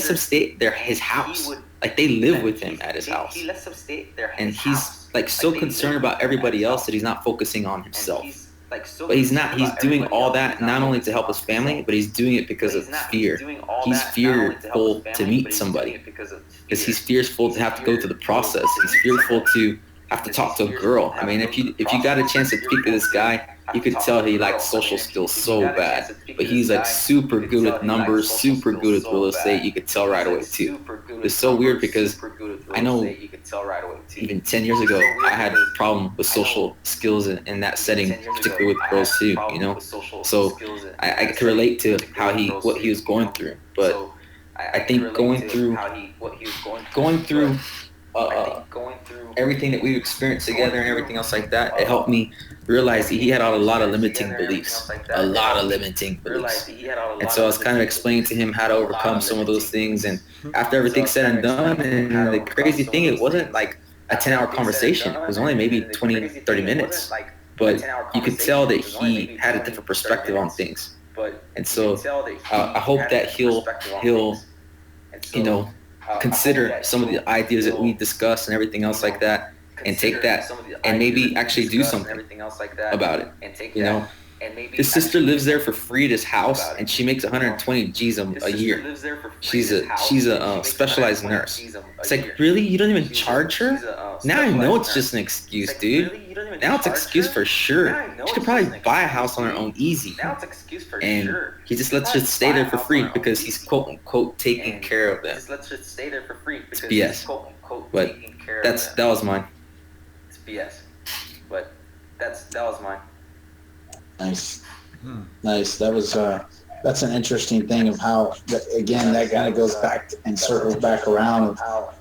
Speaker 3: them stay at his house. Like they live with him at his house, and he's like so concerned about everybody else that he's not focusing on himself. But he's not. He's doing all that not only to help his family, but he's doing it because of fear. He's fearful to meet somebody because he's fearful to have to go through the process. He's fearful to have to talk to a girl. I mean, if you got a chance to speak to this guy, you could tell he likes social skills so bad. But he's like super good with numbers, super good with real estate. You could tell right away too. It's so weird because I know even 10 years ago I had a problem with social skills in that setting, particularly with girls too. You know, so I could relate to what he was going through. But I think going through everything that we've experienced together and everything else like that, it helped me realize that he had a lot of limiting beliefs. And so I was kind of explaining to him how to overcome some of those things. And after everything's said and done, and the crazy thing, it wasn't like a 10-hour conversation. It was only maybe 20, 30 minutes. But you could tell that he had a different perspective on things. And so I hope that he'll consider some of the ideas that we discussed and everything else like that, and take that and maybe actually do something about it. His sister lives there for free at his house, and she makes 120 G's a year. She's a specialized nurse. It's like, really? You don't even charge her? Now I know it's just an excuse, dude. Now it's an excuse for sure. She could probably buy a house on her own easy. And he just lets her stay there for free because he's quote unquote taking care of them. It's BS. But that was mine.
Speaker 2: Nice. Nice. That was that's an interesting thing of how, again, that kind of goes back and circles back around,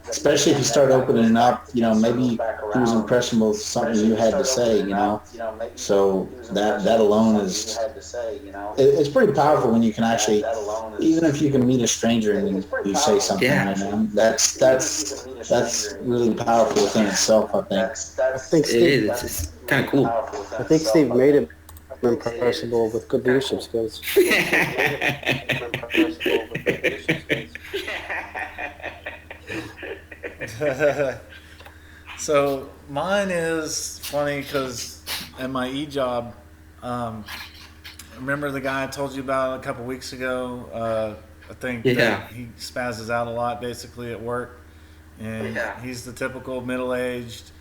Speaker 2: especially if you start opening up, maybe he was impressionable with something you had to say, so that alone is, it's pretty powerful when you can actually, even if you can meet a stranger and you say something, that's really powerful within itself, I think.
Speaker 3: It is. It's kind of cool.
Speaker 1: I think Steve made it impressible with good leadership skills.
Speaker 4: So mine is funny because at my job, remember the guy I told you about a couple weeks ago? I think that he spazzes out a lot basically at work, and he's the typical middle-aged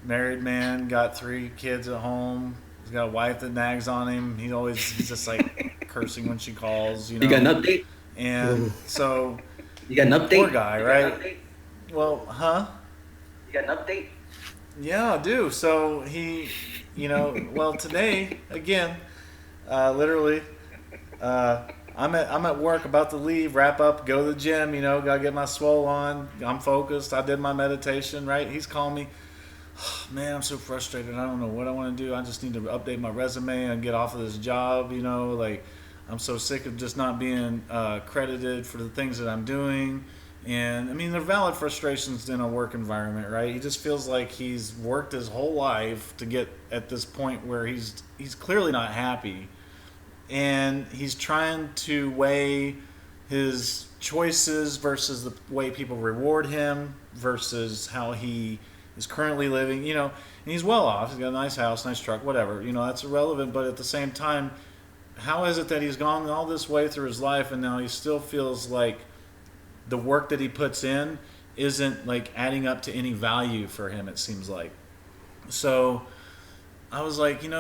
Speaker 4: married man, got 3 kids at home. He's got a wife that nags on him. He's just like cursing when she calls.
Speaker 3: You got an update?
Speaker 4: And so
Speaker 3: you got an update?
Speaker 4: Poor guy, right? Well, huh?
Speaker 3: You got an update?
Speaker 4: Yeah, I do. So he, well, today again, literally, I'm at work, about to leave, wrap up, go to the gym. Gotta get my swole on. I'm focused. I did my meditation. Right? He's calling me. Man, I'm so frustrated. I don't know what I want to do. I just need to update my resume and get off of this job. I'm so sick of just not being credited for the things that I'm doing. And I mean, they're valid frustrations in a work environment, right? He just feels like he's worked his whole life to get at this point where he's clearly not happy. And he's trying to weigh his choices versus the way people reward him versus how he is currently living, and he's well off. He's got a nice house, nice truck, whatever. That's irrelevant. But at the same time, how is it that he's gone all this way through his life and now he still feels like the work that he puts in isn't like adding up to any value for him, it seems like. So I was like, and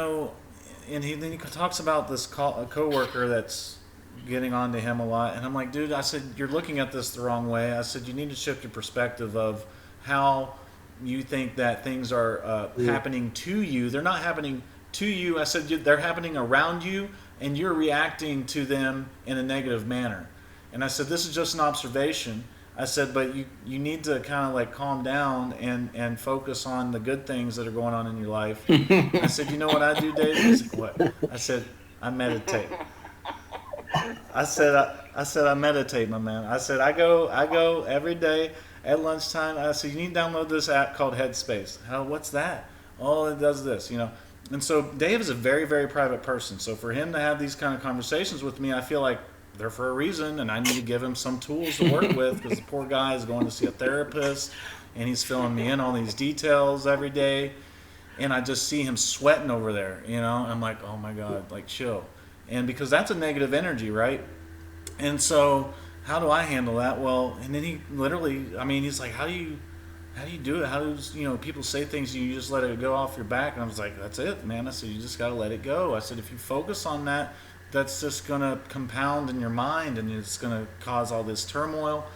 Speaker 4: then he talks about this coworker that's getting on to him a lot. And I'm like, dude, I said, you're looking at this the wrong way. I said, you need to shift your perspective of how you think that things are happening to you. They're not happening to you. I said they're happening around you, and you're reacting to them in a negative manner. And I said, this is just an observation. I said, but you need to kind of like calm down and focus on the good things that are going on in your life. I said, you know what I do, Dave? He's like, what? I said, I meditate. I said I meditate, my man. I said I go every day at lunchtime. I said you need to download this app called Headspace. Hell, what's that? Oh, it does this, you know. And so Dave is a very, very private person. So for him to have these kind of conversations with me, I feel like they're for a reason, and I need to give him some tools to work with because the poor guy is going to see a therapist, and he's filling me in on these details every day, and I just see him sweating over there, you know. I'm like, oh my God, like chill, and because that's a negative energy, right? And so how do I handle that? Well, and then he literally, I mean, he's like, how do you do it? How does, you know, people say things and you just let it go off your back? And I was like, that's it, man. I said, you just got to let it go. I said, if you focus on that, that's just going to compound in your mind and it's going to cause all this turmoil.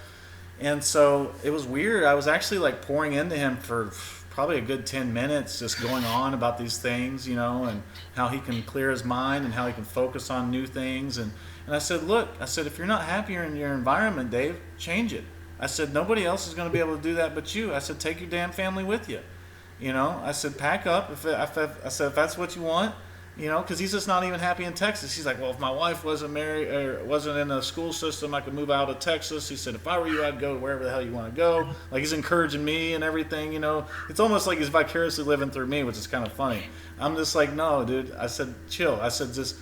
Speaker 4: And so it was weird. I was actually like pouring into him for probably a good 10 minutes, just going on about these things, you know, and how he can clear his mind and how he can focus on new things. And I said, look, I said, if you're not happier in your environment, Dave, change it. I said, nobody else is going to be able to do that but you. I said, take your damn family with you. You know, I said, pack up. I said, if that's what you want, you know, because he's just not even happy in Texas. He's like, well, if my wife wasn't married or wasn't in a school system, I could move out of Texas. He said, if I were you, I'd go wherever the hell you want to go. Like, he's encouraging me and everything, you know. It's almost like he's vicariously living through me, which is kind of funny. I'm just like, no, dude. I said, chill. I said, just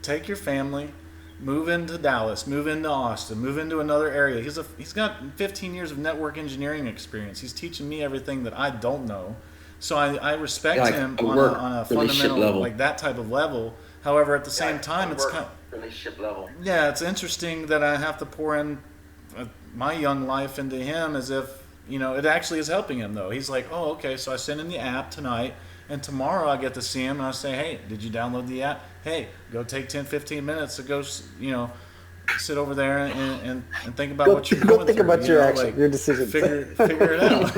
Speaker 4: take your family, move into Dallas, move into Austin, move into another area. He's got 15 years of network engineering experience. He's teaching me everything that I don't know. So I respect him on a fundamental level, like that type of level. However, at the same time, it's kind of
Speaker 3: relationship level.
Speaker 4: Yeah, it's interesting that I have to pour in my young life into him as if, you know, it actually is helping him though. He's like, oh, okay, so I send him the app tonight, and tomorrow I get to see him and I say, hey, did you download the app? Hey, go take 10, 15 minutes to go, you know, sit over there and think about what you're going through.
Speaker 1: Think about your action,
Speaker 4: like,
Speaker 1: your decisions.
Speaker 4: Figure it out.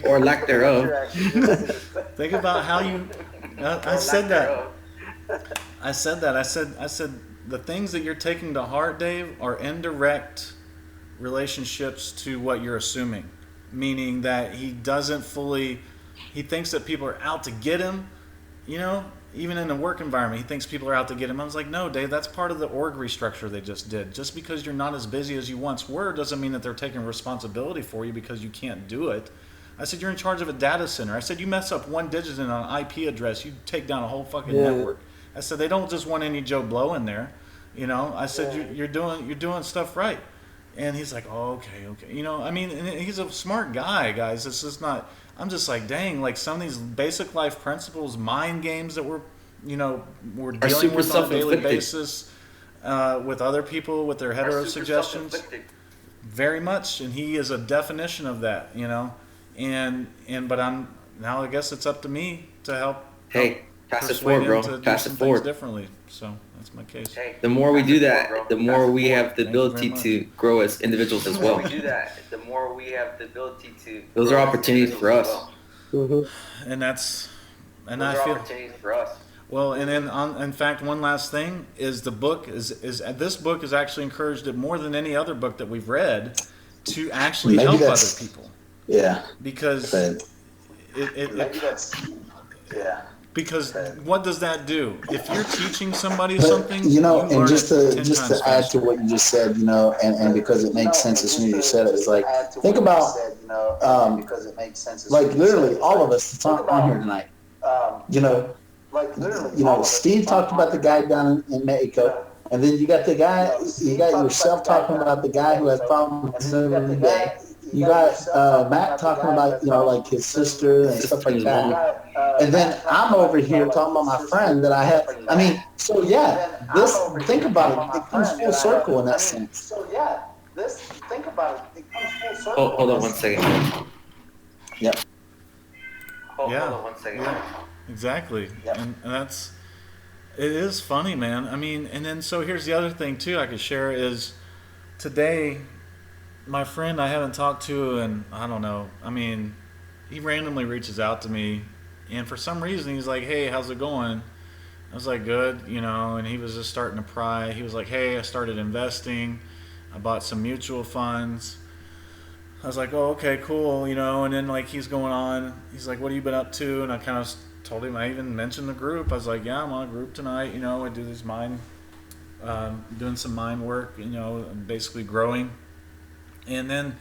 Speaker 3: Or lack thereof.
Speaker 4: Think about how you. I said that. I said the things that you're taking to heart, Dave, are indirect relationships to what you're assuming. Meaning that he doesn't fully. He thinks that people are out to get him. You know. Even in a work environment, he thinks people are out to get him. I was like, no, Dave, that's part of the org restructure they just did. Just because you're not as busy as you once were doesn't mean that they're taking responsibility for you because you can't do it. I said, you're in charge of a data center. I said, you mess up one digit in an IP address, you take down a whole fucking network. I said, they don't just want any Joe Blow in there. You know, I said, you're doing stuff right. And he's like, oh, okay. You know, I mean, and he's a smart guy, guys. It's just not... I'm just like, dang, like some of these basic life principles, mind games that we're dealing with on a daily basis with other people with their hetero suggestions. Very much, and he is a definition of that, you know. But I guess it's up to me to help.
Speaker 3: Hey, pass it forward, bro. Pass it forward differently.
Speaker 4: So that's my case.
Speaker 3: Hey, the more we do that, the more we have the ability to grow as individuals as well. Those are opportunities for us.
Speaker 1: Mm-hmm.
Speaker 4: And I feel opportunities for us. Well, and then in fact, one last thing is the book this book has actually encouraged it more than any other book that we've read to actually help other people.
Speaker 2: Yeah.
Speaker 4: Because because what does that do? If you're teaching somebody something,
Speaker 2: you know, and just to add to what you just said, you know, and because it makes sense as soon as you said it, it's like, think about, like literally all of us that's on here tonight, you know, Steve talked about the guy down in Mexico, and then you got yourself talking about the guy who has problems every day. You got Matt talking about, you know, like his sister and stuff like that. And then I'm over here talking about my friend that I have. I mean, so yeah, think about it. It comes full circle in that sense. So yeah, think about it. It comes full circle.
Speaker 3: Hold on one second.
Speaker 2: Yep.
Speaker 3: Hold on 1 second.
Speaker 4: Yeah, exactly. Yep. And it is funny, man. I mean, and then so here's the other thing too I could share is today, my friend I haven't talked to and I don't know. I mean, he randomly reaches out to me, and for some reason he's like, "Hey, how's it going?" I was like, "Good," you know. And he was just starting to pry. He was like, "Hey, I started investing," I bought some mutual funds. I was like, oh, okay, cool, you know. And then like he's going on. He's like, what have you been up to? And I kind of told him. I even mentioned the group. I was like, yeah, I'm on a group tonight. You know, I do this mind, doing some mind work. You know, and basically growing. And then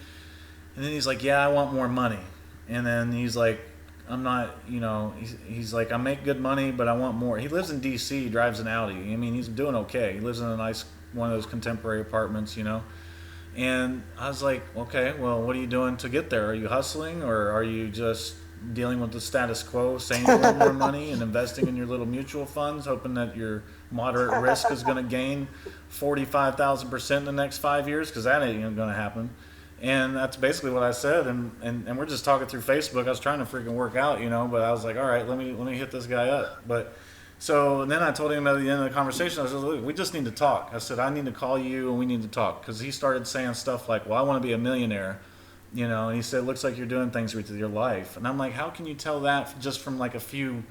Speaker 4: he's like, yeah, I want more money. And then he's like, I'm not, you know, he's like, I make good money, but I want more. He lives in D.C., drives an Audi. I mean, he's doing okay. He lives in a nice, one of those contemporary apartments, you know. And I was like, okay, well, what are you doing to get there? Are you hustling, or are you just dealing with the status quo, saying you want more money and investing in your little mutual funds, hoping that your moderate risk is going to gain 45,000% in the next 5 years? Because that ain't going to happen. And that's basically what I said. And we're just talking through Facebook. I was trying to freaking work out, you know, but I was like, all right, let me hit this guy up. But so then I told him at the end of the conversation, I said, look, we just need to talk. I said, I need to call you and we need to talk. Because he started saying stuff like, well, I want to be a millionaire, you know. And he said, looks like you're doing things with your life. And I'm like, how can you tell that just from like a few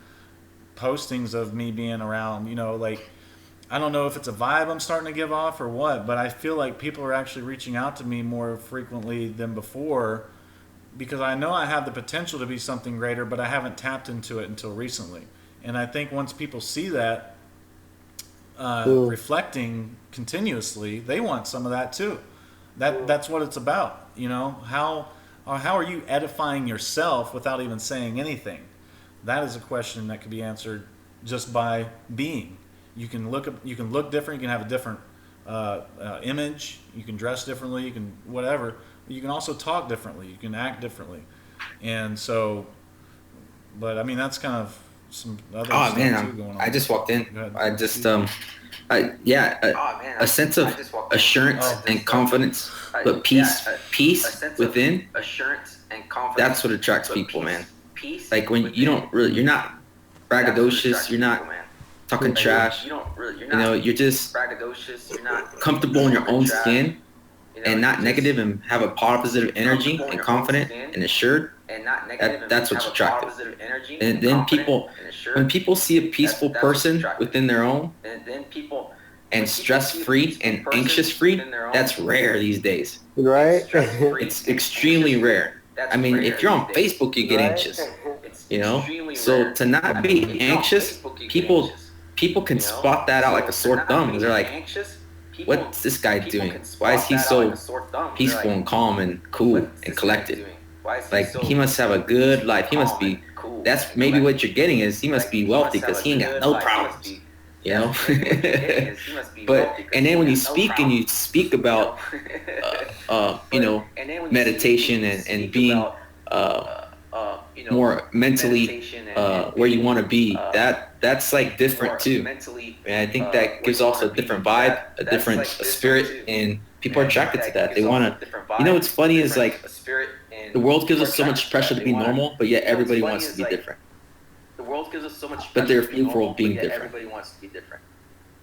Speaker 4: postings of me being around, you know, like, I don't know if it's a vibe I'm starting to give off or what, but I feel like people are actually reaching out to me more frequently than before, because I know I have the potential to be something greater, but I haven't tapped into it until recently. And I think once people see that reflecting continuously, they want some of that too. That's what it's about, you know. How are you edifying yourself without even saying anything? That is a question that could be answered just by being. You can look different. You can have a different image. You can dress differently. You can whatever. But you can also talk differently. You can act differently. And so, but I mean, that's kind of some other stuff too going on.
Speaker 3: I just walked in. I just a sense of assurance and confidence, but peace within. Assurance and confidence. That's what attracts people, man. Like when you're not braggadocious. You're not talking trash. You're just comfortable in your own skin and not negative, and have a positive energy and confident and assured. That's what's attractive. And then when people see a peaceful person within their own and stress-free and anxious-free, that's rare these days.
Speaker 1: Right?
Speaker 3: It's extremely rare. I mean, if you're on Facebook, you get anxious, you know? So to not be anxious, people can spot that out like a sore thumb. They're like, what's this guy doing? Why is he so peaceful and calm and cool and collected? Like, he must have a good life. He must be, that's maybe what you're getting is he must be wealthy because he ain't got no problems, you know? And then when you speak about, meditation and being more mentally where you want to be, that's like different too. And I think that gives also a different vibe, a different spirit, and people are attracted to that. They want to, what's funny is like the world gives us so much pressure to be normal, but yet everybody wants to be different. But they're free for being different.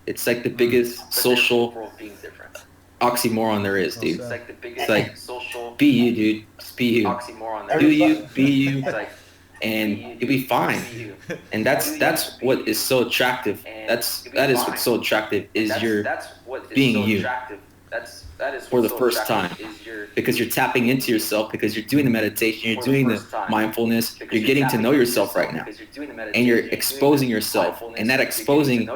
Speaker 3: It's like the biggest social oxymoron there is, dude. It's like, be you, dude. Just be you. Do you, be you, and you'll be fine. And that's what is so attractive. That is what's so attractive, is you're being you for the first time, because you're tapping into yourself, because you're doing the meditation, you're doing the mindfulness, you're getting to know yourself right now, and you're exposing yourself, and that exposing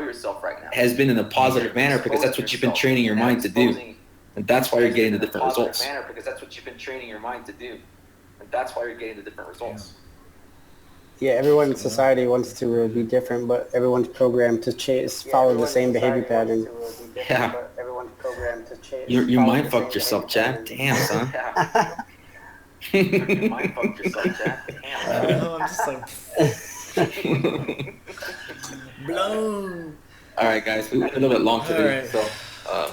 Speaker 3: has been in a positive manner, because that's what you've been training your mind to do, and that's why you're getting the different results.
Speaker 1: Yeah, everyone in society wants to be different, but everyone's programmed to follow the same behavior pattern.
Speaker 3: Yeah. You mind fucked yourself, Chad. Damn, son. You mind fucked yourself, Chad. Damn. I'm just like blown. All right, guys, we went a little bit long today, so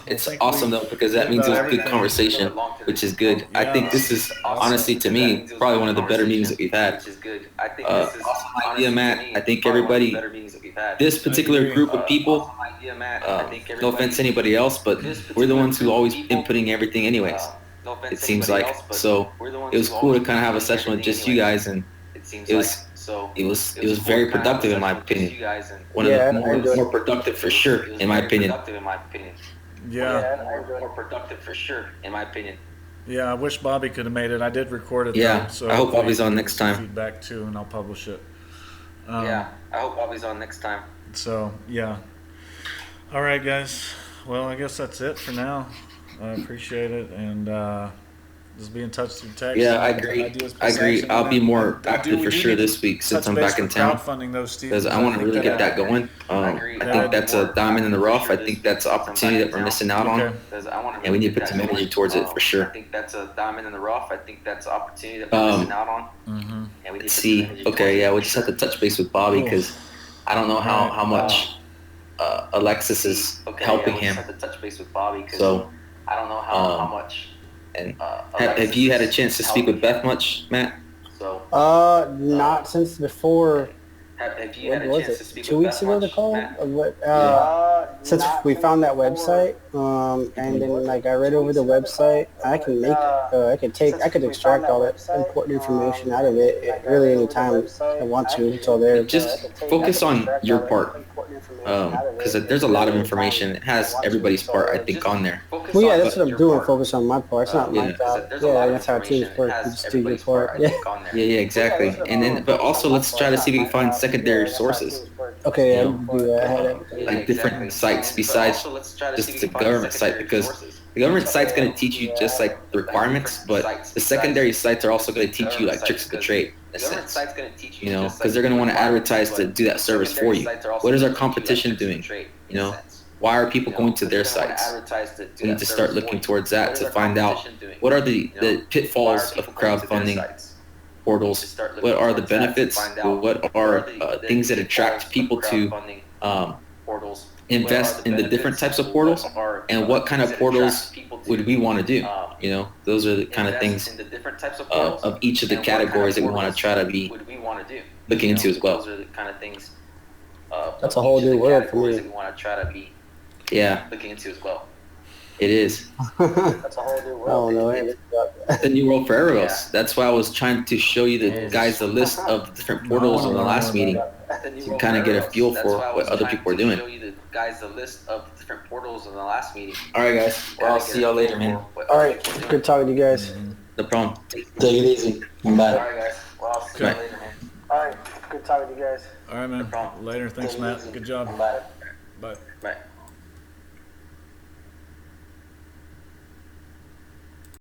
Speaker 3: it's awesome though, because that means it was a good conversation, which is good. I think this is honestly, to me, probably one of the better meetings that we've had. Awesome idea, Matt. I think everybody, this particular group of people, no offense to anybody else, but we're the ones who always inputting everything anyways, it seems like. So it was cool to kind of have a session with just you guys, and it was very productive in my opinion. One of the more productive for sure, in my opinion.
Speaker 4: Yeah.
Speaker 3: More productive for sure, in my opinion.
Speaker 4: Yeah, I wish Bobby could have made it. I did record it
Speaker 3: Yeah,
Speaker 4: though, so
Speaker 3: I hope
Speaker 4: hopefully
Speaker 3: Bobby's
Speaker 4: he
Speaker 3: on
Speaker 4: can
Speaker 3: next
Speaker 4: give some
Speaker 3: time.
Speaker 4: feedback too, and I'll publish it.
Speaker 3: Yeah, I hope Bobby's on next time.
Speaker 4: So yeah. All right, guys. Well, I guess that's it for now. I appreciate it, and just be in touch through text.
Speaker 3: Yeah, I
Speaker 4: and
Speaker 3: agree.
Speaker 4: ideas,
Speaker 3: I agree.
Speaker 4: perception,
Speaker 3: I'll
Speaker 4: and
Speaker 3: be
Speaker 4: then-
Speaker 3: more
Speaker 4: and
Speaker 3: active
Speaker 4: we
Speaker 3: for
Speaker 4: do
Speaker 3: sure
Speaker 4: need to
Speaker 3: this week since
Speaker 4: touch
Speaker 3: I'm
Speaker 4: base
Speaker 3: back in
Speaker 4: for
Speaker 3: town.
Speaker 4: crowdfunding those, Steve,
Speaker 3: Because I want to really get that going. I think that's a diamond in the rough. I think that's an opportunity that we're missing out on.
Speaker 4: Okay.
Speaker 3: And we need to put some energy towards it for sure.
Speaker 6: I think that's a diamond in the rough. I think that's an opportunity that we're missing out on.
Speaker 4: Mm-hmm.
Speaker 6: And we need
Speaker 3: Let's
Speaker 6: to
Speaker 3: see.
Speaker 6: put energy
Speaker 3: Okay,
Speaker 6: towards
Speaker 3: yeah,
Speaker 6: it
Speaker 3: we'll
Speaker 6: for
Speaker 3: just
Speaker 6: sure.
Speaker 3: have to touch base with Bobby because I don't know how much Alexis is helping
Speaker 6: we'll
Speaker 3: him.
Speaker 6: just have to touch base with Bobby because
Speaker 3: So,
Speaker 6: I don't know how much.
Speaker 3: and
Speaker 6: Alexis
Speaker 3: have you had a
Speaker 6: is
Speaker 3: chance to speak with
Speaker 6: helping
Speaker 3: Beth much, Matt?
Speaker 6: So
Speaker 1: Not since before.
Speaker 6: have you
Speaker 1: What
Speaker 6: had a
Speaker 1: was
Speaker 6: chance
Speaker 1: it?
Speaker 6: to speak
Speaker 1: 2
Speaker 6: with
Speaker 1: weeks
Speaker 6: Beth
Speaker 1: ago, they
Speaker 6: much,
Speaker 1: called?
Speaker 6: Matt?
Speaker 1: Or what? Since we found that website, and then like I read over the website, I can make, I could extract all that important information out of it at really any time I want to. It's all there.
Speaker 3: Just focus on your part. Because there's a lot of information. It has everybody's part, I think, on there.
Speaker 1: Well, yeah, that's what I'm doing. Focus on my part. It's not my
Speaker 3: Yeah.
Speaker 1: job.
Speaker 6: There's a lot
Speaker 1: Yeah,
Speaker 6: of
Speaker 1: that's how teams
Speaker 6: information.
Speaker 1: work.
Speaker 6: It
Speaker 1: You
Speaker 6: has
Speaker 1: just do your
Speaker 6: everybody's part,
Speaker 1: part.
Speaker 6: I
Speaker 1: Yeah.
Speaker 6: think, on there.
Speaker 3: Yeah, exactly. And then, but also let's try to see if we can find secondary sources,
Speaker 1: Okay, yeah,
Speaker 3: You
Speaker 1: I'll do that. I had it.
Speaker 3: like different sites besides just the government site, because the government site's going to teach you just like the requirements, but the secondary sites are also going to teach you like tricks of the trade in a sense. You know, because they're going to want to advertise to do that service for you. What is our competition doing? You know, why are people going to their sites? We need to start looking towards that to find out what are the pitfalls of crowdfunding portals, what are the benefits, what are things that attract people to invest in the different types of portals, and what kind of portals would we want to do. You know, those are the kind of things of each of the categories that we want to try to be looking into as well.
Speaker 1: That's a whole new world for me.
Speaker 3: Yeah,
Speaker 6: Looking into as well.
Speaker 3: it is.
Speaker 6: That's a whole new
Speaker 1: Oh no,
Speaker 6: world.
Speaker 3: It's a new world for everyone else. That's why I was trying to show you the guys the list of different portals in the last meeting.
Speaker 6: You
Speaker 3: kinda get a feel for what other people are doing.
Speaker 6: Show you the guys the list of different portals in the last meeting.
Speaker 3: All right, guys. Well, I'll see y'all later, man.
Speaker 1: All right, good talking to you guys.
Speaker 3: No problem.
Speaker 2: Take it easy. Bye.
Speaker 6: All right, guys. Well, I'll see you
Speaker 3: Okay.
Speaker 6: later, man.
Speaker 1: All right, good talking to you guys.
Speaker 4: All right, man.
Speaker 6: problem.
Speaker 4: Later. Thanks, Matt. Good job.
Speaker 6: Bye.
Speaker 4: Bye.
Speaker 6: Bye.